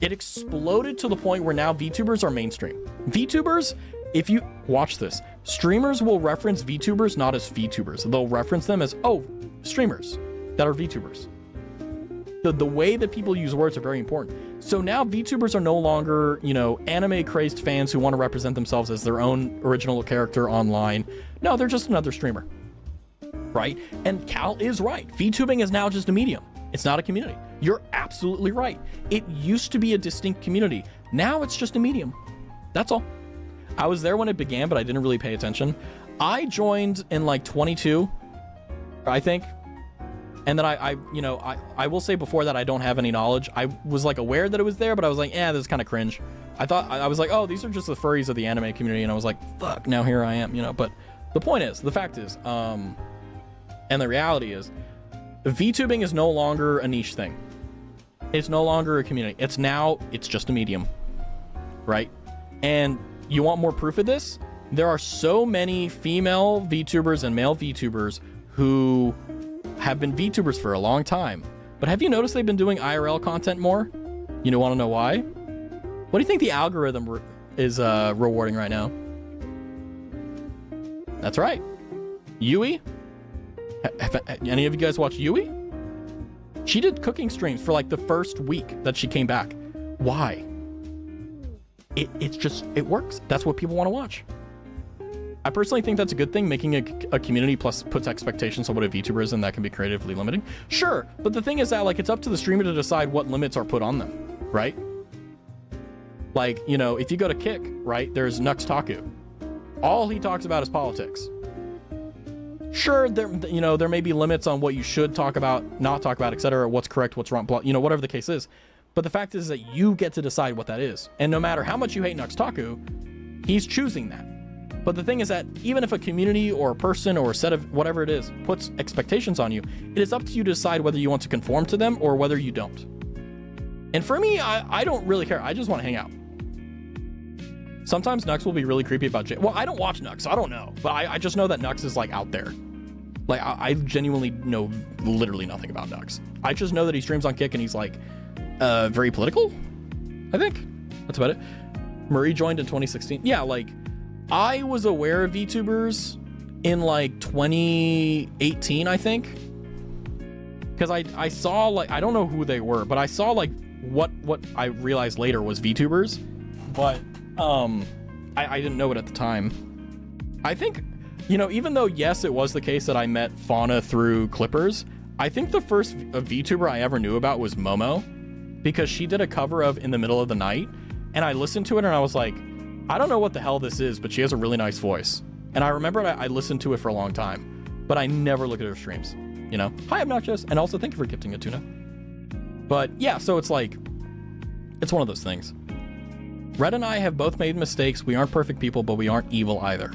It exploded to the point where now VTubers are mainstream. VTubers, if you watch this, streamers will reference VTubers not as VTubers. They'll reference them as, oh, streamers that are VTubers. The way that people use words are very important. So now VTubers are no longer, you know, anime crazed fans who want to represent themselves as their own original character online. No, they're just another streamer, right? And Cal is right. VTubing is now just a medium. It's not a community. You're absolutely right. It used to be a distinct community. Now it's just a medium. That's all. I was there when it began, but I didn't really pay attention. I joined in like 22, I think. And then I will say before that I don't have any knowledge. I was like aware that it was there, but I was like, this is kind of cringe. I was like, oh, these are just the furries of the anime community. And I was like, fuck, now here I am, you know. But the point is, the fact is, and the reality is, VTubing is no longer a niche thing. It's no longer a community. It's just a medium, right? And you want more proof of this? There are so many female VTubers and male VTubers who have been VTubers for a long time. But have you noticed they've been doing IRL content more? You want to know why? What do you think the algorithm is rewarding right now? That's right. Yui? Have any of you guys watched Yui? She did cooking streams for like the first week that she came back. Why? it works. That's what people want to watch. I personally think that's a good thing. Making a community plus puts expectations on what a VTuber is, and that can be creatively limiting. Sure, but the thing is that like it's up to the streamer to decide what limits are put on them, right? Like, you know, if you go to Kick, right, there's Nux Taku. All he talks about is politics. Sure, there may be limits on what you should talk about, not talk about, etc. What's correct, what's wrong, blah, you know, whatever the case is. But the fact is that you get to decide what that is. And no matter how much you hate Nux Taku, he's choosing that. But the thing is that even if a community or a person or a set of whatever it is puts expectations on you, it is up to you to decide whether you want to conform to them or whether you don't. And for me, I don't really care. I just want to hang out. Sometimes Nux will be really creepy about Well, I don't watch Nux, so I don't know. But I just know that Nux is like out there. Like I genuinely know literally nothing about Nux. I just know that he streams on Kick and he's like very political, I think. That's about it. Marie joined in 2016. Yeah, like I was aware of VTubers in like 2018, I think. Because I saw like, I don't know who they were, but I saw like what I realized later was VTubers. But I didn't know it at the time. I think, you know, even though yes, it was the case that I met Fauna through Clippers, I think the first VTuber I ever knew about was Momo, because she did a cover of In the Middle of the Night, and I listened to it and I was like, I don't know what the hell this is, but she has a really nice voice. And I remember I listened to it for a long time, but I never look at her streams, you know? Hi, Obnoxious, and also thank you for gifting a tuna. But yeah, so it's like, it's one of those things. Red and I have both made mistakes. We aren't perfect people, but we aren't evil either.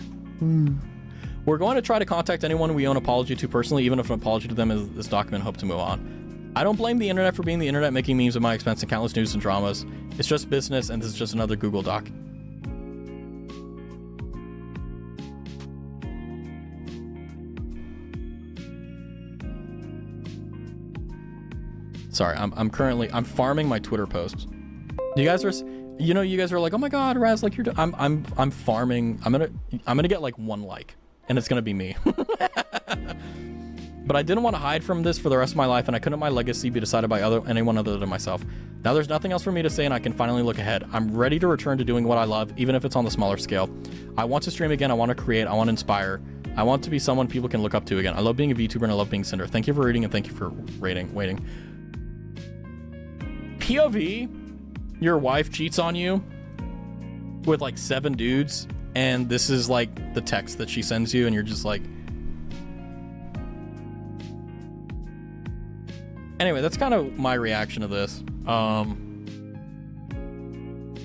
We're going to try to contact anyone we owe an apology to personally, even if an apology to them is this document, hope to move on. I don't blame the internet for being the internet, making memes at my expense and countless news and dramas. It's just business, and this is just another Google Doc. Sorry, I'm farming my Twitter posts. You guys are like, oh my God, Raz, like I'm farming. I'm gonna get like 1 like, and it's gonna be me. But I didn't want to hide from this for the rest of my life, and I couldn't let my legacy be decided by anyone other than myself. Now there's nothing else for me to say, and I can finally look ahead. I'm ready to return to doing what I love, even if it's on the smaller scale. I want to stream again. I want to create. I want to inspire. I want to be someone people can look up to again. I love being a VTuber, and I love being Sinder. Thank you for reading, and thank you for waiting. POV, your wife cheats on you with like 7 dudes, and this is like the text that she sends you, and you're just like, anyway, that's kind of my reaction to this.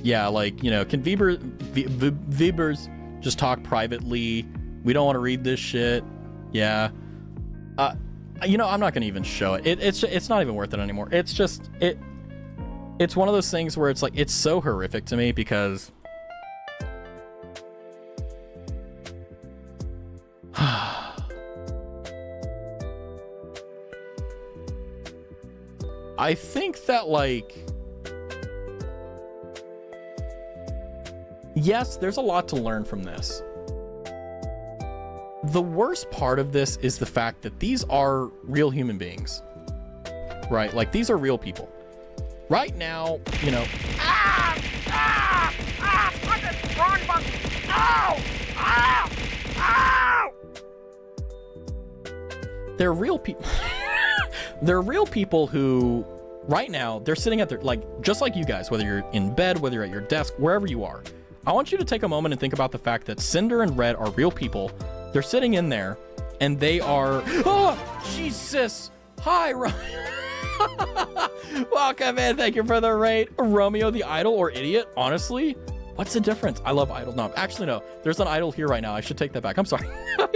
Yeah, like, you know, can Vibers just talk privately? We don't want to read this shit. Yeah. You know, I'm not gonna even show it. It's not even worth it anymore. It's just it's one of those things where it's like, it's so horrific to me because I think that, like, yes, there's a lot to learn from this. The worst part of this is the fact that these are real human beings, right? Like, these are real people. Right now, you know, fucking wrong button. They're real people. They're real people who, right now, they're sitting at their, like, just like you guys, whether you're in bed, whether you're at your desk, wherever you are. I want you to take a moment and think about the fact that Cinder and Red are real people. They're sitting in there, and they are, oh, Jesus. Hi, welcome in. Thank you for the raid. Romeo the idol or idiot? Honestly, what's the difference? I love idol. No, actually, no. There's an idol here right now. I should take that back. I'm sorry.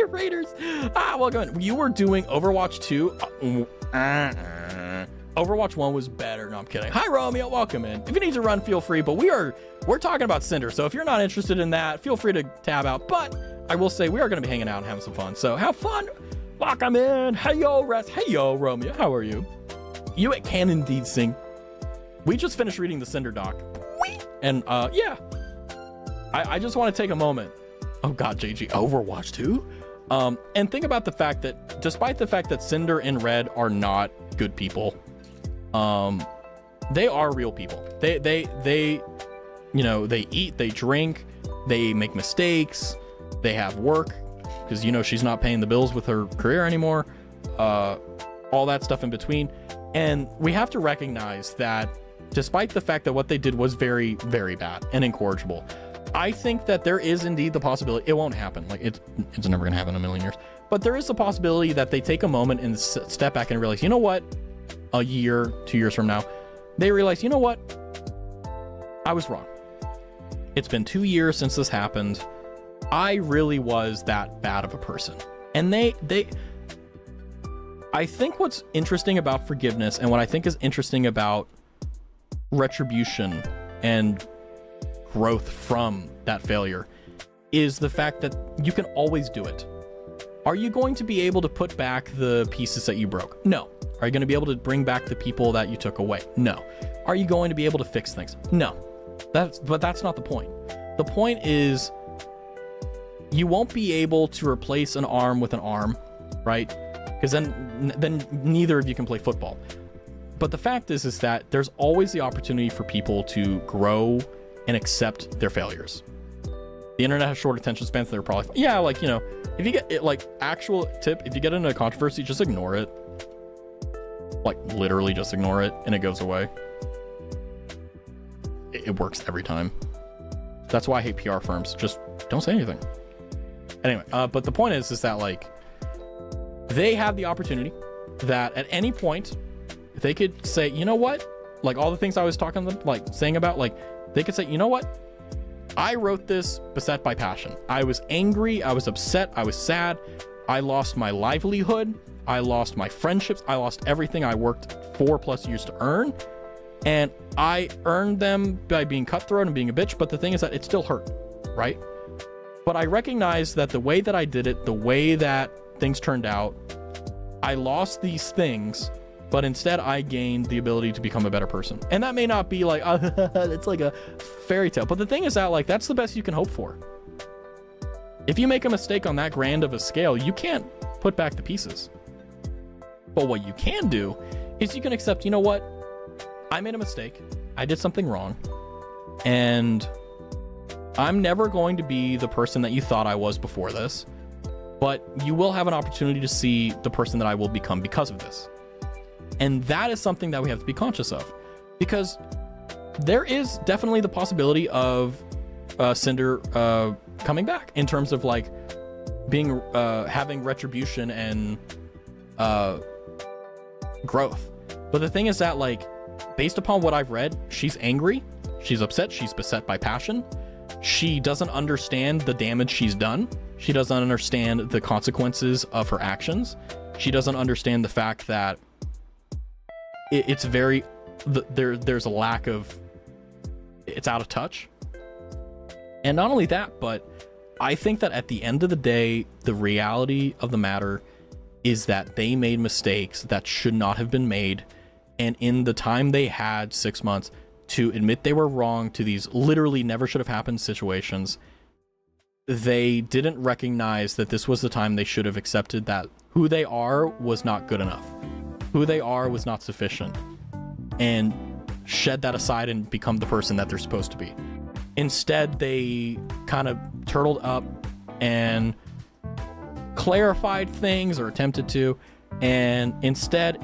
Raiders. Welcome in. You were doing Overwatch 2. Overwatch 1 was better. No, I'm kidding. Hi, Romeo. Welcome in. If you need to run, feel free. But we're talking about Cinder. So if you're not interested in that, feel free to tab out. But I will say we are going to be hanging out and having some fun. So have fun. Welcome in. Hey, yo, Rest. Hey, yo, Romeo. How are you? You can indeed sing. We just finished reading the Cinder doc. And yeah, I just want to take a moment. Oh God, JG, Overwatch 2? And think about the fact that despite the fact that Cinder and Red are not good people, they are real people. They you know, they eat, they drink, they make mistakes, they have work, because, you know, she's not paying the bills with her career anymore, all that stuff in between. And we have to recognize that despite the fact that what they did was very, very bad and incorrigible, I think that there is indeed the possibility, it won't happen, like it's never gonna happen in a million years, but there is the possibility that they take a moment and step back and realize, you know what, a year, 2 years from now, they realize, you know what, I was wrong. It's been 2 years since this happened. I really was that bad of a person. And I think what's interesting about forgiveness, and what I think is interesting about retribution and growth from that failure, is the fact that you can always do it. Are you going to be able to put back the pieces that you broke? No. Are you going to be able to bring back the people that you took away? No. Are you going to be able to fix things? No. But that's not the point. The point is, you won't be able to replace an arm with an arm, right? Because then neither of you can play football. But the fact is that there's always the opportunity for people to grow and accept their failures. The internet has short attention spans. They're probably, yeah, like, you know, if you get it, like, actual tip, if you get into a controversy, just ignore it. Like, literally just ignore it and it goes away. It works every time. That's why I hate PR firms. Just don't say anything. Anyway, but the point is that, like, they have the opportunity that at any point they could say, you know what, like all the things I was talking to them, like saying about, like, they could say, you know what, I wrote this beset by passion. I was angry, I was upset, I was sad, I lost my livelihood, I lost my friendships, I lost everything I worked 4+ years to earn, and I earned them by being cutthroat and being a bitch. But the thing is that it still hurt, right? But I recognize that the way that I did it, the way that things turned out, I lost these things, but instead I gained the ability to become a better person. And that may not be like, it's like a fairy tale, but the thing is that, like, that's the best you can hope for. If you make a mistake on that grand of a scale, you can't put back the pieces. But what you can do is you can accept, you know what, I made a mistake, I did something wrong, and I'm never going to be the person that you thought I was before this, but you will have an opportunity to see the person that I will become because of this. And that is something that we have to be conscious of, because there is definitely the possibility of Sinder coming back in terms of, like, being having retribution and growth. But the thing is that, like, based upon what I've read, she's angry, she's upset, she's beset by passion. She doesn't understand the damage she's done. She doesn't understand the consequences of her actions. She doesn't understand the fact that it's very, there's a lack of, it's out of touch. And not only that, but I think that at the end of the day, the reality of the matter is that they made mistakes that should not have been made. And in the time they had, 6 months, to admit they were wrong to these literally never should have happened situations, they didn't recognize that this was the time they should have accepted that who they are was not good enough. Who they are was not sufficient. And shed that aside and become the person that they're supposed to be. Instead, they kind of turtled up and clarified things, or attempted to, and instead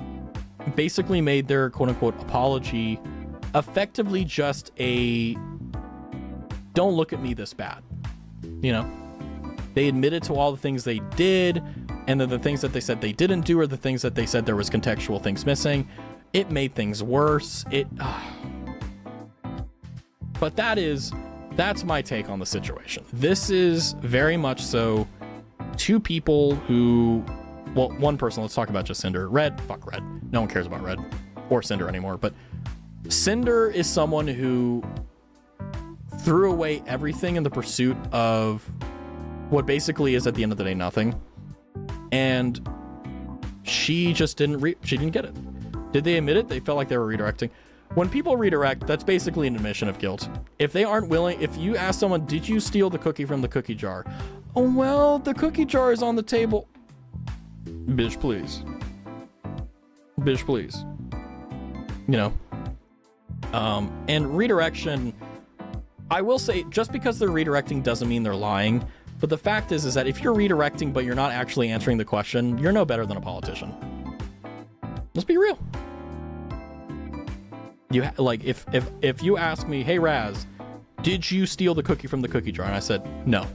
basically made their quote-unquote apology effectively just a don't look at me this bad. You know, they admitted to all the things they did, and then the things that they said they didn't do, or the things that they said there was contextual things missing. It made things worse. But that's my take on the situation. This is very much so two people who, well, one person, let's talk about just Sinder. Red, fuck Red. No one cares about Red or Sinder anymore, but Sinder is someone who threw away everything in the pursuit of what basically is, at the end of the day, nothing. And she just didn't get it. Did they admit it? They felt like they were redirecting. When people redirect, that's basically an admission of guilt. If they aren't willing, if you ask someone, did you steal the cookie from the cookie jar? Oh, well, the cookie jar is on the table. Bitch, please. Bitch, please. You know. And redirection, I will say, just because they're redirecting doesn't mean they're lying. But the fact is that if you're redirecting but you're not actually answering the question, you're no better than a politician. Let's be real. You like if you ask me, hey Raz, did you steal the cookie from the cookie jar? And I said no.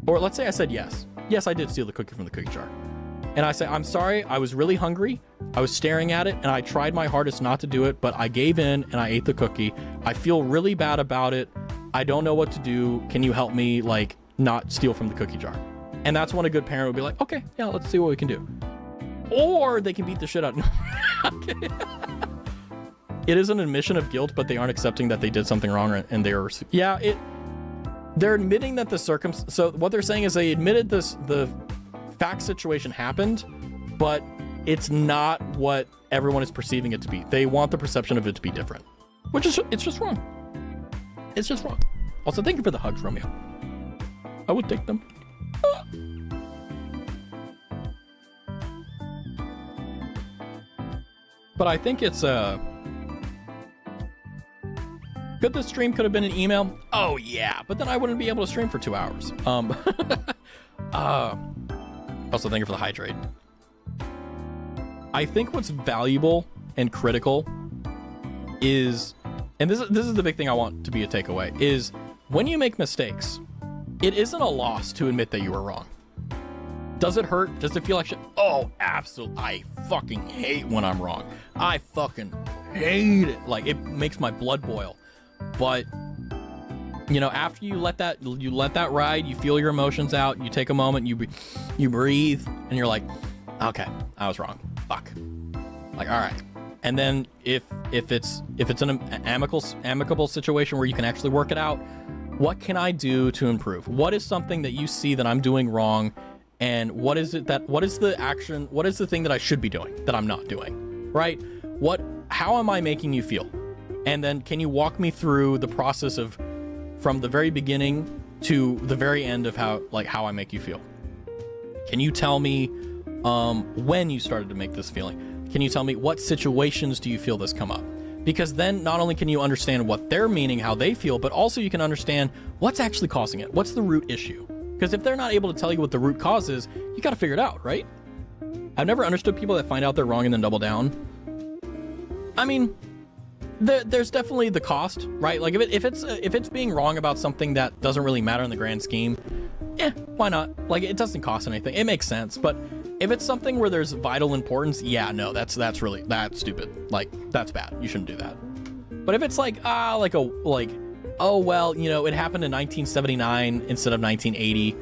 Or let's say I said yes. Yes, I did steal the cookie from the cookie jar. And I say, I'm sorry, I was really hungry. I was staring at it and I tried my hardest not to do it, but I gave in and I ate the cookie. I feel really bad about it. I don't know what to do. Can you help me, like, not steal from the cookie jar? And that's when a good parent would be like, okay, yeah, let's see what we can do. Or they can beat the shit out of you. It is an admission of guilt, but they aren't accepting that they did something wrong and they're, yeah, they're admitting that so what they're saying is they admitted the fact situation happened, but it's not what everyone is perceiving it to be. They want the perception of it to be different, which is, it's just wrong. It's just wrong. Also, thank you for the hugs, Romeo. I would take them. But I think it's could this stream could have been an email? Oh yeah, but then I wouldn't be able to stream for 2 hours. Also, thank you for the hydrate. I think what's valuable and critical is, and this is the big thing I want to be a takeaway, is when you make mistakes, it isn't a loss to admit that you were wrong. Does it hurt? Does it feel like shit? Oh, absolutely. I fucking hate when I'm wrong. I fucking hate it. Like, it makes my blood boil. But, you know, after you let that ride, you feel your emotions out, you take a moment, you breathe, and you're like, okay, I was wrong. Fuck. Like, all right. And then if it's an amicable situation where you can actually work it out, what can I do to improve? What is something that you see that I'm doing wrong? And what is the thing that I should be doing that I'm not doing, right? How am I making you feel? And then can you walk me through the process of from the very beginning to the very end of how I make you feel? Can you tell me when you started to make this feeling? Can you tell me what situations do you feel this come up? Because then not only can you understand what they're meaning, how they feel, but also you can understand what's actually causing it. What's the root issue? Because if they're not able to tell you what the root cause is, you got to figure it out, right? I've never understood people that find out they're wrong and then double down. I mean, there's definitely the cost, right? Like if it's being wrong about something that doesn't really matter in the grand scheme, why not? Like, it doesn't cost anything. It makes sense. But if it's something where there's vital importance, yeah, no, that's stupid. Like, that's bad. You shouldn't do that. But if it's like, oh, well, you know, it happened in 1979 instead of 1980.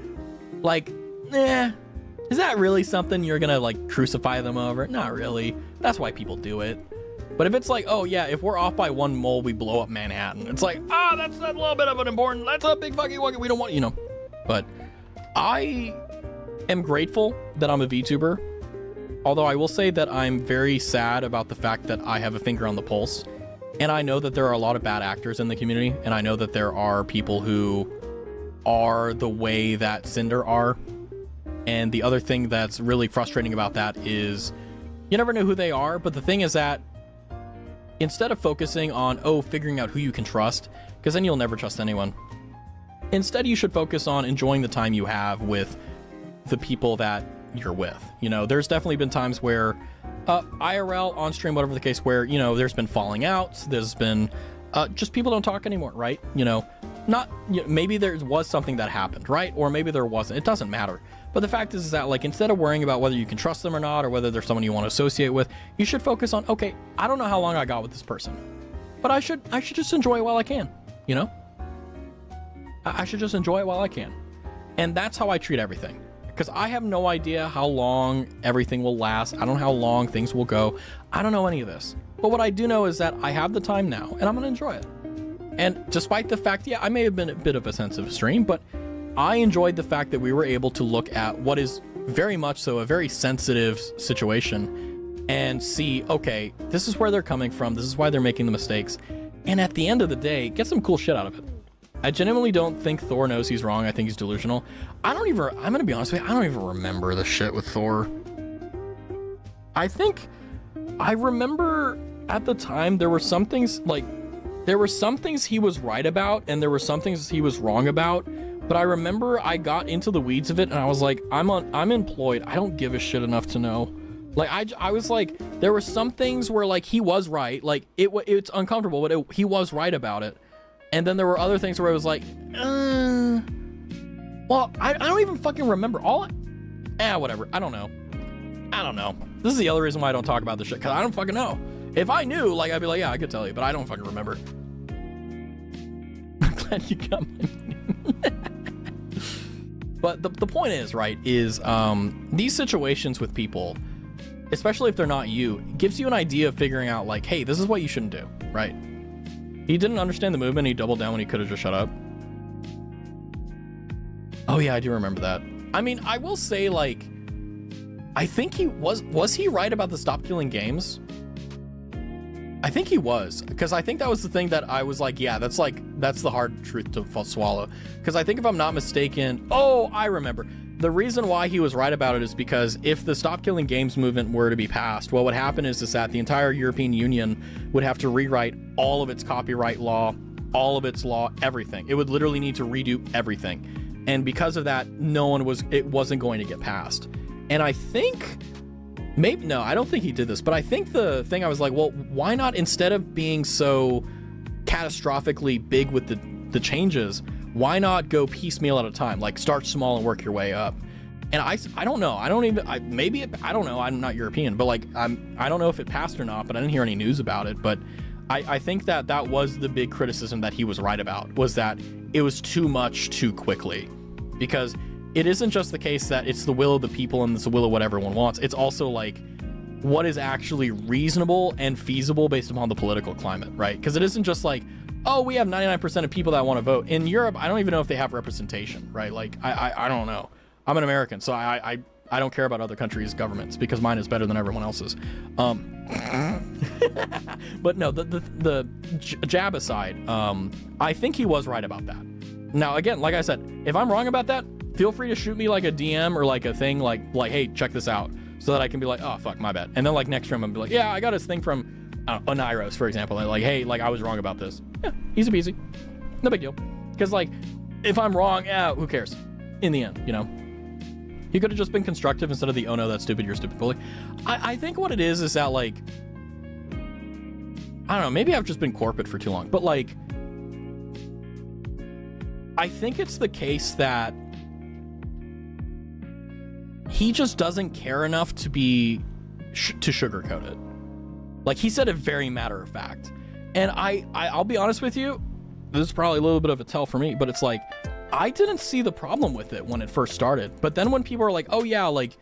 Like, is that really something you're gonna, like, crucify them over? Not really. That's why people do it. But if it's like, oh, yeah, if we're off by one mole, we blow up Manhattan. It's like, that's a little bit of an important, that's a big fucking one. We don't want, you know. But I am grateful that I'm a VTuber. Although I will say that I'm very sad about the fact that I have a finger on the pulse. And I know that there are a lot of bad actors in the community, and I know that there are people who are the way that Sinder are. And the other thing that's really frustrating about that is you never know who they are, but the thing is that instead of focusing on, figuring out who you can trust, because then you'll never trust anyone. Instead, you should focus on enjoying the time you have with the people that you're with. You know, there's definitely been times where IRL, on stream, whatever the case, where, you know, there's been falling outs, there's been just people don't talk anymore, right? You know, maybe there was something that happened, right? Or maybe there wasn't. It doesn't matter. But the fact is that, like, instead of worrying about whether you can trust them or not, or whether they're someone you want to associate with, you should focus on, okay, I don't know how long I got with this person, but I should just enjoy it while I can, you know? I should just enjoy it while I can. And that's how I treat everything. Because I have no idea how long everything will last. I don't know how long things will go. I don't know any of this. But what I do know is that I have the time now, and I'm going to enjoy it. And despite the fact, I may have been a bit of a sensitive stream, but I enjoyed the fact that we were able to look at what is very much so a very sensitive situation and see, okay, this is where they're coming from. This is why they're making the mistakes. And at the end of the day, get some cool shit out of it. I genuinely don't think Thor knows he's wrong. I think he's delusional. I'm going to be honest with you, I don't even remember the shit with Thor. I think I remember at the time there were some things like there were some things he was right about and there were some things he was wrong about. But I remember I got into the weeds of it and I was like, I'm employed. I don't give a shit enough to know. Like, I was like, there were some things where like he was right. Like it's uncomfortable, but he was right about it. And then there were other things where I was like, well, I don't even fucking remember whatever. I don't know. This is the other reason why I don't talk about this shit, because I don't fucking know. If I knew, like, I'd be like, yeah, I could tell you, but I don't fucking remember. I'm glad you got my money. But the point is, right, is these situations with people, especially if they're not you, gives you an idea of figuring out, like, hey, this is what you shouldn't do, right? He didn't understand the movement. He doubled down when he could have just shut up. Oh, yeah, I do remember that. I mean, I will say, like, I think he was he right about the stop killing games? I think he was, because I think that was the thing that I was like, yeah, that's the hard truth to swallow. Because I think if I'm not mistaken, oh, I remember. The reason why he was right about it is because if the stop killing games movement were to be passed, what would happen is that the entire European Union would have to rewrite all of its copyright law, all of its law, everything. It would literally need to redo everything. And because of that, it wasn't going to get passed. And I think, no, I don't think he did this, but I think the thing I was like, well, why not, instead of being so catastrophically big with the changes, why not go piecemeal at a time? Like, start small and work your way up. And I don't know. I don't know. I'm not European, but like, I don't know if it passed or not, but I didn't hear any news about it. But I think that was the big criticism that he was right about, was that it was too much too quickly. Because it isn't just the case that it's the will of the people and it's the will of what everyone wants. It's also like what is actually reasonable and feasible based upon the political climate, right? Because it isn't just like, oh, we have 99% of people that want to vote. In Europe, I don't even know if they have representation, right? Like, I don't know. I'm an American, so I don't care about other countries' governments because mine is better than everyone else's. But no, the jab aside, I think he was right about that. Now, again, like I said, if I'm wrong about that, feel free to shoot me like a DM or like a thing like, hey, check this out, so that I can be like, oh, fuck, my bad. And then like next time I'm be like, yeah, I got this thing from Oneiros, for example. Like, hey, like I was wrong about this. Yeah, easy peasy. No big deal. Because like, if I'm wrong, yeah, who cares? In the end, you know? He could have just been constructive instead of the, oh no, that's stupid, you're a stupid bully. I think what it is that like, I don't know, maybe I've just been corporate for too long, but like, I think it's the case that he just doesn't care enough to be to sugarcoat it. Like, he said it very matter of fact. And I'll be honest with you, this is probably a little bit of a tell for me, but it's like, I didn't see the problem with it when it first started. But then when people are like, oh yeah, like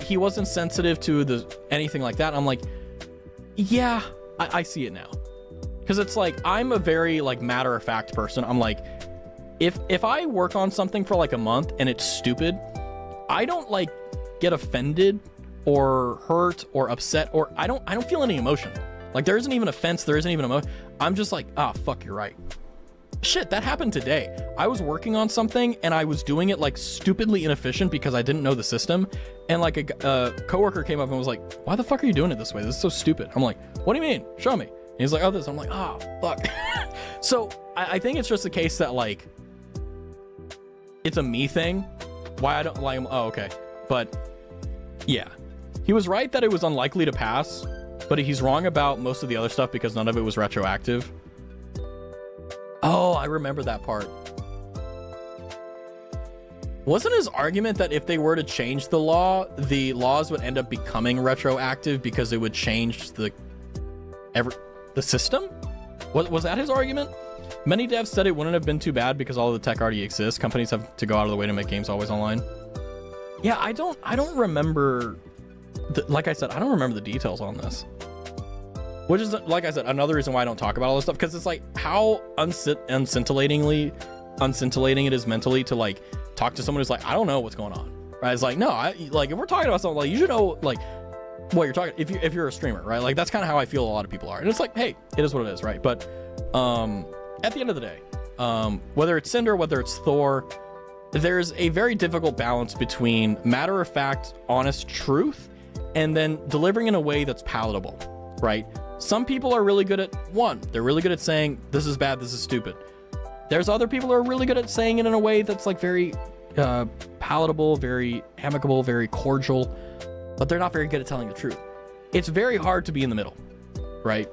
he wasn't sensitive to anything like that, I'm like, yeah, I see it now. Because it's like, I'm a very like matter of fact person. I'm like, if I work on something for like a month and it's stupid, I don't like get offended or hurt or upset, or I don't feel any emotion. Like, there isn't even offense, there isn't even emotion. I'm just like, ah, fuck, you're right. Shit, that happened today. I was working on something and I was doing it like stupidly inefficient because I didn't know the system. And like a coworker came up and was like, why the fuck are you doing it this way? This is so stupid. I'm like, what do you mean? Show me. And he's like, oh, this. I'm like, ah, fuck. So I think it's just the case that like, it's a me thing. Why I don't like him. Oh, okay. But yeah, he was right that it was unlikely to pass, but he's wrong about most of the other stuff because none of it was retroactive. Oh, I remember that part. Wasn't his argument that if they were to change the law, the laws would end up becoming retroactive because it would change the system? Was that his argument? Many devs said it wouldn't have been too bad because all of the tech already exists. Companies have to go out of the way to make games always online. Yeah, I don't remember. Like I said, I don't remember the details on this. Which is, like I said, another reason why I don't talk about all this stuff, because it's like how unscintillating it is mentally to like talk to someone who's like, I don't know what's going on. Right? It's like, no, like if we're talking about something, like you should know like what you're talking. If you're a streamer, right? Like that's kind of how I feel a lot of people are, and it's like, hey, it is what it is, right? But at the end of the day, whether it's Sinder, whether it's Thor, there's a very difficult balance between matter of fact, honest truth, and then delivering in a way that's palatable, right? Some people are really good at one. They're really good at saying, this is bad, this is stupid. There's other people who are really good at saying it in a way that's like very palatable, very amicable, very cordial, but they're not very good at telling the truth. It's very hard to be in the middle, right?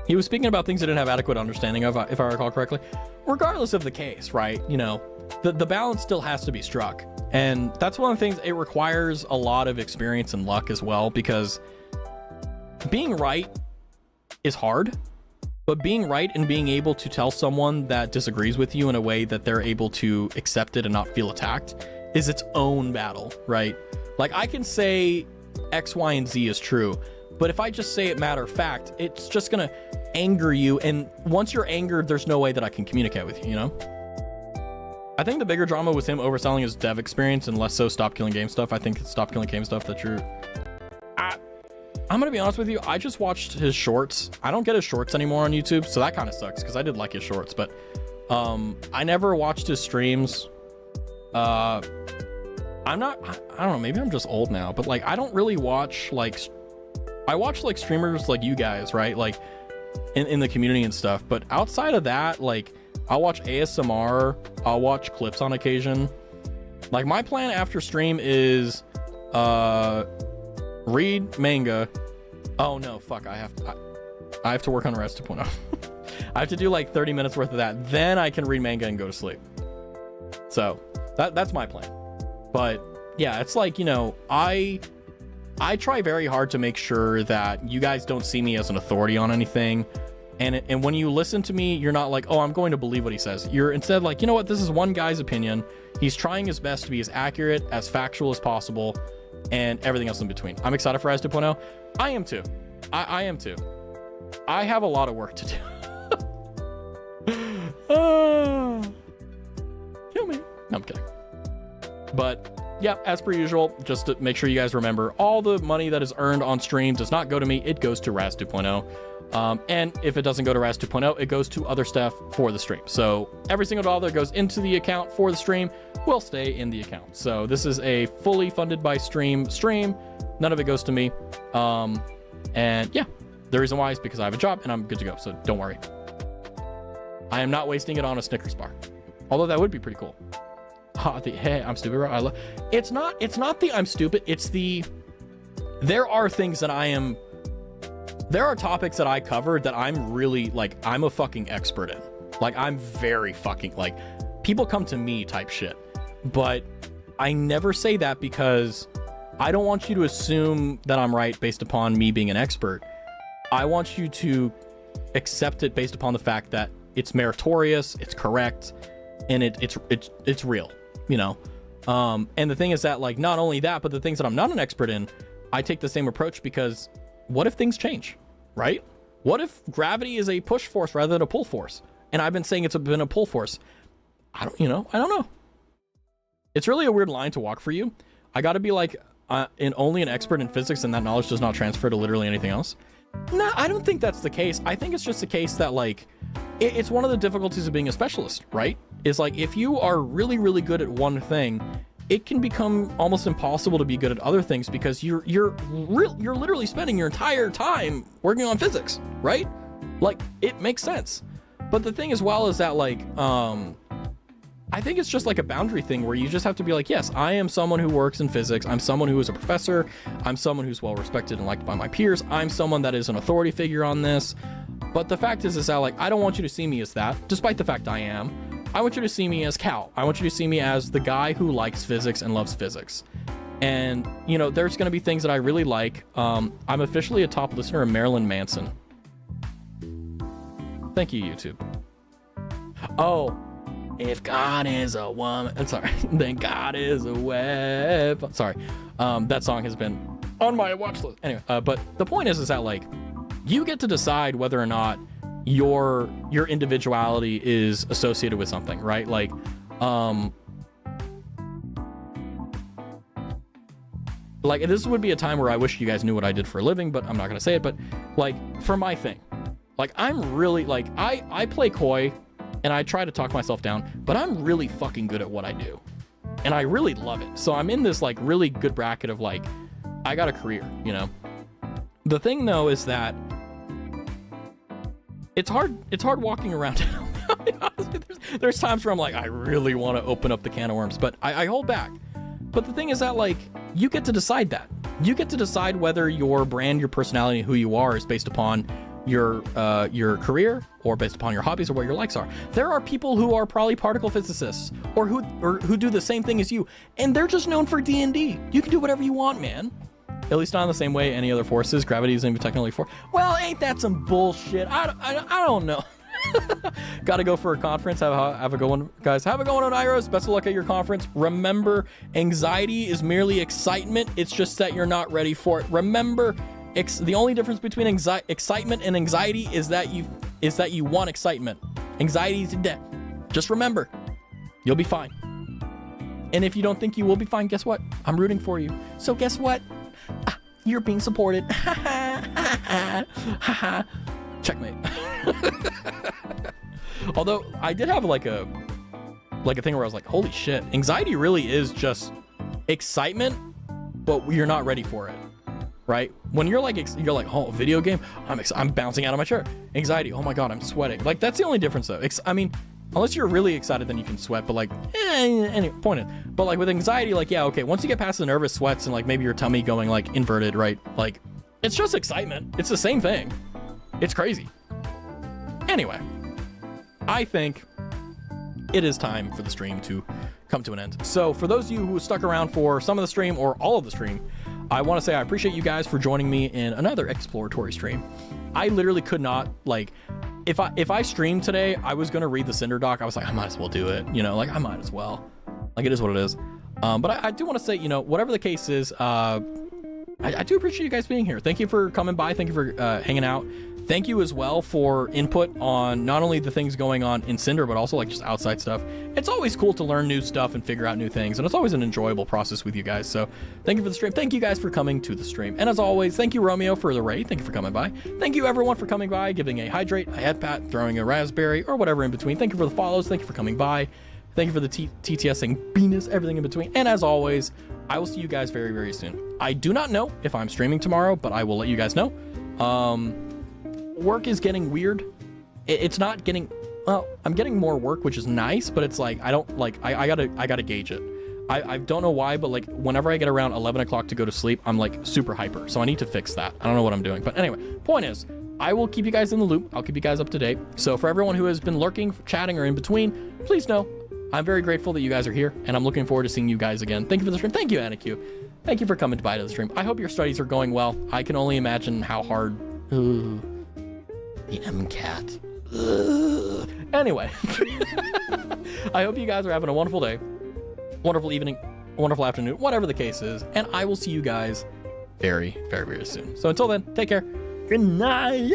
He was speaking about things he didn't have adequate understanding of, if I recall correctly. Regardless of the case, right? You know, the balance still has to be struck. And that's one of the things, it requires a lot of experience and luck as well, because being right is hard, but being right and being able to tell someone that disagrees with you in a way that they're able to accept it and not feel attacked is its own battle, right? Like, I can say X, Y, and Z is true, but if I just say it matter of fact, it's just gonna anger you, and once you're angered, there's no way that I can communicate with you, you know? I think the bigger drama was him overselling his dev experience and less so Stop Killing Game stuff. I think it's Stop Killing Game stuff that you're... I'm gonna be honest with you, I just watched his shorts. I don't get his shorts anymore on YouTube, so that kind of sucks, because I did like his shorts, but I never watched his streams. I don't know, maybe I'm just old now, but like, I don't really watch, like, I watch like streamers like you guys, right? Like in the community and stuff, but outside of that, like, I'll watch ASMR, I'll watch clips on occasion. Like, my plan after stream is read manga. Oh no, fuck, I have to work on Res 2.0. I have to do like 30 minutes worth of that, then I can read manga and go to sleep. So that's my plan. But yeah, it's like, you know, I try very hard to make sure that you guys don't see me as an authority on anything. And when you listen to me, you're not like, oh, I'm going to believe what he says. You're instead like, you know what, this is one guy's opinion. He's trying his best to be as accurate, as factual as possible, and everything else in between. I'm excited for Rise 2.0. I am too. I am too. I have a lot of work to do. Kill me. No, I'm kidding. But yeah, as per usual, just to make sure you guys remember, all the money that is earned on stream does not go to me. It goes to Raz 2.0. And if it doesn't go to Raz 2.0, it goes to other stuff for the stream. So every single dollar that goes into the account for the stream will stay in the account. So this is a fully funded by stream. None of it goes to me. And yeah, the reason why is because I have a job and I'm good to go. So don't worry. I am not wasting it on a Snickers bar. Although that would be pretty cool. Hey, I'm stupid. It's not the I'm stupid. It's the, there are things that there are topics that I cover that I'm really like, I'm a fucking expert in. Like, I'm very fucking like, people come to me type shit. But I never say that because I don't want you to assume that I'm right based upon me being an expert. I want you to accept it based upon the fact that it's meritorious, it's correct, and it's real, you know? And the thing is that, like, not only that, but the things that I'm not an expert in, I take the same approach because what if things change, right? What if gravity is a push force rather than a pull force? And I've been saying it's been a pull force. I don't know. It's really a weird line to walk for you. I gotta be like, only an expert in physics and that knowledge does not transfer to literally anything else. No, I don't think that's the case. I think it's just the case that, like, it's one of the difficulties of being a specialist, right? Is like, if you are really, really good at one thing, it can become almost impossible to be good at other things because you're literally spending your entire time working on physics, right? Like, it makes sense. But the thing as well is that, like, I think it's just like a boundary thing where you just have to be like, yes, I am someone who works in physics. I'm someone who is a professor. I'm someone who's well respected and liked by my peers. I'm someone that is an authority figure on this. But the fact is that, like, I don't want you to see me as that, despite the fact I am. I want you to see me as Cal. I want you to see me as the guy who likes physics and loves physics. And, you know, there's going to be things that I really like. I'm officially a top listener of Marilyn Manson. Thank you, YouTube. Oh, if God is a woman, I'm sorry, then God is a web. Sorry, that song has been on my watch list. Anyway, but the point is that, like, you get to decide whether or not your individuality is associated with something, right? Like, this would be a time where I wish you guys knew what I did for a living, but I'm not gonna say it. But, like, for my thing, like, I'm really, like, I play coy and I try to talk myself down, but I'm really fucking good at what I do. And I really love it. So I'm in this, like, really good bracket of, like, I got a career, you know? The thing, though, is that it's hard walking around. Honestly, there's times where I'm like, I really want to open up the can of worms, but I hold back. But the thing is that, like, you get to decide that. You get to decide whether your brand, your personality, who you are is based upon your career or based upon your hobbies or what your likes are. There are people who are probably particle physicists or who do the same thing as you, and they're just known for D&D. You can do whatever you want, man. At least not in the same way any other forces. Gravity isn't even technically for. Well, ain't that some bullshit? I don't know. Gotta go for a conference. Have a good one, guys. Have a good one on Iros. Best of luck at your conference. Remember, anxiety is merely excitement. It's just that you're not ready for it. Remember, the only difference between excitement and anxiety is that you want excitement. Anxiety is dead. Just remember, you'll be fine. And if you don't think you will be fine, guess what? I'm rooting for you. So guess what? You're being supported. Checkmate. Although I did have like a thing where I was like, holy shit, anxiety really is just excitement, but you're not ready for it, right? When you're like, oh, video game, I'm bouncing out of my chair. Anxiety, oh my god, I'm sweating. Like, that's the only difference though. I mean, unless you're really excited, then you can sweat, but like, anyway, point it. But like with anxiety, like, yeah, okay, once you get past the nervous sweats and like maybe your tummy going like inverted, right? Like, it's just excitement. It's the same thing. It's crazy. Anyway, I think it is time for the stream to come to an end. So for those of you who stuck around for some of the stream or all of the stream, I want to say I appreciate you guys for joining me in another exploratory stream. I literally could not, like, if I streamed today, I was going to read the Sinder doc. I was like, I might as well do it. You know, like, I might as well. Like, it is what it is. But I do want to say, you know, whatever the case is, I do appreciate you guys being here. Thank you for coming by. Thank you for hanging out. Thank you as well for input on not only the things going on in Sinder, but also like just outside stuff. It's always cool to learn new stuff and figure out new things, and it's always an enjoyable process with you guys. So thank you for the stream. Thank you guys for coming to the stream. And as always, thank you, Romeo, for the raid. Thank you for coming by. Thank you, everyone, for coming by, giving a hydrate, a head pat, throwing a raspberry, or whatever in between. Thank you for the follows. Thank you for coming by. Thank you for the TTSing Venus, everything in between. And as always, I will see you guys very, very soon. I do not know if I'm streaming tomorrow, but I will let you guys know. Work is getting weird. It's not getting, well, I'm getting more work, which is nice, but it's like, I don't like, I gotta gauge it. I don't know why, but like whenever I get around 11 o'clock to go to sleep, I'm like super hyper. So I need to fix that. I don't know what I'm doing, but anyway, point is, I will keep you guys in the loop. I'll keep you guys up to date. So for everyone who has been lurking, chatting, or in between, please know I'm very grateful that you guys are here, and I'm looking forward to seeing you guys again. Thank you for the stream. Thank you, Anakin. Thank you for coming by to the stream. I hope your studies are going well. I can only imagine how hard. The MCAT. Anyway, I hope you guys are having a wonderful day, wonderful evening, wonderful afternoon, whatever the case is, and I will see you guys very, very, very soon. So until then, take care. Good night.